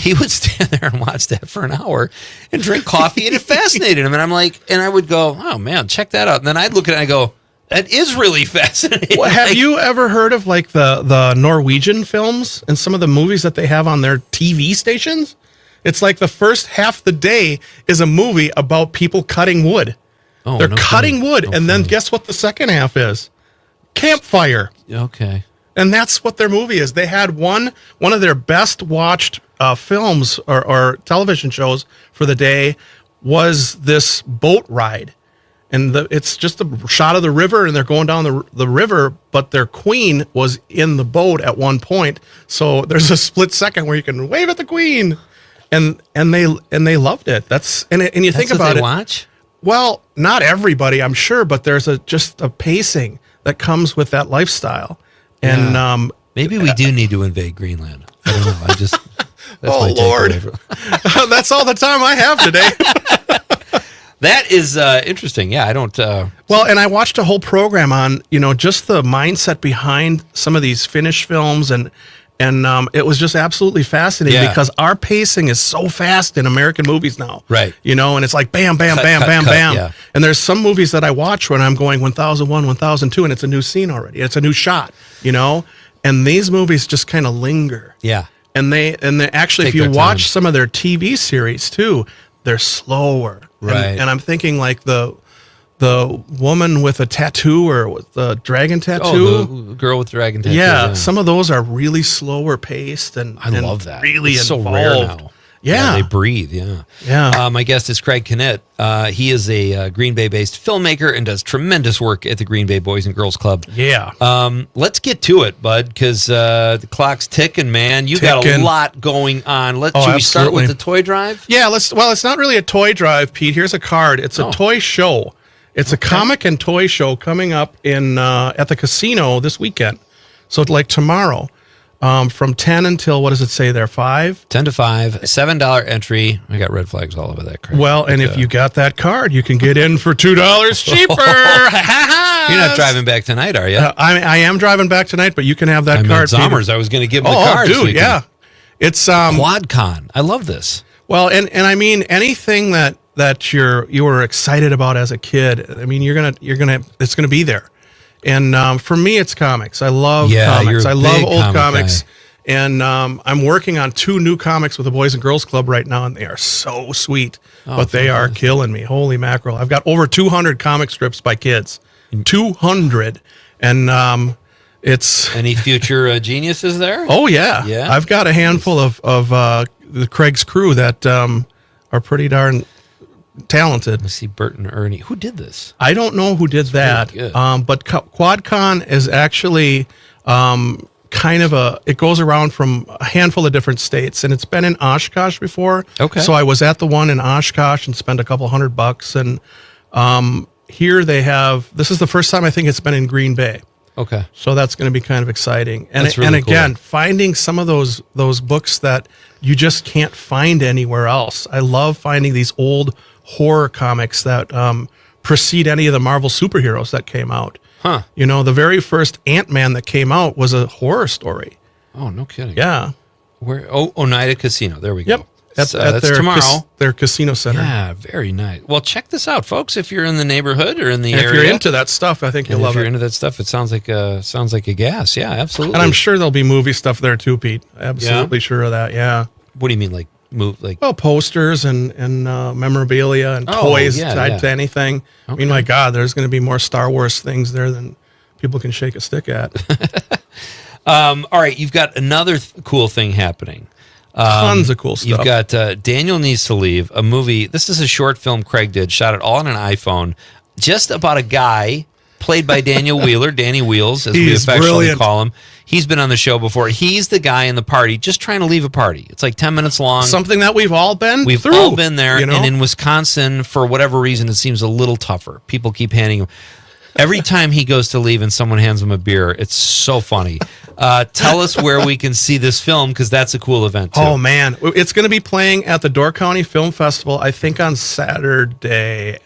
He would stand there and watch that for an hour and drink coffee, and it fascinated him. And I'm like, and I would go, oh man, check that out. And then I'd look at it and I go, that is really fascinating. Well, have you ever heard of like the Norwegian films and some of the movies that they have on their TV stations? It's like the first half the day is a movie about people cutting wood. Oh, they're cutting wood, and then guess what the second half is? Campfire. Okay. And that's what their movie is. They had one of their best watched films or television shows for the day was this boat ride. And it's just a shot of the river, and they're going down the river, but their queen was in the boat at one point. So there's a split second where you can wave at the queen. And they loved it. And you think about it. Watch? Well, not everybody, I'm sure, but there's just a pacing that comes with that lifestyle. And maybe we do need to invade Greenland. I don't know. That's oh Lord, that's all the time I have today. That is interesting. Yeah, I don't. Well, and I watched a whole program on just the mindset behind some of these Finnish films, and it was just absolutely fascinating because our pacing is so fast in American movies now, right? And it's like bam, bam, bam, bam, bam. Yeah. And there's some movies that I watch when I'm going 1001, 1002, and it's a new scene already. It's a new shot, And these movies just kind of linger. Yeah. And they actually, if you watch some of their TV series too, they're slower. Right. And I'm thinking like the woman with a tattoo or with the dragon tattoo. Oh, the girl with the dragon tattoo. Yeah, some of those are really slower paced and I love that. Really it's involved. So rare now. Yeah. They breathe. Yeah. Yeah. My guest is Craig Kinnett. He is a Green Bay-based filmmaker and does tremendous work at the Green Bay Boys and Girls Club. Yeah. Let's get to it, bud, because the clock's ticking, man. You got a lot going on. Should we start with the toy drive? Yeah. Well, it's not really a toy drive, Pete. Here's a card. It's a toy show. It's a comic and toy show coming up in at the casino this weekend. So like tomorrow. From 10 until, what does it say there, 5? 10 to 5, $7 entry. I got red flags all over that crap. Well, and if you got that card, you can get in for $2 cheaper. You're not driving back tonight, are you? I am driving back tonight, but you can have that card. Zommers, I was going to give him the card. Oh, dude, yeah. It's QuadCon. I love this. Well, and I mean anything that you were excited about as a kid. I mean, it's gonna be there. And for me, it's comics. I love comics. I love old comics. Guy. And I'm working on 2 new comics with the Boys and Girls Club right now, and they are so sweet. But they are killing me. Holy mackerel! I've got over 200 comic strips by kids. 200, and it's any future geniuses there? Oh yeah, yeah. I've got a handful of the Craig's crew that are pretty darn talented. Let's see, Bert and Ernie. Who did this? I don't know who did that. But QuadCon is actually kind of it goes around from a handful of different states, and it's been in Oshkosh before. Okay. So I was at the one in Oshkosh and spent a couple $100, and here they have. This is the first time I think it's been in Green Bay. Okay. So that's going to be kind of exciting. And That's really again, cool. finding some of those books that you just can't find anywhere else. I love finding these old horror comics that precede any of the Marvel superheroes that came out. Huh. You know, the very first Ant-Man that came out was a horror story. Oh, no kidding. Yeah. Where? Oneida Casino. There we go. Yep. That's their tomorrow. Their casino center. Yeah, very nice. Well, check this out, folks. If you're in the neighborhood or in the area, if you're into that stuff, I think you'll love If you're it. into that stuff, it sounds like a gas. Yeah, absolutely. And I'm sure there'll be movie stuff there too, Pete. Absolutely sure of that. Yeah. What do you mean, like Well, posters and memorabilia and toys tied to anything. Okay. I mean, my God, there's going to be more Star Wars things there than people can shake a stick at. All right, you've got another cool thing happening. Tons of cool stuff. You've got Daniel Needs to Leave, a movie. This is a short film Craig did, shot it all on an iPhone, just about a guy played by Daniel Wheeler, Danny Wheels, as we affectionately call him. He's been on the show before. He's the guy in the party just trying to leave a party. It's like 10 minutes long. Something that we've all been We've through. all been there. You know? And in Wisconsin, for whatever reason, it seems a little tougher. People keep handing him. Every time he goes to leave and someone hands him a beer, it's so funny. Tell us where we can see this film, because that's a cool event, too. Oh, man. It's going to be playing at the Door County Film Festival, I think, on Saturday.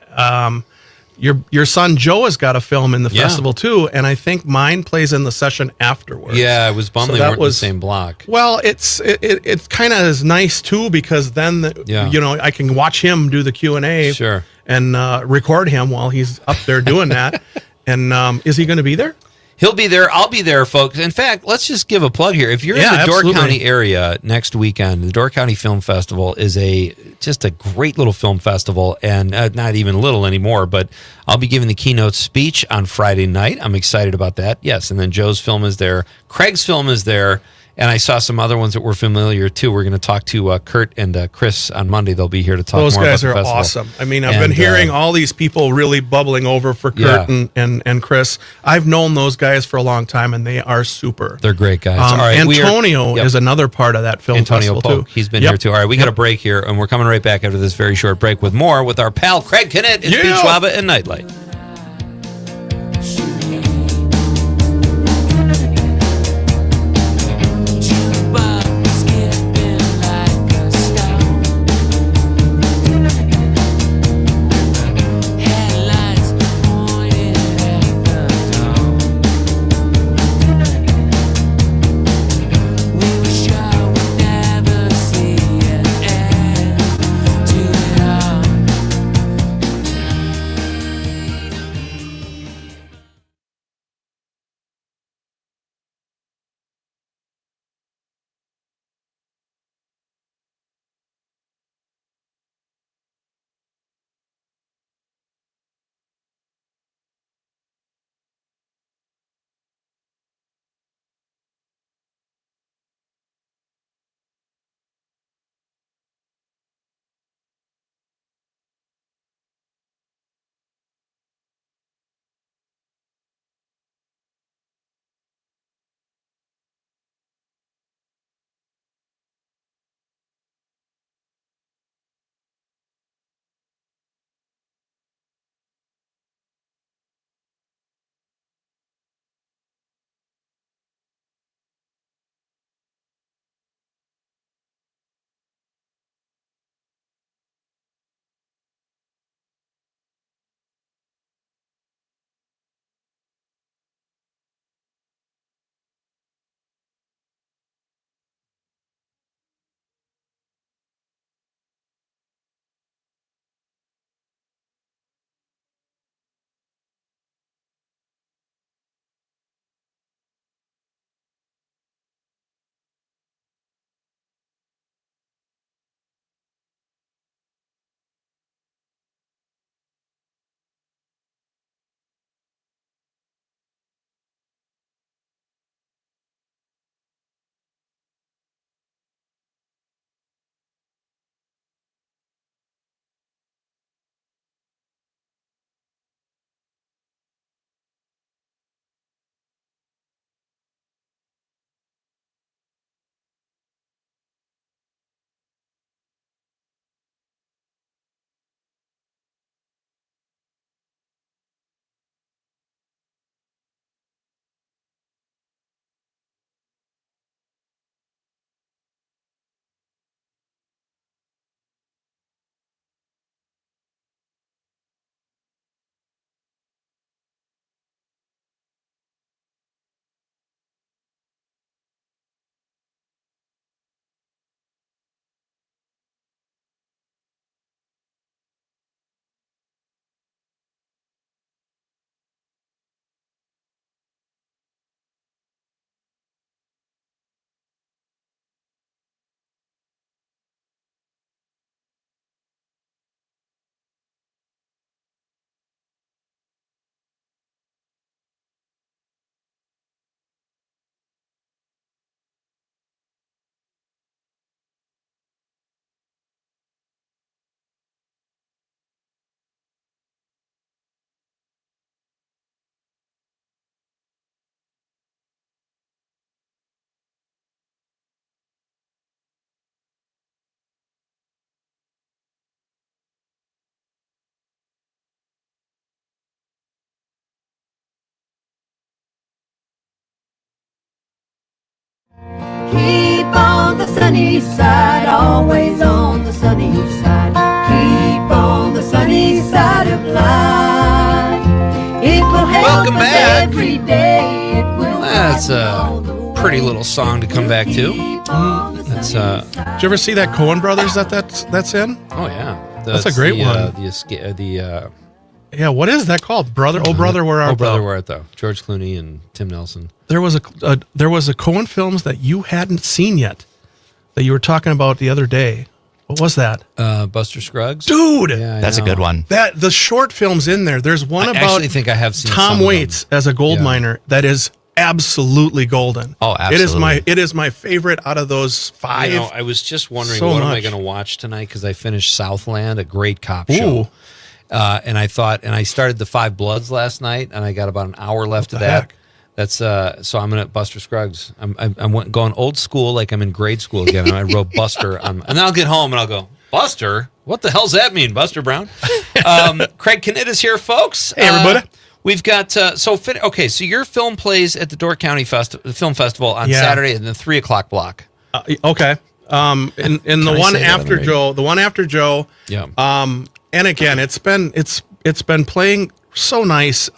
Your son Joe has got a film in the festival, too, and I think mine plays in the session afterwards. Yeah, I was bummed they weren't in the same block. Well, it kind of is nice, too, because then, I can watch him do the Q&A. Sure. And record him while he's up there doing that. And is he going to be there? He'll be there. I'll be there, folks. In fact, let's just give a plug here. If you're in the Door County area next weekend, the Door County Film Festival is just a great little film festival, and not even little anymore, but I'll be giving the keynote speech on Friday night. I'm excited about that. Yes, and then Joe's film is there. Craig's film is there. And I saw some other ones that were familiar, too. We're going to talk to Kurt and Chris on Monday. They'll be here to talk more about the festival. Those guys are awesome. I mean, I've been hearing all these people really bubbling over for Kurt and Chris. I've known those guys for a long time, and they are super. They're great guys. All right, Antonio is another part of that film festival, Polk. too. He's been here, too. All right, we got a break here, and we're coming right back after this very short break with more with our pal Craig Kinnett. It's Pete Schwaba and Nite Lite. every day. That's a pretty little song to come back to. That's Did you ever see that Coen Brothers that's in? Oh yeah, That's a great one. Yeah, what is that called? Brother, oh brother, where art Oh brother, thou? where art thou? George Clooney and Tim Nelson. There was a Coen films that you hadn't seen yet that you were talking about the other day. What was that? Buster Scruggs. Dude, Yeah, I That's a know. good one. that the short films in there. There's one I about actually think I have seen Tom some of Waits them. as a gold Yeah. miner that is absolutely golden. Oh, absolutely. It is my favorite out of those 5. You know, I was just wondering So what am I much. going to watch tonight because I finished Southland, a great cop show. And I thought, and I started the Five Bloods last night, and I got about an hour left of the that. heck? That's so I'm gonna Buster Scruggs. I'm going old school, like I'm in grade school again. And I wrote Buster, and then I'll get home and I'll go Buster. What the hell's that mean, Buster Brown? Craig Knitt is here, folks. Hey, everybody. We've got so your film plays at the Door County Film Festival on Yeah. Saturday in the 3:00 block. Okay. In the I one say that on after the Joe, the one after Joe. Yeah. And again, it's been playing so nice.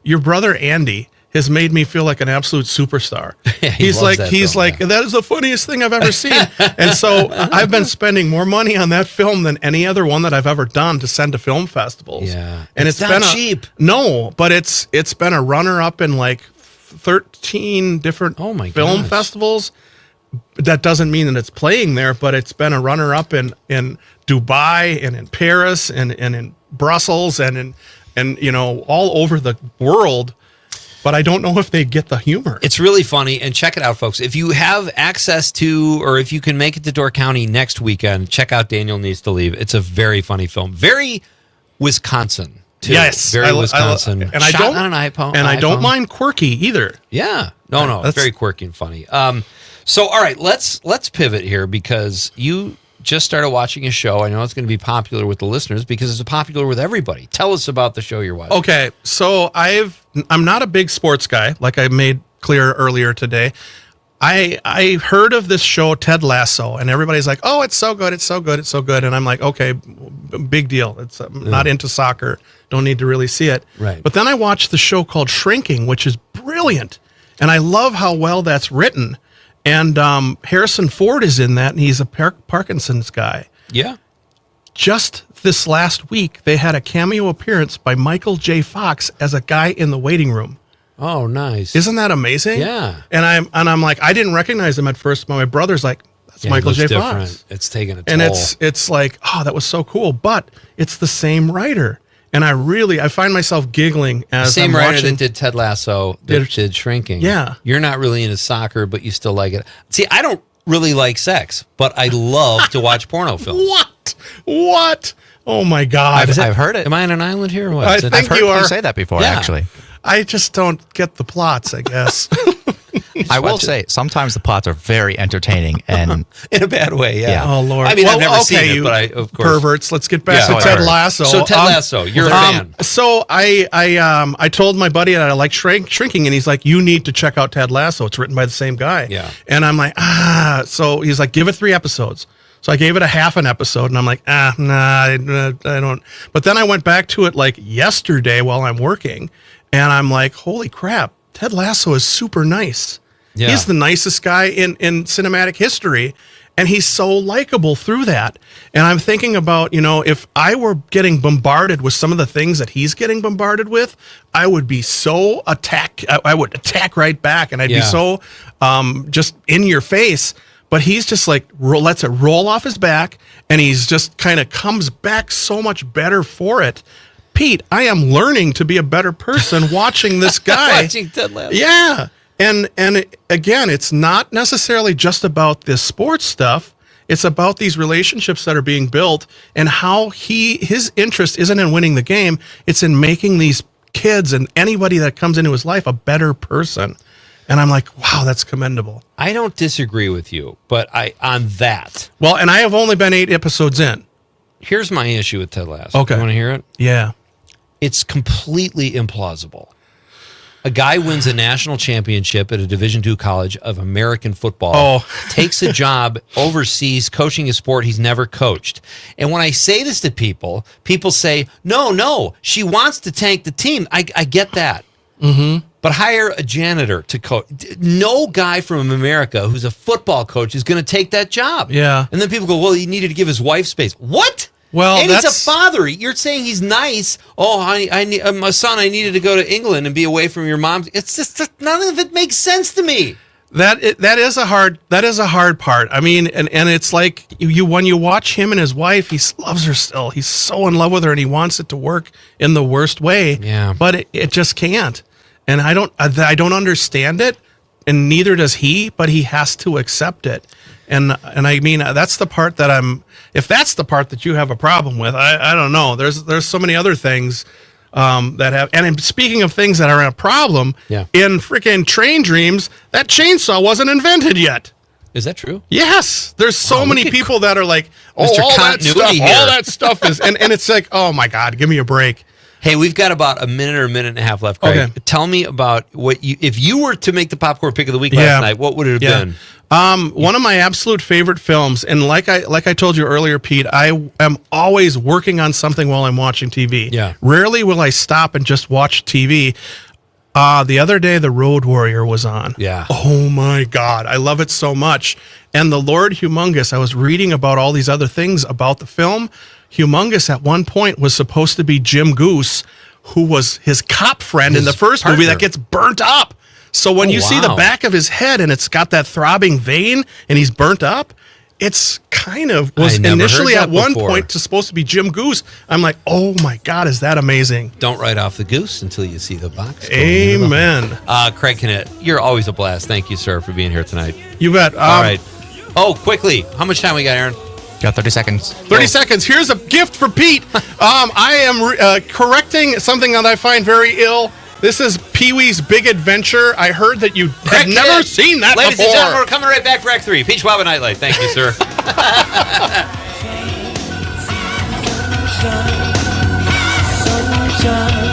Your brother Andy has made me feel like an absolute superstar. Yeah, he he's loves like that film, that is the funniest thing I've ever seen. And so I've been spending more money on that film than any other one that I've ever done to send to film festivals. Yeah. And It's it's not been cheap. No, but it's been a runner up in like 13 different Oh my film gosh. festivals. That doesn't mean that it's playing there, but it's been a runner up in Dubai and in Paris and in Brussels and all over the world. But I don't know if they get the humor. It's really funny, and check it out, folks. If you have access to, or if you can make it to Door County next weekend, check out Daniel Needs to Leave. It's a very funny film. Very Wisconsin, too. Yes, Very Wisconsin. and I Shot don't on an iPhone. and I don't iPhone. mind quirky either. Yeah. No, That's- very quirky and funny. So, all right, let's pivot here because you just started watching a show. I know it's going to be popular with the listeners because it's popular with everybody. Tell us about the show you're watching. Okay, so I'm not a big sports guy, like I made clear earlier today. I heard of this show, Ted Lasso, and everybody's like, "Oh, it's so good, it's so good, it's so good," and I'm like, "Okay, big deal. It's I'm not into soccer, don't need to really see it." Right. But then I watched the show called Shrinking, which is brilliant, and I love how well that's written. And Harrison Ford is in that, and he's a Parkinson's guy. Yeah. Just this last week, they had a cameo appearance by Michael J. Fox as a guy in the waiting room. Oh, nice. Isn't that amazing? Yeah. And I'm like, I didn't recognize him at first, but my brother's like, that's Yeah, he Michael looks J. different. Fox. It's taking a toll. And it's like, oh, that was so cool. But it's the same writer. And I find myself giggling as Same I'm writer watching. that did Ted Lasso that did Shrinking. Yeah. You're not really into soccer, but you still like it. See, I don't really like sex, but I love to watch porno films. What? Oh my God. I've heard it. Am I on an island here? Or what? I Is it- think I've heard you you are. say that before, Yeah. actually. I just don't get the plots, I guess. I will watch it. say, sometimes the plots are very entertaining. And in a bad way, yeah. Yeah. Oh Lord! I mean, I've never seen okay, it, you but I, of course. perverts. Let's get back Yeah, to Ted whatever. Lasso. So Ted Lasso, you're a fan. So I told my buddy that I like Shrinking, and he's like, "You need to check out Ted Lasso. It's written by the same guy." Yeah. And I'm like, So he's like, "Give it 3 episodes." So I gave it a half an episode, and I'm like, nah, I don't. But then I went back to it like yesterday while I'm working, and I'm like, holy crap, Ted Lasso is super nice. Yeah. He's the nicest guy in cinematic history, and he's so likable through that. And I'm thinking about, if I were getting bombarded with some of the things that he's getting bombarded with, I would be so I would attack right back, and I'd be Yeah. so just in your face. But he's just like lets it roll off his back, and he's just kind of comes back so much better for it. Pete, I am learning to be a better person watching this guy. Watching Ted Lasso. Yeah. And again, it's not necessarily just about this sports stuff. It's about these relationships that are being built and how his interest isn't in winning the game. It's in making these kids and anybody that comes into his life a better person. And I'm like, wow, that's commendable. I don't disagree with you, but on that. Well, and I have only been 8 episodes in. Here's my issue with Ted Lasso. Okay. You want to hear it? Yeah. It's completely implausible. A guy wins a national championship at a Division II college of American football, takes a job overseas coaching a sport he's never coached. And when I say this to people say, no, she wants to tank the team. I get that. Mm-hmm. But hire a janitor to coach. No guy from America who's a football coach is going to take that job. Yeah. And then people go, well, he needed to give his wife space. What? Well, and he's a father. You're saying he's nice. Oh, I need my son. I needed to go to England and be away from your mom. It's just none of it makes sense to me. That is a hard part. I mean, and it's like you when you watch him and his wife, he loves her still. He's so in love with her, and he wants it to work in the worst way. Yeah. But it just can't. And I don't understand it, and neither does he. But he has to accept it. And I mean, that's the part that if that's the part that you have a problem with, I don't know. There's so many other things that have. And speaking of things that are a problem, in freaking Train Dreams, that chainsaw wasn't invented yet. Is that true? Yes. There's so many people that are like, oh, Mr. all Continuity here. that stuff is, and it's like, oh my God, give me a break. Hey, we've got about a minute or a minute and a half left, Craig. Okay. Tell me about if you were to make the popcorn pick of the week last night, what would it have been? One of my absolute favorite films, and like I told you earlier, Pete, I am always working on something while I'm watching TV. Yeah. Rarely will I stop and just watch TV. The other day, The Road Warrior was on. Yeah. Oh my God, I love it so much. And the Lord Humongous, I was reading about all these other things about the film. Humongous at one point was supposed to be Jim Goose, who was his cop friend in the first movie that gets burnt up. So when you see the back of his head and it's got that throbbing vein and he's burnt up, it's kind of was initially at one point supposed to be Jim Goose. I'm like, oh my God, is that amazing? Don't write off the goose until you see the box. Amen. Craig Kinnett, you're always a blast. Thank you, sir, for being here tonight. You bet. All right. Oh, quickly, how much time we got, Aaron? Got 30 seconds. 30 seconds. Here's a gift for Pete. I am correcting something that I find very ill. This is Pee-wee's Big Adventure. I heard that you have never seen that Ladies before. and gentlemen, we're coming right back for Act 3. Pete Schwaba, Nite Lite. Thank you, sir. Sunshine.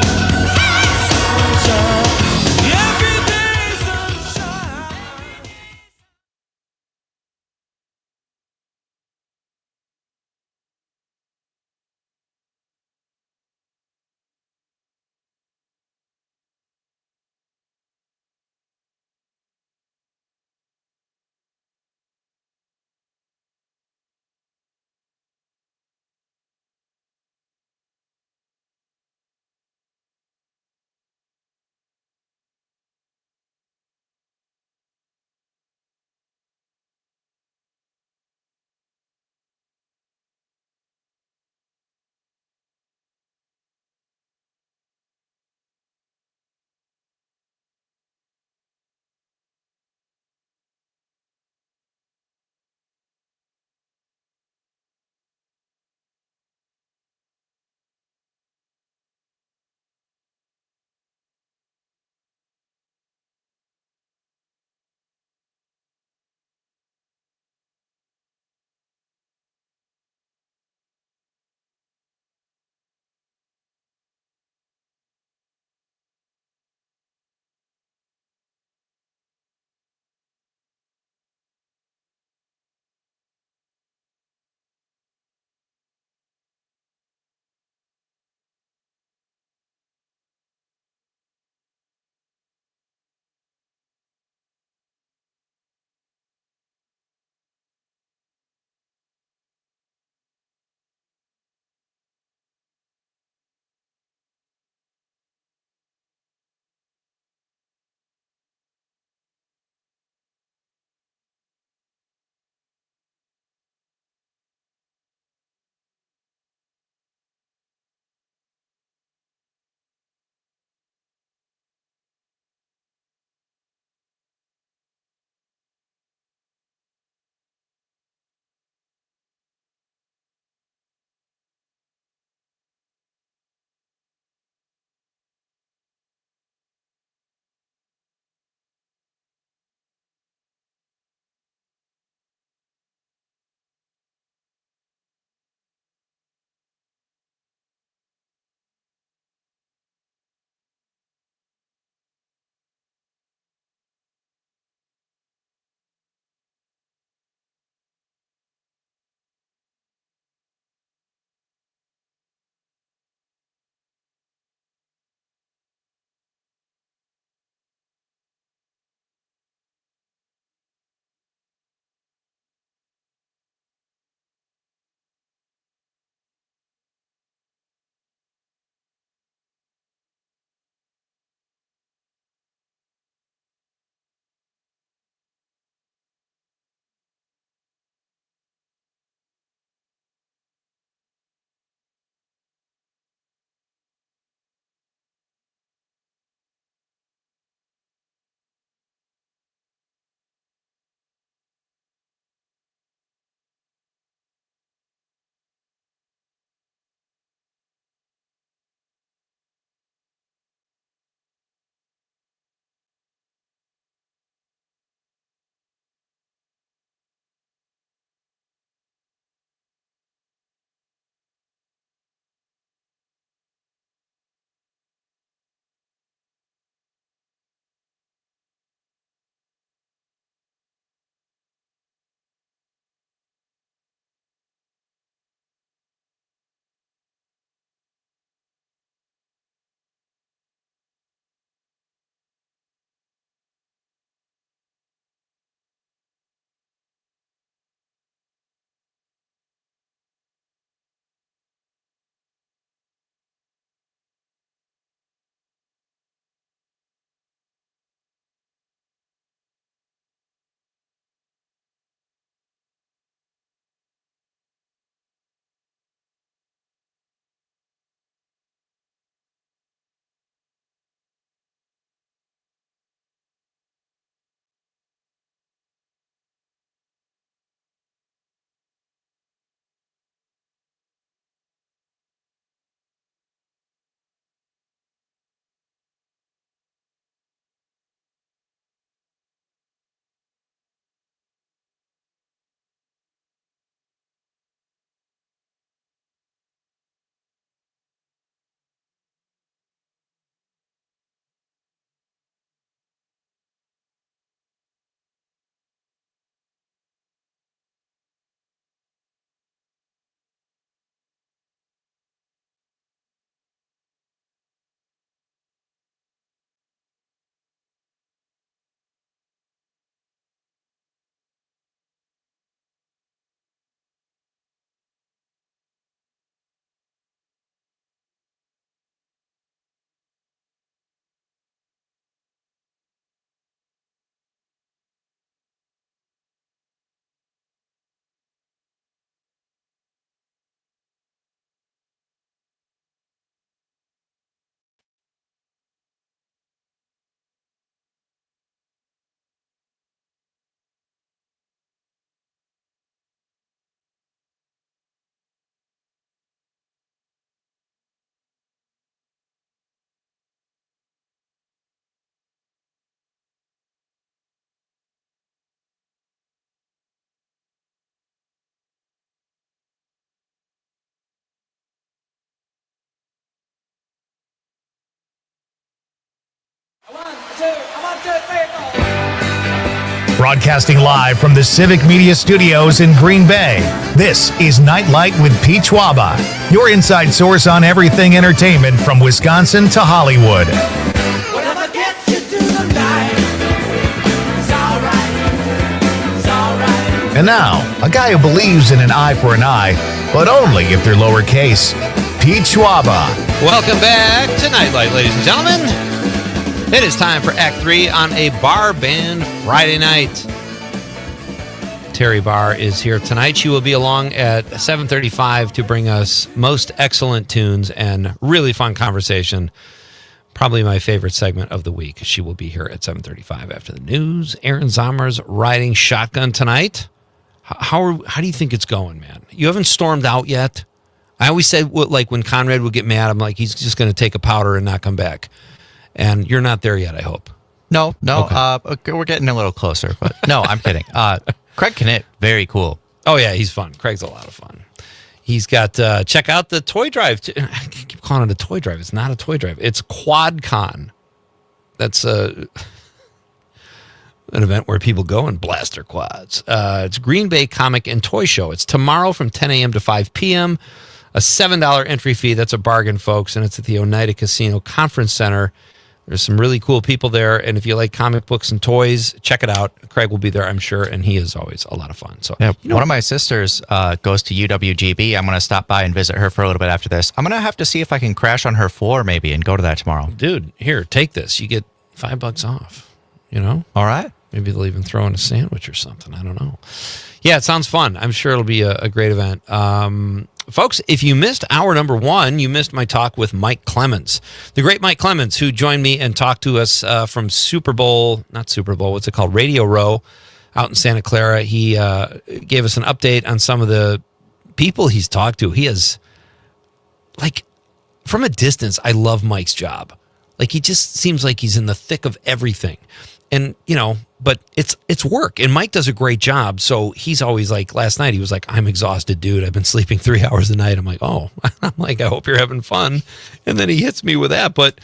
Broadcasting live from the Civic Media Studios in Green Bay, this is Nite Lite with Pete Schwaba, your inside source on everything entertainment from Wisconsin to Hollywood. Whatever gets you through the night, it's alright. And now, a guy who believes in an eye for an eye, but only if they're lowercase, Pete Schwaba. Welcome back to Nite Lite, ladies and gentlemen. It is time for Act 3 on a Bar Band Friday night. Terry Barr is here tonight. She will be along at 7:35 to bring us most excellent tunes and really fun conversation. Probably my favorite segment of the week. She will be here at 7:35 after the news. Aaron Zommer's riding shotgun tonight. How do you think it's going, man? You haven't stormed out yet? I always said, like, when Conrad would get mad, I'm like, he's just going to take a powder and not come back. And you're not there yet, I hope. No. Okay. We're getting a little closer, but no, I'm kidding. Craig Knitt, very cool. Oh, yeah, he's fun. Craig's a lot of fun. He's got, check out the toy drive. I keep calling it a toy drive. It's not a toy drive. It's QuadCon. That's an event where people go and blast their quads. It's Green Bay Comic and Toy Show. It's tomorrow from 10 a.m. to 5 p.m., a $7 entry fee. That's a bargain, folks, and it's at the Oneida Casino Conference Center. There's some really cool people there, and if you like comic books and toys, check it out. Craig will be there, I'm sure, and he is always a lot of fun. So, yeah, one of my sisters goes to UWGB. I'm going to stop by and visit her for a little bit after this. I'm going to have to see if I can crash on her floor maybe and go to that tomorrow. Dude, here, take this. You get $5 off, you know? All right. Maybe they'll even throw in a sandwich or something. I don't know. Yeah, it sounds fun. I'm sure it'll be a great event. Folks, if you missed hour number 1, you missed my talk with Mike Clemens, the great Mike Clemens, who joined me and talked to us from what's it called? Radio Row out in Santa Clara. He gave us an update on some of the people he's talked to. He has, like, from a distance, I love Mike's job. Like, he just seems like he's in the thick of everything. And, you know, but it's work. And Mike does a great job. So he's always like, last night, he was like, I'm exhausted, dude. I've been sleeping 3 hours a night. I'm like, oh, I hope you're having fun. And then he hits me with that. But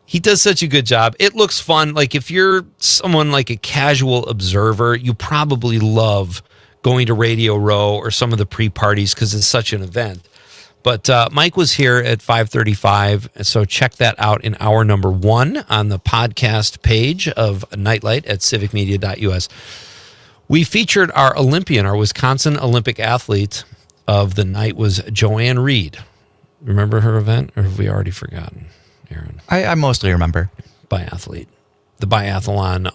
he does such a good job. It looks fun. Like, if you're someone like a casual observer, you probably love going to Radio Row or some of the pre-parties because it's such an event. But Mike was here at 5:35, so check that out in hour number 1 on the podcast page of Nite Lite at civicmedia.us. We featured our Olympian, our Wisconsin Olympic athlete of the night was Joanne Reed. Remember her event, or have we already forgotten, Aaron? I mostly remember. Biathlete. The biathlon.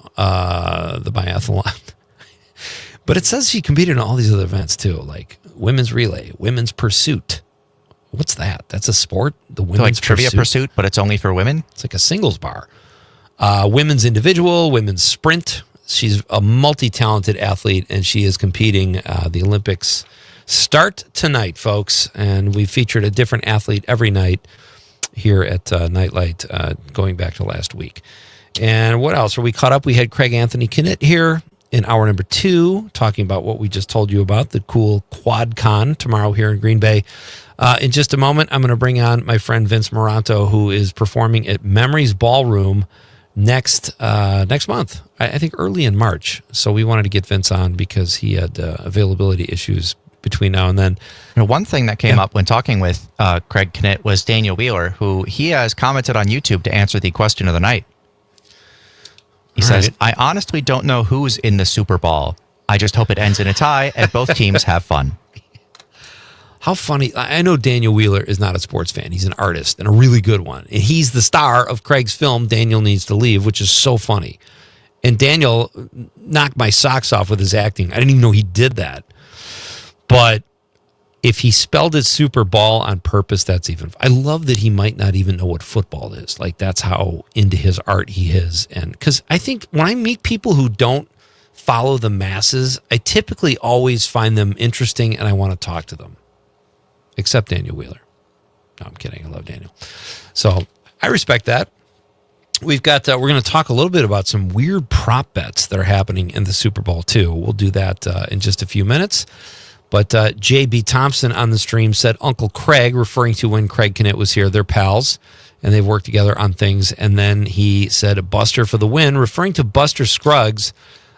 But it says she competed in all these other events, too, like women's relay, women's pursuit. What's that? That's a sport? The women's like Trivia Pursuit, but it's only for women? It's like a singles bar. Women's individual, women's sprint. She's a multi-talented athlete, and she is competing. The Olympics start tonight, folks, and we featured a different athlete every night here at Nite Lite, going back to last week. And what else? Are we caught up? We had Craig Anthony Knitt here in hour number 2, talking about what we just told you about, the cool QuadCon tomorrow here in Green Bay. In just a moment, I'm going to bring on my friend Vince Moranto, who is performing at Memories Ballroom next month, I think early in March. So we wanted to get Vince on because he had availability issues between now and then. You know, one thing that came up when talking with Craig Knitt was Daniel Wheeler, who he has commented on YouTube to answer the question of the night. He says, I honestly don't know who's in the Super Bowl. I just hope it ends in a tie and both teams have fun. How funny. I know Daniel Wheeler is not a sports fan. He's an artist and a really good one. And he's the star of Craig's film, Daniel Needs to Leave, which is so funny. And Daniel knocked my socks off with his acting. I didn't even know he did that. But if he spelled it Super Bowl on purpose, that's even... I love that he might not even know what football is. Like, that's how into his art he is. And because I think when I meet people who don't follow the masses, I typically always find them interesting and I want to talk to them. Except Daniel Wheeler. No, I'm kidding. I love Daniel. So I respect that. We've got, we're going to talk a little bit about some weird prop bets that are happening in the Super Bowl too. We'll do that in just a few minutes. But J.B. Thompson on the stream said Uncle Craig, referring to when Craig Knitt was here. They're pals. and they've worked together on things. And then he said, "Buster for the win," referring to Buster Scruggs,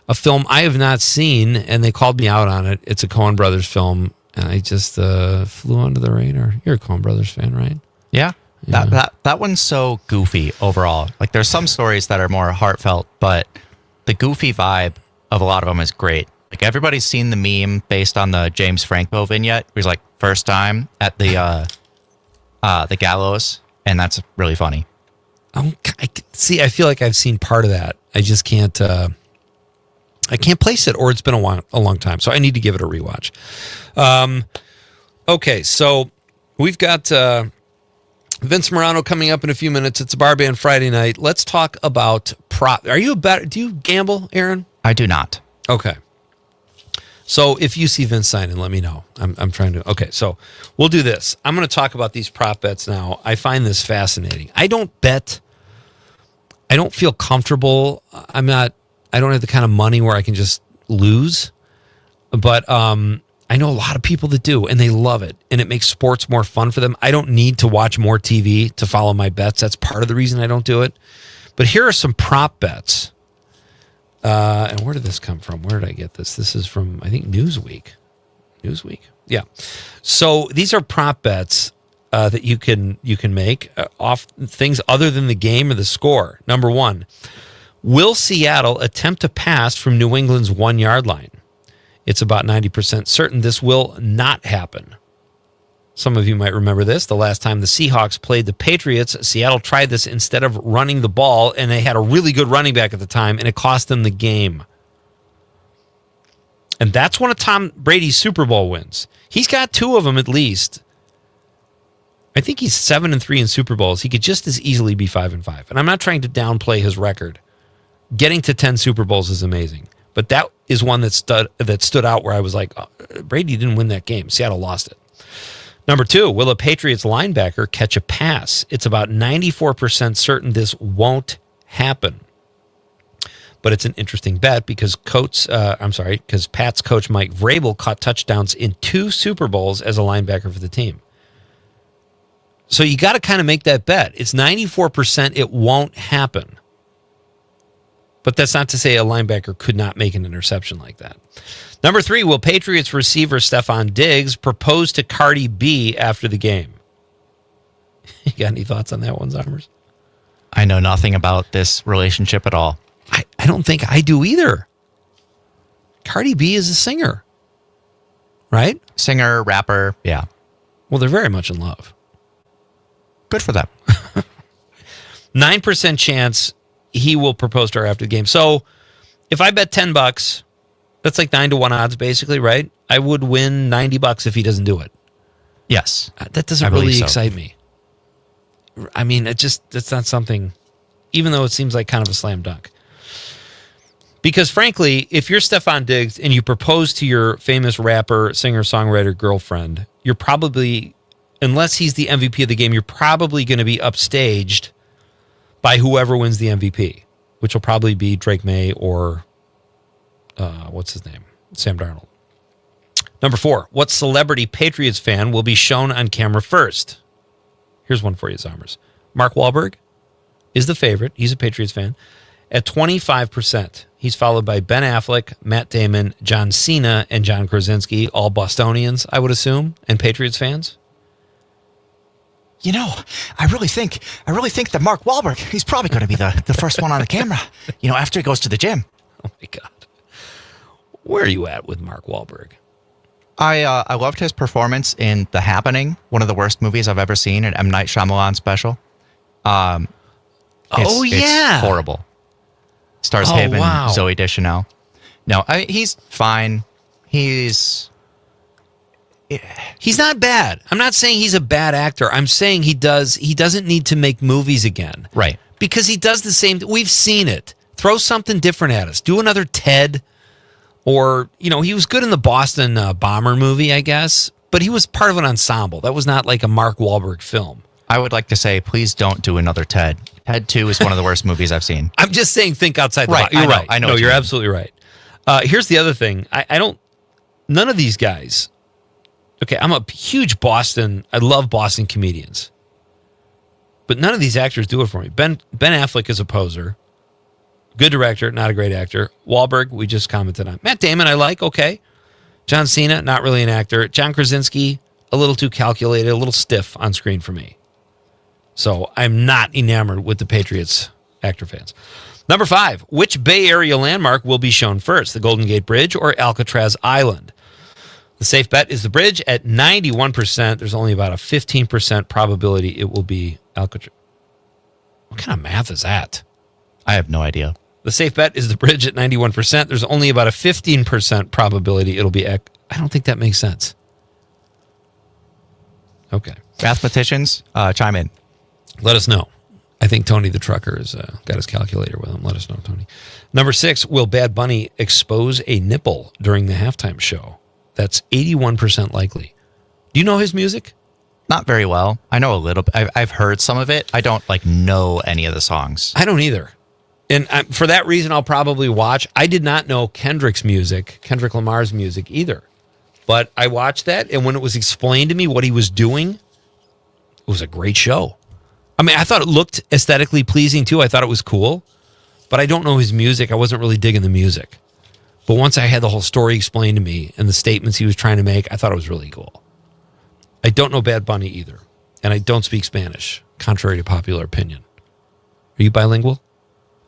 a film I have not seen, and they called me out on it. It's a Coen Brothers film, and I just flew under the radar. You're a Coen Brothers fan, right? Yeah. That one's so goofy overall. Like, there's some stories that are more heartfelt, but the goofy vibe of a lot of them is great. Like, everybody's seen the meme based on the James Franco vignette. It was like first time at the gallows, and that's really funny. I feel like I've seen part of that. I just can't. I can't place it, or it's been a long time, so I need to give it a rewatch. Okay, so we've got Vince Morano coming up in a few minutes. It's a bar band Friday night. Let's talk about prop. Do you gamble, Aaron? I do not. Okay. So if you see Vince sign in, let me know. I'm trying to. Okay, so we'll do this. I'm going to talk about these prop bets now. I find this fascinating. I don't bet. I don't feel comfortable. I don't have the kind of money where I can just lose. But I know a lot of people that do, and they love it, and it makes sports more fun for them. I don't need to watch more TV to follow my bets. That's part of the reason I don't do it. But here are some prop bets. And where did this come from? Where did I get this? This is from, I think, Newsweek. Newsweek? Yeah. So these are prop bets that you can make off things other than the game or the score. Number one, will Seattle attempt to pass from New England's 1 yard line? It's about 90% certain this will not happen. Some of you might remember this. The last time the Seahawks played the Patriots, Seattle tried this instead of running the ball, and they had a really good running back at the time, and it cost them the game. And that's one of Tom Brady's Super Bowl wins. He's got 2 of them at least. I think he's 7-3 in Super Bowls. He could just as easily be 5-5. And I'm not trying to downplay his record. Getting to 10 Super Bowls is amazing. But that is one that stood out where I was like, oh, Brady didn't win that game. Seattle lost it. Number 2, will a Patriots linebacker catch a pass? It's about 94% certain this won't happen. But it's an interesting bet because Pat's coach Mike Vrabel caught touchdowns in 2 Super Bowls as a linebacker for the team. So you got to kind of make that bet. It's 94% it won't happen. But that's not to say a linebacker could not make an interception like that. Number 3, will Patriots receiver Stephon Diggs propose to Cardi B after the game? You got any thoughts on that one, Zommers? I know nothing about this relationship at all. I don't think I do either. Cardi B is a singer, right? Singer, rapper, yeah. Well, they're very much in love. Good for them. 9% chance he will propose to her after the game. So if I bet $10, that's like 9-1 odds, basically, right? I would win $90 if he doesn't do it. Yes. That doesn't really excite me. I mean, it's not something, even though it seems like kind of a slam dunk. Because frankly, if you're Stephon Diggs and you propose to your famous rapper, singer, songwriter girlfriend, you're probably, unless he's the MVP of the game, you're probably going to be upstaged by whoever wins the MVP, which will probably be Drake May or, what's his name? Sam Darnold. Number 4, what celebrity Patriots fan will be shown on camera first? Here's one for you, Zommers. Mark Wahlberg is the favorite. He's a Patriots fan. At 25%. He's followed by Ben Affleck, Matt Damon, John Cena, and John Krasinski, all Bostonians, I would assume, and Patriots fans. You know, I really think that Mark Wahlberg, he's probably going to be the first one on the camera, after he goes to the gym. Oh, my God. Where are you at with Mark Wahlberg? I loved his performance in The Happening, one of the worst movies I've ever seen, an M. Night Shyamalan special. It's horrible. Stars him and Zooey Deschanel. No, he's fine. He's not bad. I'm not saying he's a bad actor. I'm saying he doesn't need to make movies again. Right. Because he does the same. We've seen it. Throw something different at us. Do another Ted. Or, he was good in the Boston Bomber movie, I guess. But he was part of an ensemble. That was not like a Mark Wahlberg film. I would like to say, please don't do another Ted. Ted 2 is one of the worst movies I've seen. I'm just saying, think outside the box. You're right. I know. No, you're absolutely right. Here's the other thing. None of these guys. Okay, I'm a huge I love Boston comedians. But none of these actors do it for me. Ben Affleck is a poser. Good director, not a great actor. Wahlberg, we just commented on. Matt Damon, I like, okay. John Cena, not really an actor. John Krasinski, a little too calculated, a little stiff on screen for me. So I'm not enamored with the Patriots actor fans. Number 5, which Bay Area landmark will be shown first, the Golden Gate Bridge or Alcatraz Island? The safe bet is the bridge at 91%. There's only about a 15% probability it will be Alcatraz. What kind of math is that? I have no idea. The safe bet is the bridge at 91%. There's only about a 15% probability it'll be. I don't think that makes sense. Okay. Mathematicians, chime in. Let us know. I think Tony the trucker has got his calculator with him. Let us know, Tony. Number 6, will Bad Bunny expose a nipple during the halftime show? That's 81% likely. Do you know his music? Not very well. I know a little bit. I've heard some of it. I don't know any of the songs. I don't either. And for that reason, I'll probably watch. I did not know Kendrick Lamar's music either. But I watched that, and when it was explained to me what he was doing, it was a great show. I mean, I thought it looked aesthetically pleasing, too. I thought it was cool. But I don't know his music. I wasn't really digging the music. But once I had the whole story explained to me and the statements he was trying to make, I thought it was really cool. I don't know Bad Bunny either. And I don't speak Spanish, contrary to popular opinion. Are you bilingual?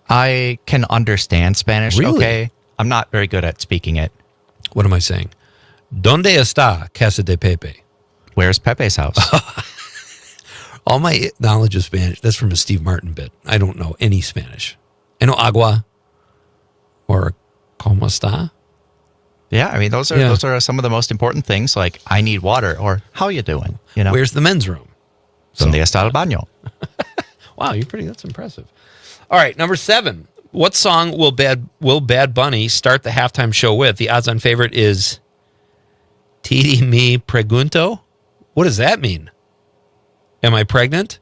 I can understand Spanish. Really? Okay. I'm not very good at speaking it. What am I saying? ¿Dónde está Casa de Pepe? Where's Pepe's house? All my knowledge of Spanish, that's from a Steve Martin bit. I don't know any Spanish. I know agua or ¿cómo está? Yeah, I mean, those are some of the most important things, like I need water or how you doing? Where's the men's room? ¿Dónde está el baño? Wow, that's impressive. All right, number 7. What song will Bad Bunny start the halftime show with? The odds-on favorite is Titi Me Pregunto. What does that mean? Am I pregnant?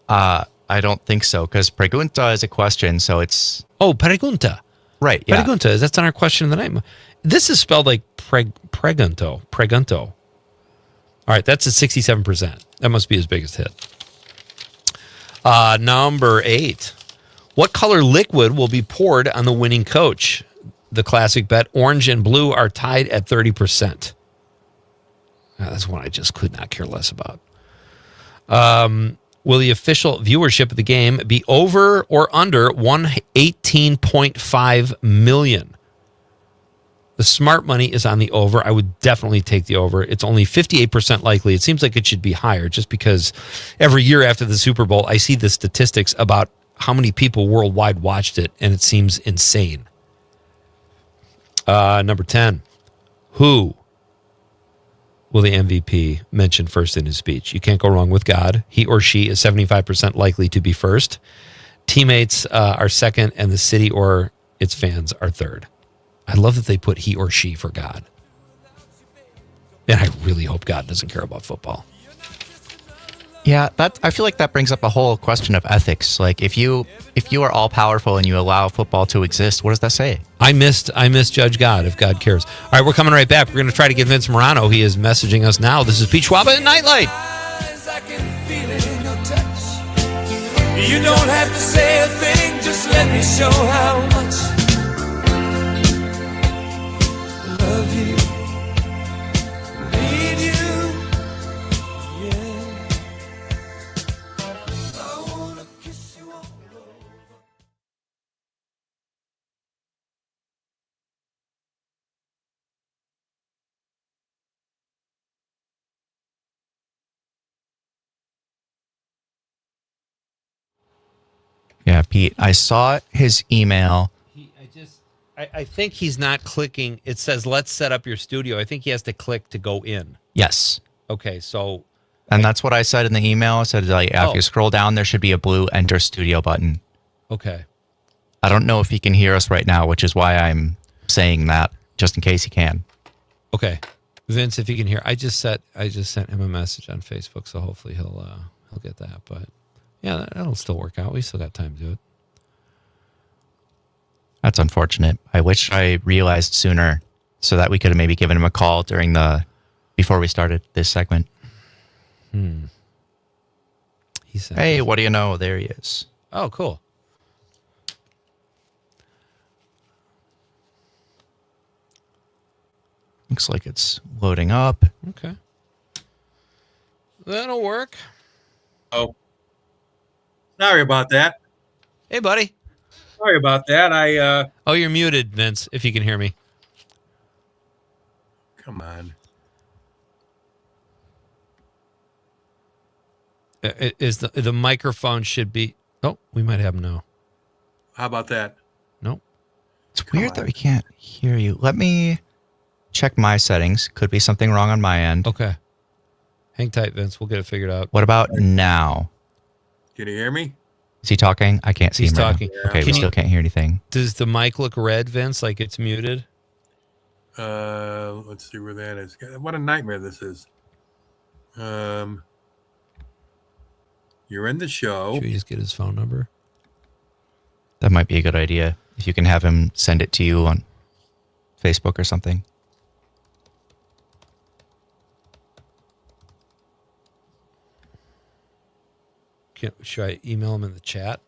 I don't think so, because pregunta is a question, so it's... Oh, pregunta. Right, yeah. Pregunta, that's not our question of the night. This is spelled like pregunto. All right, that's at 67%. That must be his biggest hit. Number 8. What color liquid will be poured on the winning coach? The classic bet, orange and blue are tied at 30%. That's one I just could not care less about. Will the official viewership of the game be over or under 118.5 million? The smart money is on the over. I would definitely take the over. It's only 58% likely. It seems like it should be higher just because every year after the Super Bowl, I see the statistics about how many people worldwide watched it, and it seems insane. Number 10. Who will the MVP mention first in his speech? You can't go wrong with God. He or she is 75% likely to be first. Teammates are second, and the city or its fans are third. I love that they put he or she for God. And I really hope God doesn't care about football. Yeah, I feel like that brings up a whole question of ethics. Like, if you are all powerful and you allow football to exist, what does that say? I misjudge God if God cares. All right, we're coming right back. We're going to try to get Vince Morano. He is messaging us now. This is Pete Schwaba at Nite Lite. You don't have to say a thing, just let me show how much I love you, need you, yeah. I wanna kiss you all over. Yeah, Pete, I saw his email. I think he's not clicking. It says, let's set up your studio. I think he has to click to go in. Yes. Okay, so. And that's what I said in the email. I said, if you scroll down, there should be a blue enter studio button. Okay. I don't know if he can hear us right now, which is why I'm saying that, just in case he can. Okay. Vince, if you can hear, I just sent him a message on Facebook, so hopefully he'll get that. But yeah, that'll still work out. We still got time to do it. That's unfortunate. I wish I realized sooner so that we could have maybe given him a call before we started this segment. He sent. Hey, what do you know? There he is. Oh, cool. Looks like it's loading up. Okay. That'll work. Oh, sorry about that. Hey, buddy. Sorry about that. Oh, you're muted, Vince, if you can hear me. Come on. Is the microphone should be... Oh, we might have him now. How about that? Nope. It's weird that we can't hear you. Let me check my settings. Could be something wrong on my end. Okay. Hang tight, Vince. We'll get it figured out. What about now? Can you hear me? Is he talking? I can't see He's him right talking. now. Okay, we still can't hear anything. Does the mic look red, Vince, like it's muted? Let's see where that is. What a nightmare this is. You're in the show. Should we just get his phone number? That might be a good idea. If you can have him send it to you on Facebook or something. Should I email him in the chat?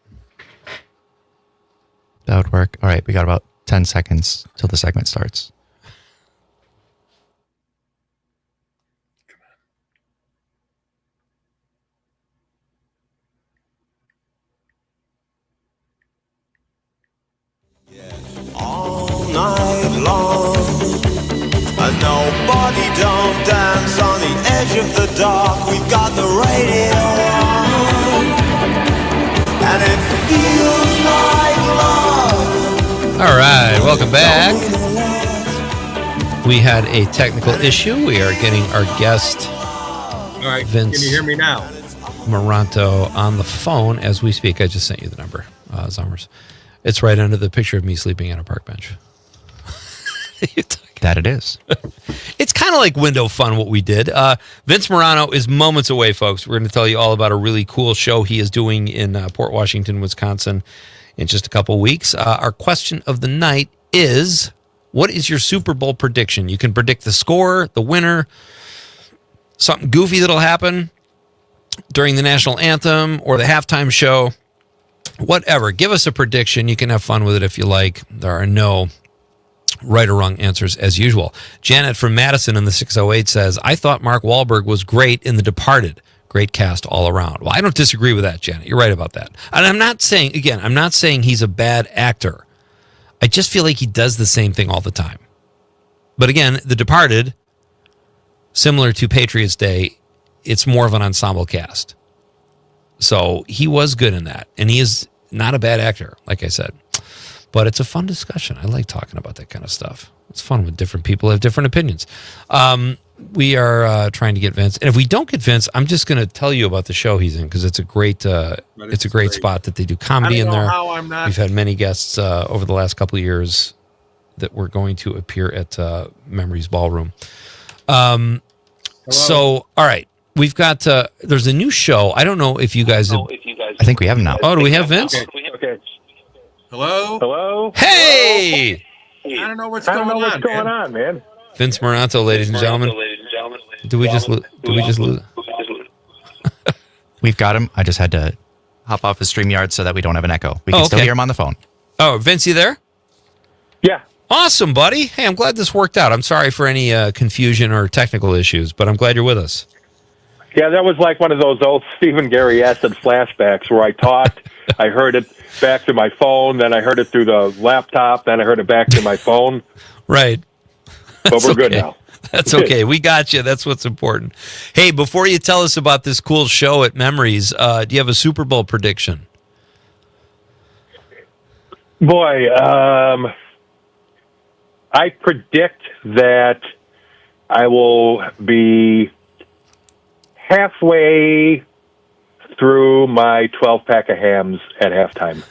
That would work. All right, we got about 10 seconds till the segment starts. All night long, and nobody don't dance on the edge of the dark. We've got the radio on, and it feels like love. All right, welcome back. We had a technical issue. We are getting our guest, All right. Vince. Can you hear me now? Moranto, on the phone as we speak. I just sent you the number, Zommers. It's right under the picture of me sleeping on a park bench. That it is. It's kind of like window fun what we did. Vince Morano is moments away, folks. We're going to tell you all about a really cool show he is doing in Port Washington, Wisconsin in just a couple weeks. Our question of the night is, what is your Super Bowl prediction? You can predict the score, the winner, something goofy that'll happen during the national anthem or the halftime show. Whatever. Give us a prediction. You can have fun with it if you like. There are no right or wrong answers as usual. Janet from Madison in the 608 says, I thought Mark Wahlberg was great in The Departed. Great cast all around. Well, I don't disagree with that, Janet. You're right about that. And I'm not saying he's a bad actor. I just feel like he does the same thing all the time. But again, The Departed, similar to Patriots Day, it's more of an ensemble cast. So he was good in that. And he is not a bad actor, like I said. But it's a fun discussion. I like talking about that kind of stuff. It's fun when different people have different opinions. We are trying to get Vince. And if we don't get Vince, I'm just going to tell you about the show he's in because it's a great great spot that they do comedy in there. We've had many guests over the last couple of years that were going to appear at Memories Ballroom. So, all right. We've got, there's a new show. I don't know if you guys have. I think we have him now. Oh, do we have Vince? Okay. Hello? Hello? Hey! I don't know what's going on, man. Vince Moranto, ladies and gentlemen. Did we just lose? We've got him. I just had to hop off the StreamYard so that we don't have an echo. We can still hear him on the phone. Oh, Vince, you there? Yeah. Awesome, buddy. Hey, I'm glad this worked out. I'm sorry for any confusion or technical issues, but I'm glad you're with us. Yeah, that was like one of those old Stephen Gary acid flashbacks where I talked, I heard it back to my phone, then I heard it through the laptop, then I heard it back to my phone. Right. But we're good now. That's okay. We got you. That's what's important. Hey, before you tell us about this cool show at Memories, do you have a Super Bowl prediction? Boy, I predict that I will be halfway through my 12-pack of hams at halftime.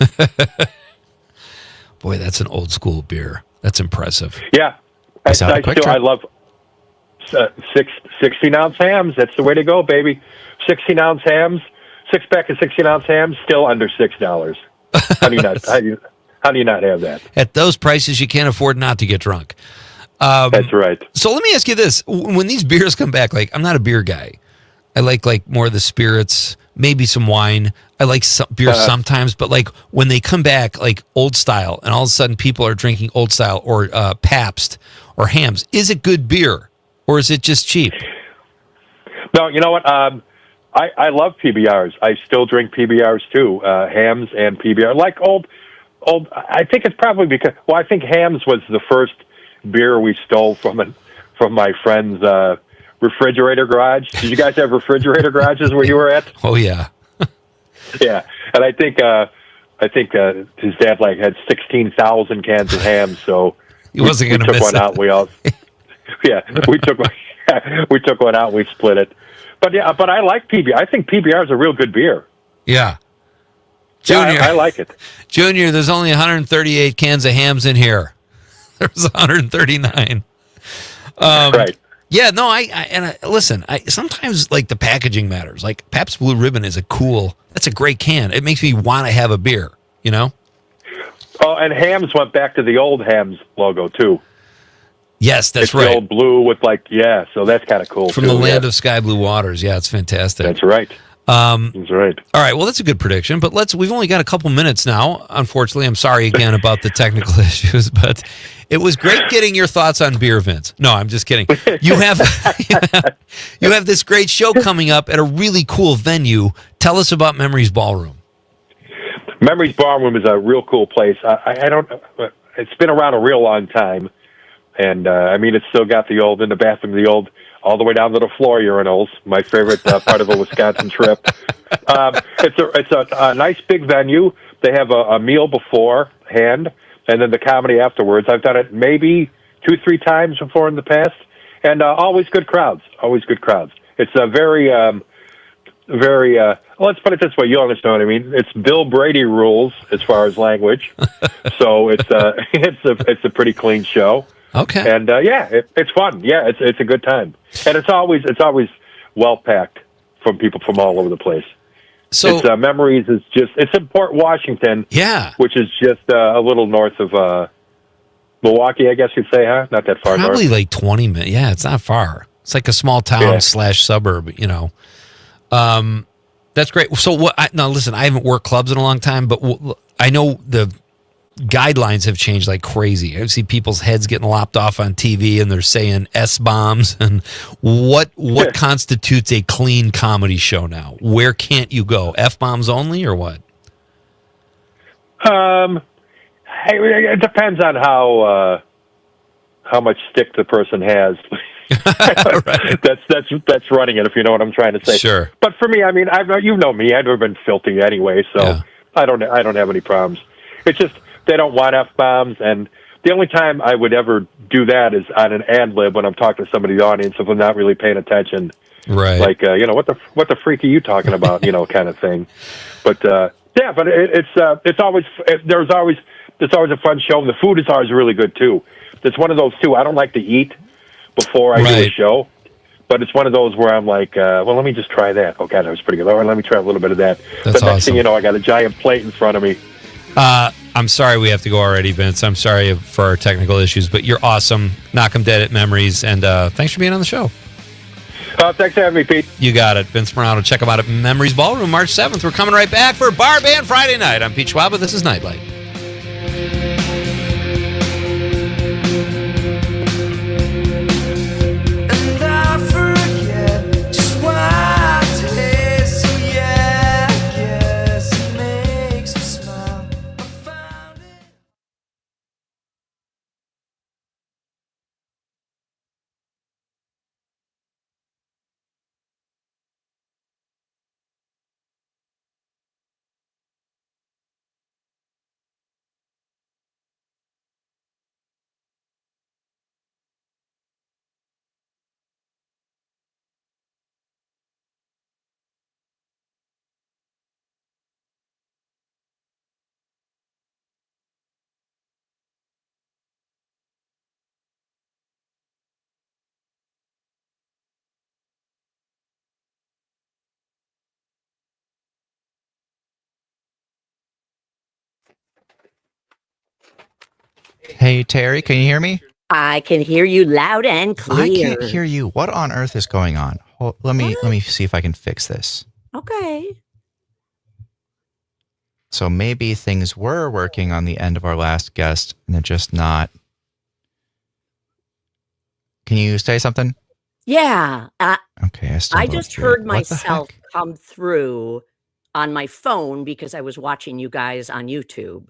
Boy, that's an old school beer. That's impressive. Yeah. I love 16-ounce hams. That's the way to go, baby. 16-ounce hams, 6-pack of 16-ounce hams, still under $6. How do you not? How do you not have that? At those prices, you can't afford not to get drunk. That's right. So let me ask you this: when these beers come back, like I'm not a beer guy. I like more of the spirits, maybe some wine. I like some beer sometimes, but like when they come back, like old style, and all of a sudden people are drinking old style or Pabst or Hams. Is it good beer or is it just cheap? No, you know what? I love PBRs. I still drink PBRs too, Hams and PBR. Like old. I think it's probably because. Well, I think Hams was the first beer we stole from my friend's refrigerator garage. Did you guys have refrigerator garages where you were at? Oh yeah, yeah. And I think his dad like had 16,000 cans of Hams, so he wasn't going to miss one out. We all, yeah, we took one out. We split it. But yeah, but I like PBR. I think PBR is a real good beer. Yeah. Junior, yeah, I like it. Junior, there's only 138 cans of Hams in here. There's 139. Right. Yeah, no, listen, sometimes like the packaging matters. Like Pabst Blue Ribbon is that's a great can. It makes me want to have a beer, you know? Oh, and Hams went back to the old Hams logo too. Yes, that's it's right. The old blue with so that's kind of cool. From the land of sky blue waters. Yeah, it's fantastic. That's right. That's right. All right, well, that's a good prediction, but we've only got a couple minutes now. Unfortunately, I'm sorry again about the technical issues, but it was great getting your thoughts on beer, Vince. No, I'm just kidding. You have this great show coming up at a really cool venue. Tell us about Memories Ballroom. Memories Ballroom is a real cool place. I don't. It's been around a real long time, and I mean, it's still got in the bathroom, all the way down to the floor urinals. My favorite part of a Wisconsin trip. It's a nice big venue. They have a meal beforehand, and then the comedy afterwards. I've done it maybe 2-3 times before in the past, and always good crowds. Always good crowds. It's a very. Let's put it this way. You'll understand what I mean. It's Bill Brady rules as far as language, so it's a pretty clean show. Okay. And it's fun. Yeah, it's a good time, and it's always well packed from people from all over the place. So it's, Memories is it's in Port Washington. Yeah, which is just a little north of Milwaukee, I guess you'd say, huh? Not that far. Probably north. like 20 minutes. Yeah, it's not far. It's like a small town / suburb. You know. That's great. So now listen, I haven't worked clubs in a long time, but I know the guidelines have changed like crazy. I see people's heads getting lopped off on TV and they're saying S-bombs and what constitutes a clean comedy show now? Where can't you go? F-bombs only or what? It depends on how much stick the person has. Right. That's running it, if you know what I'm trying to say. Sure. But for me, I mean, you know me, I've never been filthy anyway, so I don't have any problems. It's just they don't want F-bombs, and the only time I would ever do that is on an ad lib when I'm talking to somebody in the audience if I'm not really paying attention. Right. Like what the freak are you talking about? Kind of thing. But but it's always there's always a fun show, and the food is always really good too. It's one of those too. I don't like to eat before I do a show, but it's one of those where I'm like, well, let me just try that. Oh, God, that was pretty good. All right, let me try a little bit of that. That's the next thing you know, I got a giant plate in front of me. I'm sorry we have to go already, Vince. I'm sorry for our technical issues, but you're awesome. Knock 'em dead at Memories, and thanks for being on the show. Thanks for having me, Pete. You got it. Vince Morano. Check him out at Memories Ballroom, March 7th. We're coming right back for Bar Band Friday night. I'm Pete Schwaba. This is Nite Lite. Hey, Terry, can you hear me? I can hear you loud and clear. I can't hear you. What on earth is going on? Let me see if I can fix this. Okay. So maybe things were working on the end of our last guest, and they're just not. Can you say something? Yeah. Okay, I just heard myself come through on my phone because I was watching you guys on YouTube.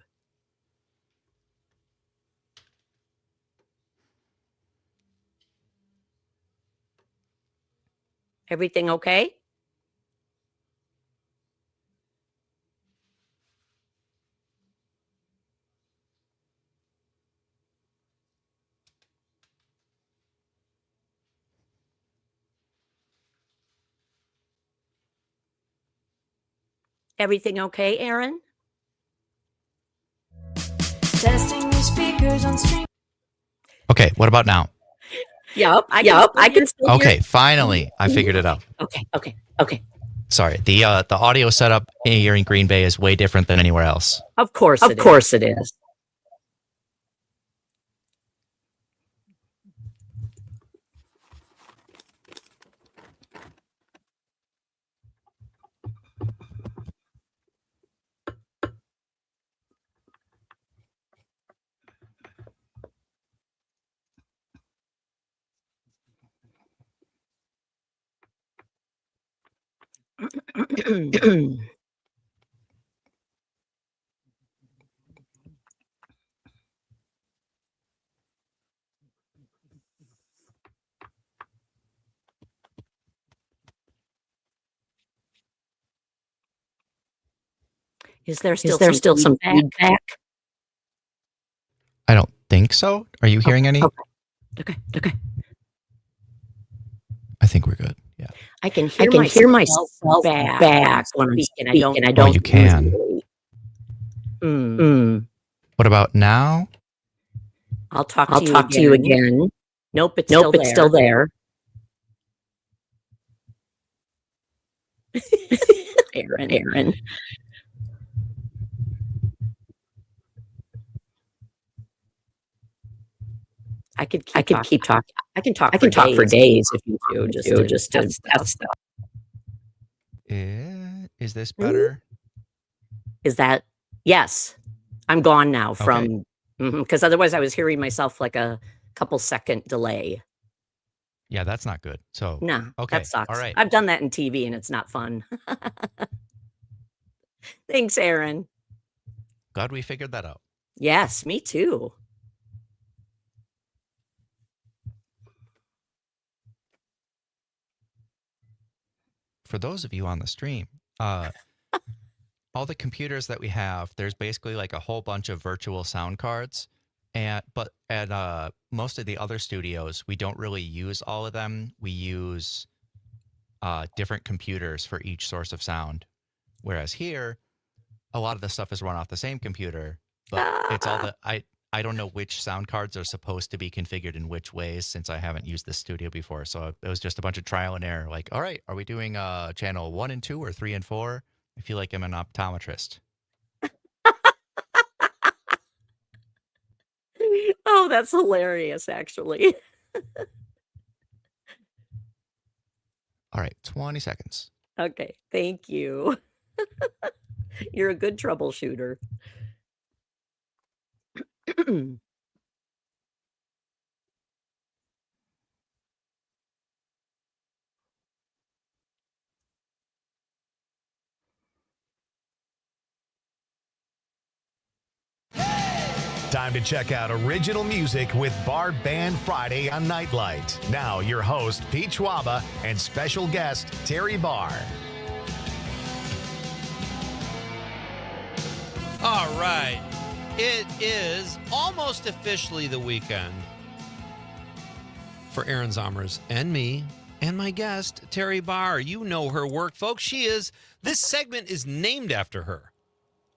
Everything okay? Everything okay, Aaron? Testing the speakers on stream. Okay, what about now? Yep. I can still hear. Okay, finally, I figured it out. Okay. Sorry, the audio setup here in Green Bay is way different than anywhere else. Of course it is. Is there still some feedback? I don't think so. Are you hearing any? Okay. I think we're good. Yeah. I can hear myself back when I'm speaking. I don't. You can. Usually. What about now? I'll talk to you again. Nope, it's still there. Aaron. I could keep talking. I can talk for days if you do. Just to test stuff. Is this better? Is that? Yes. I'm gone now from because otherwise I was hearing myself like a couple second delay. Yeah, that's not good. So no, that sucks. All right. I've done that in TV and it's not fun. Thanks, Aaron. Glad we figured that out. Yes, me too. For those of you on the stream, all the computers that we have, there's basically like a whole bunch of virtual sound cards. But at most of the other studios, we don't really use all of them. We use different computers for each source of sound. Whereas here, a lot of the stuff is run off the same computer, but it's all I don't know which sound cards are supposed to be configured in which ways since I haven't used this studio before. So it was just a bunch of trial and error. Like, all right, are we doing channel 1 and 2 or 3 and 4? I feel like I'm an optometrist. Oh, that's hilarious, actually. All right, 20 seconds. Okay, thank you. You're a good troubleshooter. Time to check out original music with Bar Band Friday on Nite Lite. Now, your host, Pete Schwaba, and special guest, Terry Barr. All right. It is almost officially the weekend for Aaron Zommers and me and my guest, Terry Barr. You know her work, folks. This segment is named after her.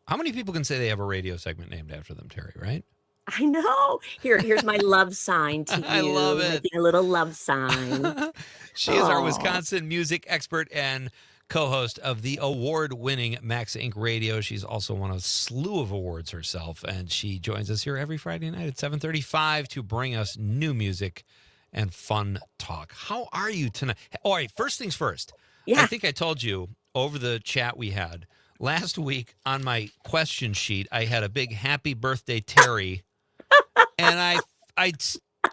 How many people can say they have a radio segment named after them, Terry, right? I know. Here's my love sign to you. I love it. Making a little love sign. She is our Wisconsin music expert and co-host of the award-winning Max Inc. Radio. She's also won a slew of awards herself, and she joins us here every Friday night at 7:35 to bring us new music and fun talk. How are you tonight? All right, first things first. Yeah. I think I told you over the chat we had, last week on my question sheet, I had a big happy birthday, Terry. And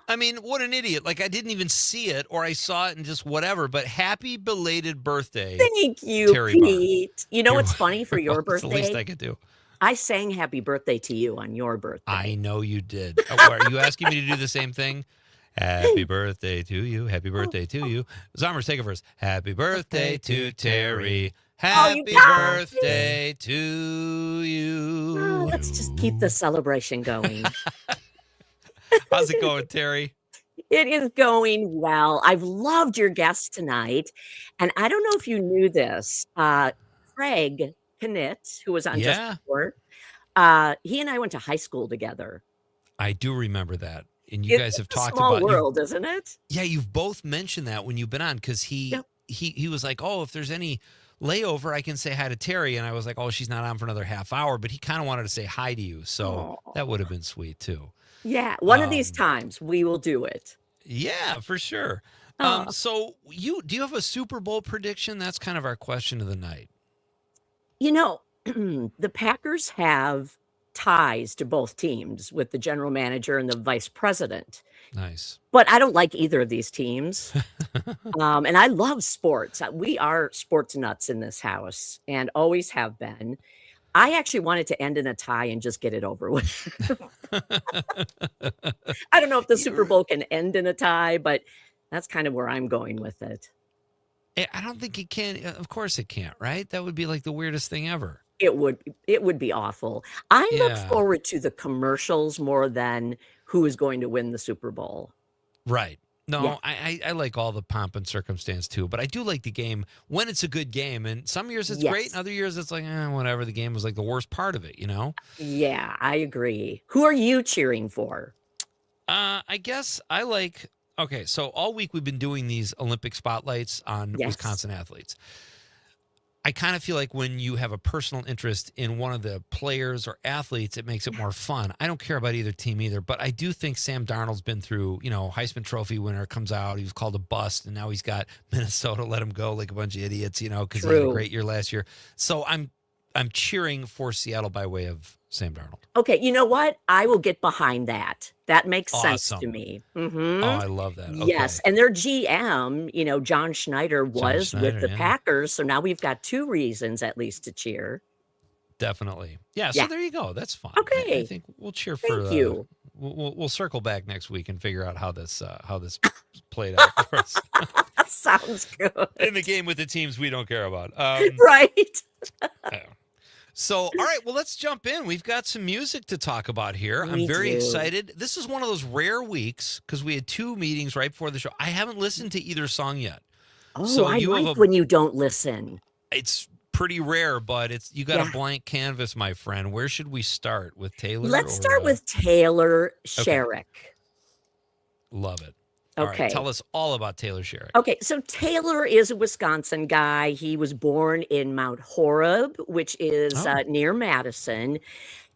I mean, what an idiot. Like, I didn't even see it, or I saw it and just whatever, but happy belated birthday. Thank you, Terry Pete. Barr. You know what's funny for your It's birthday? the least I could do. I sang happy birthday to you on your birthday. I know you did. Are you asking me to do the same thing? Happy birthday to you. Happy birthday to you. Zombers, take it first. Happy birthday to Terry. Happy birthday to you. Let's just keep the celebration going. How's it going, Terry? It is going well. I've loved your guest tonight. And I don't know if you knew this. Craig Knit, who was on Just Before, he and I went to high school together. I do remember that. And you guys have talked about small world, isn't it? Yeah, you've both mentioned that when you've been on, because he was like, oh, if there's any layover, I can say hi to Terry. And I was like, oh, she's not on for another half hour, but he kind of wanted to say hi to you. So that would have been sweet too. Yeah, one of these times we will do it. Yeah, for sure. So do you have a Super Bowl prediction? That's kind of our question of the night. You know, the Packers have ties to both teams with the general manager and the vice president. Nice. But I don't like either of these teams. And I love sports. We are sports nuts in this house and always have been. I actually wanted to end in a tie and just get it over with. I don't know if the Super Bowl can end in a tie, but that's kind of where I'm going with it. I don't think it can. Of course it can't, right? That would be like the weirdest thing ever. It would be awful. I look forward to the commercials more than who is going to win the Super Bowl. Right. No, Yeah. I like all the pomp and circumstance too, but I do like the game when it's a good game. And some years it's great, and other years it's like, whatever. The game was like the worst part of it, you know? Yeah, I agree. Who are you cheering for? I guess I like, okay, so all week we've been doing these Olympic spotlights on Wisconsin athletes. I kind of feel like when you have a personal interest in one of the players or athletes, it makes it more fun. I don't care about either team either, but I do think Sam Darnold's been through, Heisman Trophy winner comes out. He was called a bust, and now he's got Minnesota let him go like a bunch of idiots, because he had a great year last year. So I'm cheering for Seattle by way of Sam Darnold. Okay, you know what? I will get behind that. That makes sense to me. Mm-hmm. Oh, I love that. Okay. Yes, and their GM, John Schneider was with the Packers, so now we've got two reasons at least to cheer. Definitely. Yeah, so there you go. That's fine. Okay. I think we'll cheer for Thank you. We'll circle back next week and figure out how this played out for us. Sounds good. In the game with the teams we don't care about. Right. So, all right, well, let's jump in. We've got some music to talk about here. I'm very excited. This is one of those rare weeks because we had two meetings right before the show. I haven't listened to either song yet. Oh, so I like when you don't listen. It's pretty rare, but you got a blank canvas, my friend. Where should we start? With Taylor? Let's start with Taylor Sherrick. Okay. Love it. Okay. All right, tell us all about Taylor Sherrick. Okay, so Taylor is a Wisconsin guy. He was born in Mount Horeb, which is near Madison.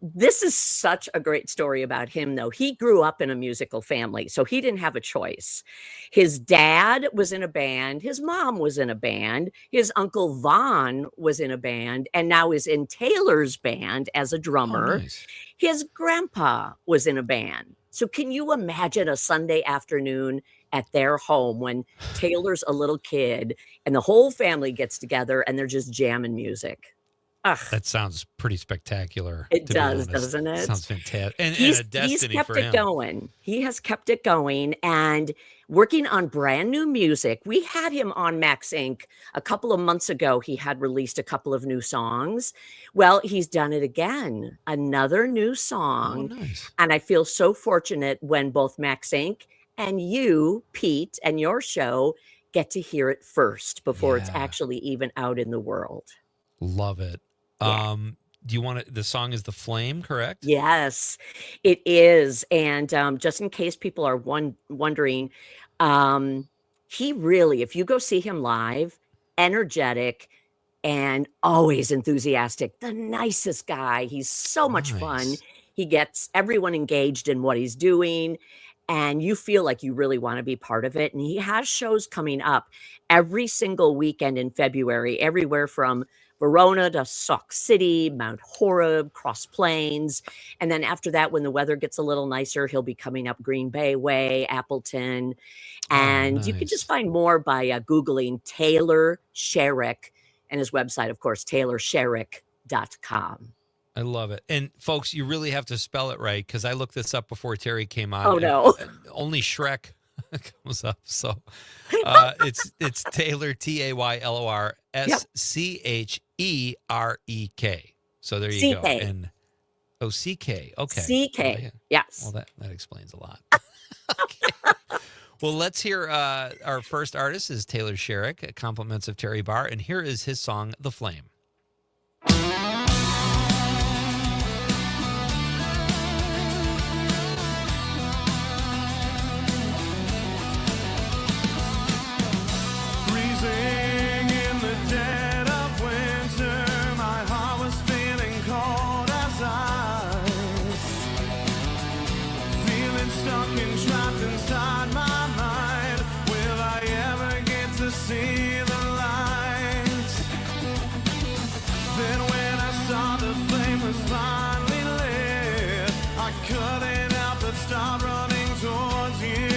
This is such a great story about him, though. He grew up in a musical family, so he didn't have a choice. His dad was in a band. His mom was in a band. His uncle Vaughn was in a band and now is in Taylor's band as a drummer. Oh, nice. His grandpa was in a band. So can you imagine a Sunday afternoon at their home when Taylor's a little kid and the whole family gets together and they're just jamming music? Ugh. That sounds pretty spectacular. It does, doesn't it? Sounds fantastic. And he's a destiny kept for it him. going. He has kept it going and working on brand new music. We had him on Max Inc. a couple of months ago. He had released a couple of new songs. Well, he's done it again. Another new song. Oh, nice. And I feel so fortunate when both Max Inc. and you, Pete, and your show get to hear it first before it's actually even out in the world. Love it. Yeah. Do you want to? The song is "The Flame," correct? Yes, it is. And just in case people are wondering, he really, if you go see him live, energetic and always enthusiastic, the nicest guy. He's so much fun. He gets everyone engaged in what he's doing. And you feel like you really want to be part of it. And he has shows coming up every single weekend in February, everywhere from Verona to Sauk City, Mount Horeb, Cross Plains. And then after that, when the weather gets a little nicer, he'll be coming up Green Bay way, Appleton. And you can just find more by Googling Taylor Sherrick and his website, of course, taylorsherrick.com. I love it. And folks, you really have to spell it right because I looked this up before Terry came on. Oh, no. Only Shrek comes up. So it's Taylor, Taylor, Schcherek. So there you go. And CK. Okay. CK. Yes. Well, that explains a lot. Okay. Well, let's hear our first artist is Taylor Sherrick, compliments of Terry Barr, and here is his song, The Flame. Freezing in the dead of winter, my heart was feeling cold as ice. Feeling stuck and trapped inside my mind. Will I ever get to see the light? Then when I saw the flame was finally lit, I couldn't help but start running towards you.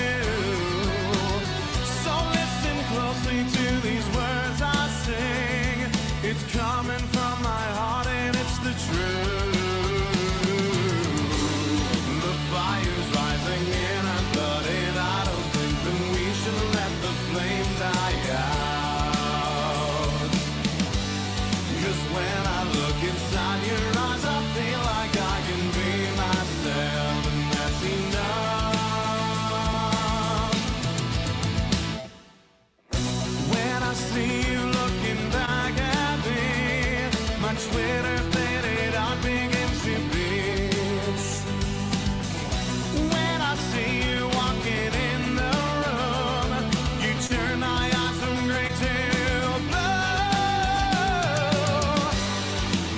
So listen closely to these words I sing. It's coming from my heart and it's the truth. The fire's rising and I'm burning. I don't think that we should let the flame die out. 'Cause when I look inside your eyes, I feel like I can be myself, and that's enough. When I see you looking back at me, my Twitter faded out begins to beat. When I see you walking in the room, you turn my eyes from gray to blue.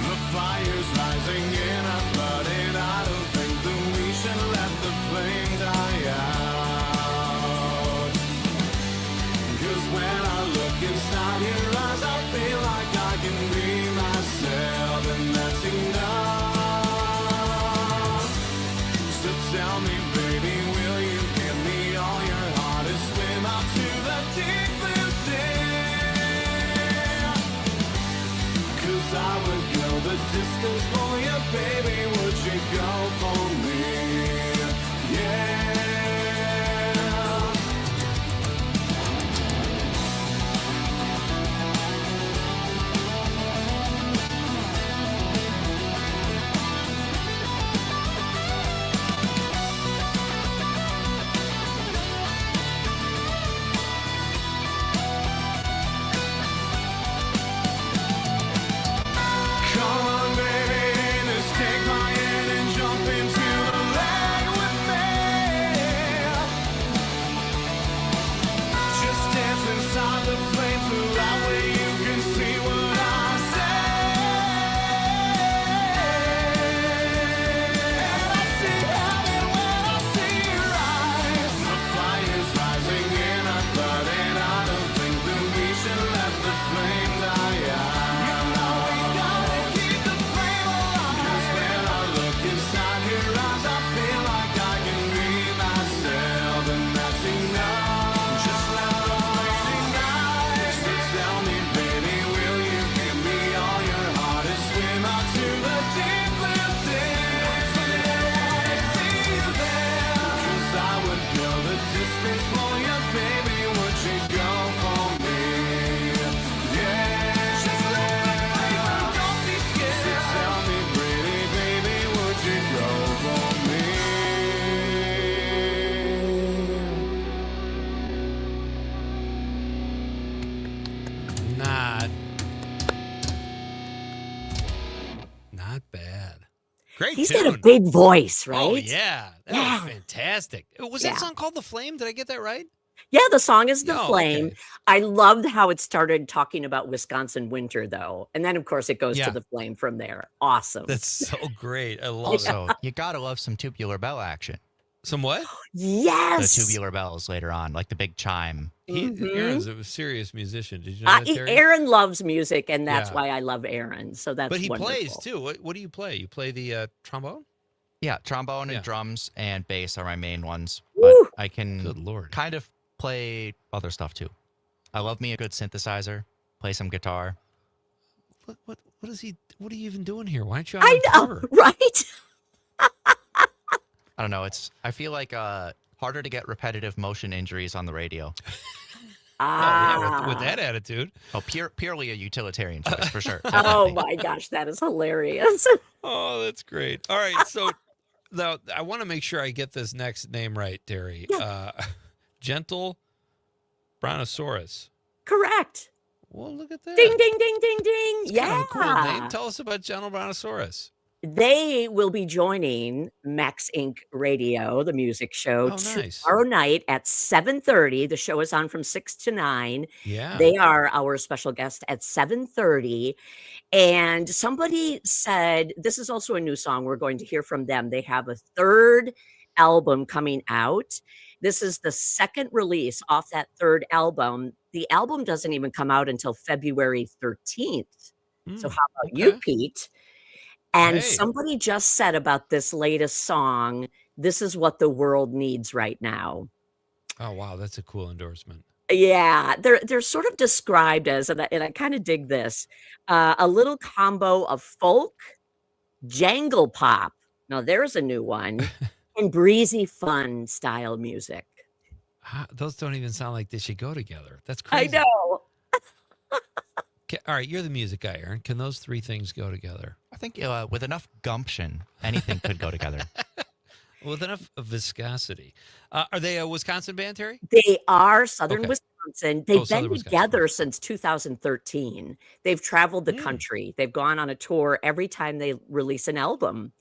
The fire's rising and I'm burning. I don't think that we should let the flame die out. 'Cause when I look inside your eyes, I feel like I can be myself, and that's enough. So tell me, baby, will you give me all your heart and swim out to the deep blue sea? 'Cause I would go the distance for you, baby. Would you go for me? Yeah. Come on, baby, just take my hand and jump into the lake with me. Just dance inside the flames so that way you can see what I say. And I see heaven when I see your eyes. The fire's rising and I'm burning. I don't think that we should let the flame die out. You know we gotta keep the flame alive. 'Cause when I look inside your eyes, I feel like I can be myself, and that's enough. Just let the flame ignite. So tell me, baby, will you give me all your heart and swim out to the deep blue sea? I see you there. 'Cause I would go the distance for you, baby. Would you go for me? Yeah. Just let the flame out, don't be scared. So tell me, pretty baby, would you go for me? Not bad. Great He's tune. got a big voice, right? Oh, yeah. That Yeah. was fantastic. Was Yeah. that song called The Flame? Did I get that right? Yeah, the song is The Oh, Flame. okay. I loved how it started talking about Wisconsin winter, though. And then, of course, it goes Yeah. to The Flame from there. Awesome. That's so great. I love it. Also, you gotta love some tubular bell action. Some what? Yes. The tubular bells later on, like the big chime. Aaron's a serious musician. Did you know that, Terry? Aaron loves music, and that's Yeah. why I love Aaron. So that's But he wonderful. plays too. What do you play? You play the trombone? Yeah, trombone and Yeah. drums and bass are my main ones. Woo! But I can Good Lord. kind of play other stuff too. I love me a good synthesizer, play some guitar. What is he? What are you even doing here? Why aren't you out I on know, tour? right? I don't know. I feel like harder to get repetitive motion injuries on the radio. With that attitude. Oh, purely a utilitarian choice for sure. Oh Definitely. my gosh, that is hilarious. Oh, that's great. All right, so now I want to make sure I get this next name right, Terry. Gentle Brontosaurus. Correct. Well, look at that. Ding, ding, ding, ding, ding. It's yeah. kind of a cool name. Tell us about Gentle Brontosaurus. They will be joining Max Inc. Radio, the music show, nice. tomorrow night at 7:30. The show is on from 6 to 9. Yeah. They are our special guest at 7:30. And somebody said, this is also a new song. We're going to hear from them. They have a third album coming out. This is the second release off that third album. The album doesn't even come out until February 13th. So how about you, Pete? And somebody just said about this latest song, this is what the world needs right now. Oh, wow. That's a cool endorsement. Yeah, they're sort of described as, and I kind of dig this, a little combo of folk, jangle pop. Now there's a new one, and breezy fun style music. Those don't even sound like they should go together. That's crazy. I know. All right, you're the music guy, Aaron. Can those three things go together? I think with enough gumption, anything could go together. With enough viscosity. Are they a Wisconsin band, Terry? They are Southern Wisconsin. They've been Wisconsin. together since 2013. They've traveled the country. They've gone on a tour every time they release an album.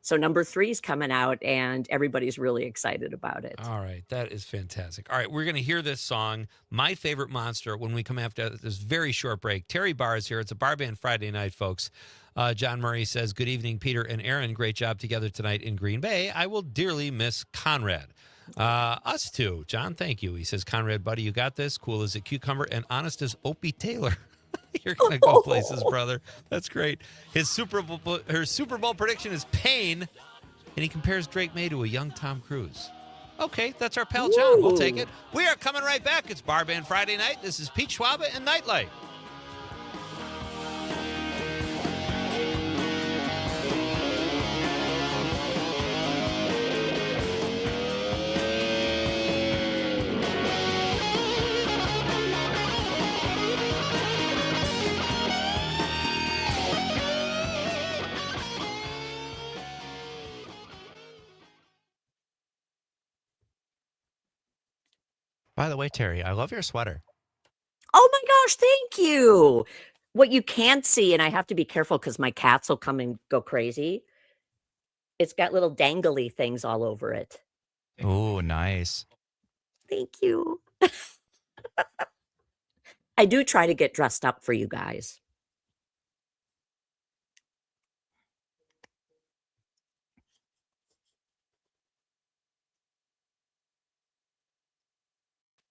So number 3 is coming out, and everybody's really excited about it. All right, that is fantastic. All right, we're going to hear this song, My Favorite Monster, when we come after this very short break. Terry Barr is here. It's a Bar Band Friday night, folks. John Murray says, good evening, Peter and Aaron. Great job together tonight in Green Bay. I will dearly miss Conrad. Us too. John, thank you. He says, Conrad, buddy, you got this. Cool as a cucumber and honest as Opie Taylor. You're going to go places, brother. That's great. Her Super Bowl prediction is pain, and he compares Drake May to a young Tom Cruise. Okay, that's our pal John. We'll take it. We are coming right back. It's Bar Band Friday night. This is Pete Schwaba and Nite Lite. By the way, Terry, I love your sweater. Oh my gosh, thank you. What you can't see, and I have to be careful because my cats will come and go crazy. It's got little dangly things all over it. Oh, nice. Thank you. I do try to get dressed up for you guys.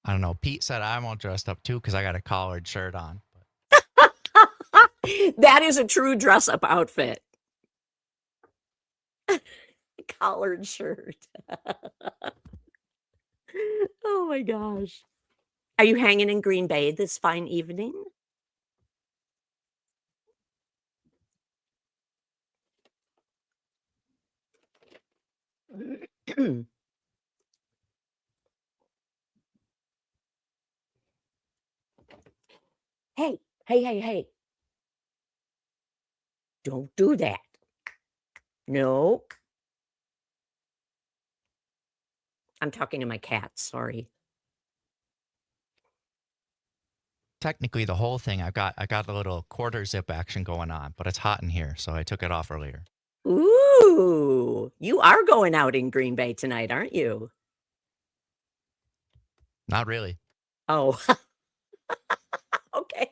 I don't know. Pete said I'm all dressed up too because I got a collared shirt on. That is a true dress up outfit. Collared shirt. Oh my gosh. Are you hanging in Green Bay this fine evening? Hey. Don't do that. No. I'm talking to my cat, sorry. Technically, the whole thing, I got a little quarter zip action going on, but it's hot in here, so I took it off earlier. Ooh, you are going out in Green Bay tonight, aren't you? Not really. Oh, okay.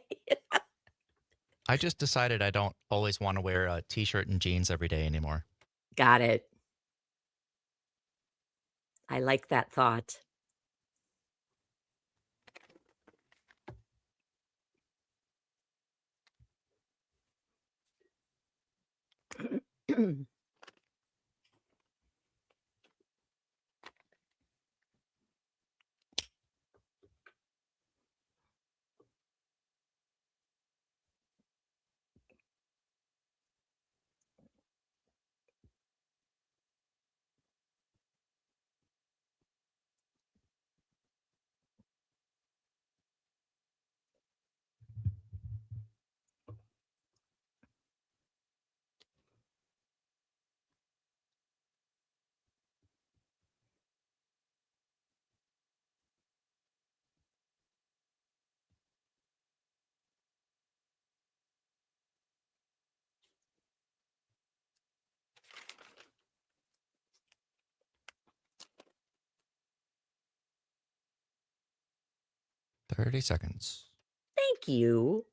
I just decided I don't always want to wear a t-shirt and jeans every day anymore. Got it. I like that thought. "30 seconds." Thank you.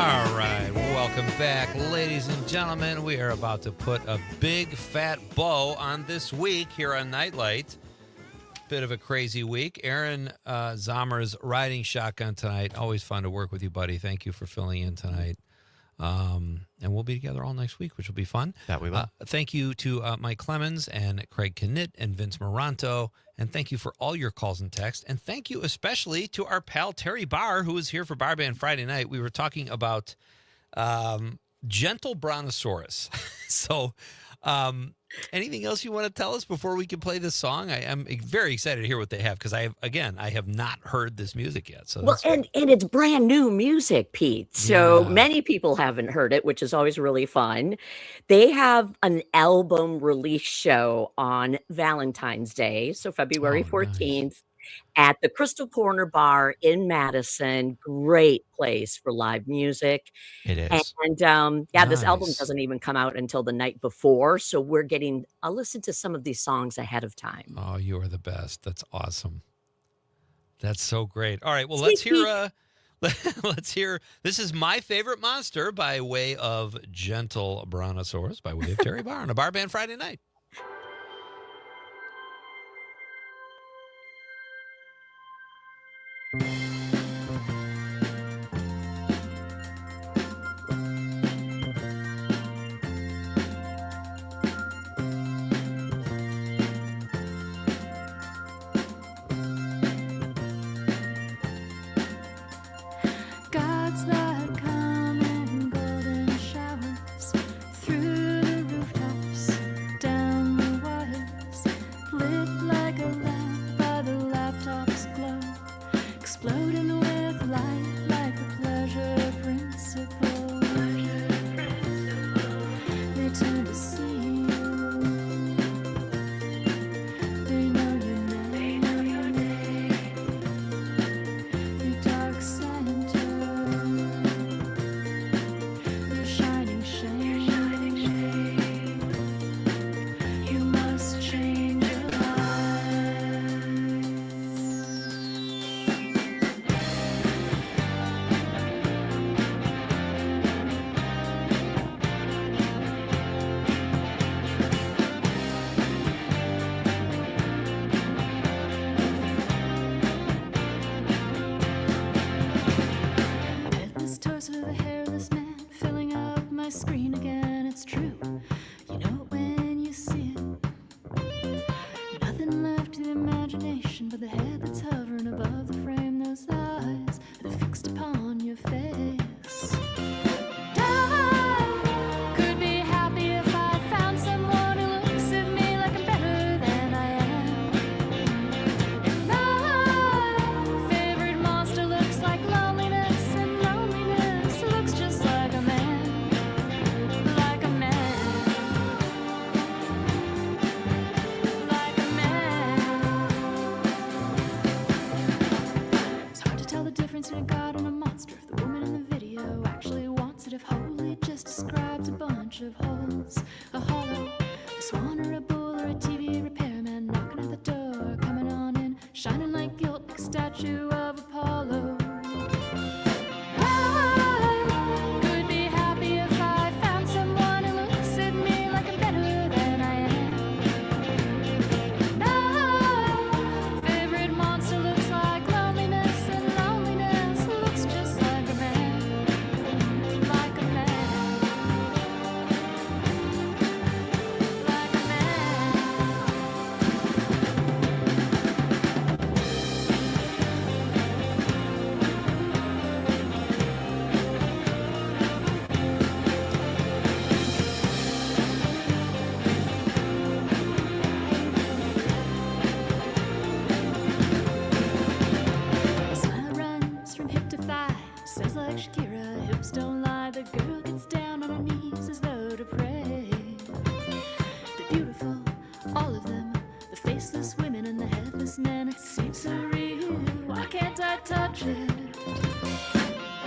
All right, welcome back, ladies and gentlemen. We are about to put a big fat bow on this week here on Nite Lite. Bit of a crazy week. Aaron Zommer's riding shotgun tonight. Always fun to work with you, buddy. Thank you for filling in tonight. And we'll be together all next week, which will be fun. That we will. Thank you to Mike Clemens and Craig Knit and Vince Moranto. And thank you for all your calls and texts. And thank you especially to our pal Terry Barr, who was here for Bar Band Friday night. We were talking about gentle brontosaurus. So anything else you want to tell us before we can play this song? I am very excited to hear what they have because I have not heard this music yet. So and it's brand new music, Pete. So many people haven't heard it, which is always really fun. They have an album release show on Valentine's Day, so February 14th. At the Crystal Corner Bar in Madison. Great place for live music. It is. And this album doesn't even come out until the night before. So I'll listen to some of these songs ahead of time. Oh, you are the best. That's awesome. That's so great. All right. Well, let's hear This Is My Favorite Monster by way of Gentle Brontosaurus by way of Terry Barr on a Bar Band Friday night. Gods that come in golden showers through the rooftops, down listening, it seems so real. Why can't I touch it?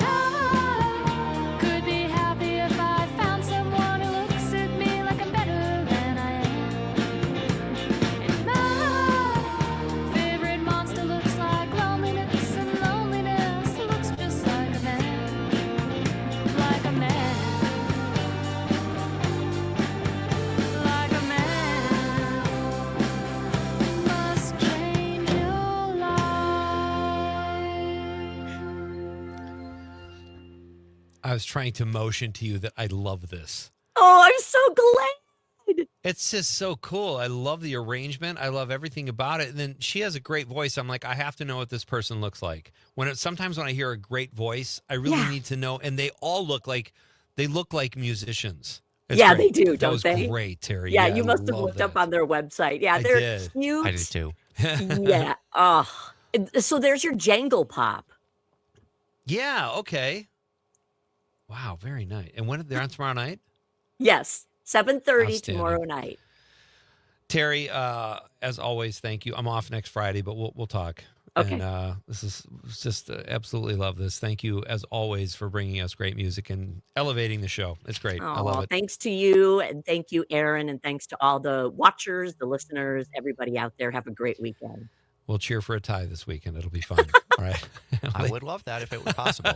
I could be happy if I found someone who looks at me like I'm better than I am. And my favorite monster looks like loneliness, and loneliness looks just like a man. Like a man. Like a man must change your I was trying to motion to you that I love this. Oh, I'm so glad. It's just so cool. I love the arrangement. I love everything about it. And then she has a great voice. I'm like, I have to know what this person looks like. Sometimes when I hear a great voice, I really need to know. And they all look like musicians. It's Yeah, great. they do, That don't was they? great, Terry. Yeah, I you must have love looked that. up on their website. Yeah, I they're did. cute. I do too. Yeah. Oh, so there's your Jangle Pop. Yeah. Okay. Wow. Very nice. And when they're on tomorrow night? Yes, 7:30 Outstanding. tomorrow night. Terry, as always, thank you. I'm off next Friday, but we'll talk. Okay. And this is just absolutely love this. Thank you, as always, for bringing us great music and elevating the show. It's great. I love it. Thanks to you, and thank you, Aaron, and thanks to all the watchers, the listeners, everybody out there. Have a great weekend. We'll cheer for a tie this weekend. It'll be fun. All right. I would love that if it were possible.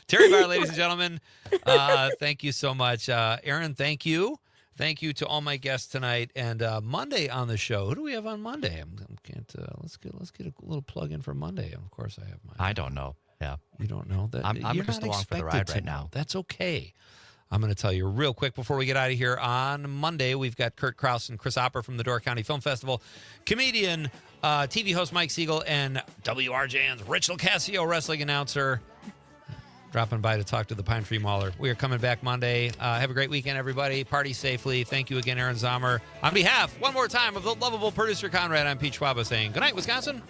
Terry Barr, ladies and gentlemen, thank you so much. Aaron, thank you. Thank you to all my guests tonight. And Monday on the show, who do we have on Monday? Let's get a little plug in for Monday. Of course, I have mine. I don't know. Yeah. You don't know that? I'm You're just not along for the expected ride to right know. now. That's okay. I'm going to tell you real quick before we get out of here. On Monday, we've got Kurt Krause and Chris Opper from the Door County Film Festival, comedian, TV host Mike Siegel, and WRJN's Rachel Cassio, wrestling announcer, dropping by to talk to the Pine Tree Mauler. We are coming back Monday. Have a great weekend, everybody. Party safely. Thank you again, Aaron Zomer. On behalf, one more time, of the lovable producer Conrad, I'm Pete Schwaba saying good night, Wisconsin.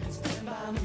Stand by me.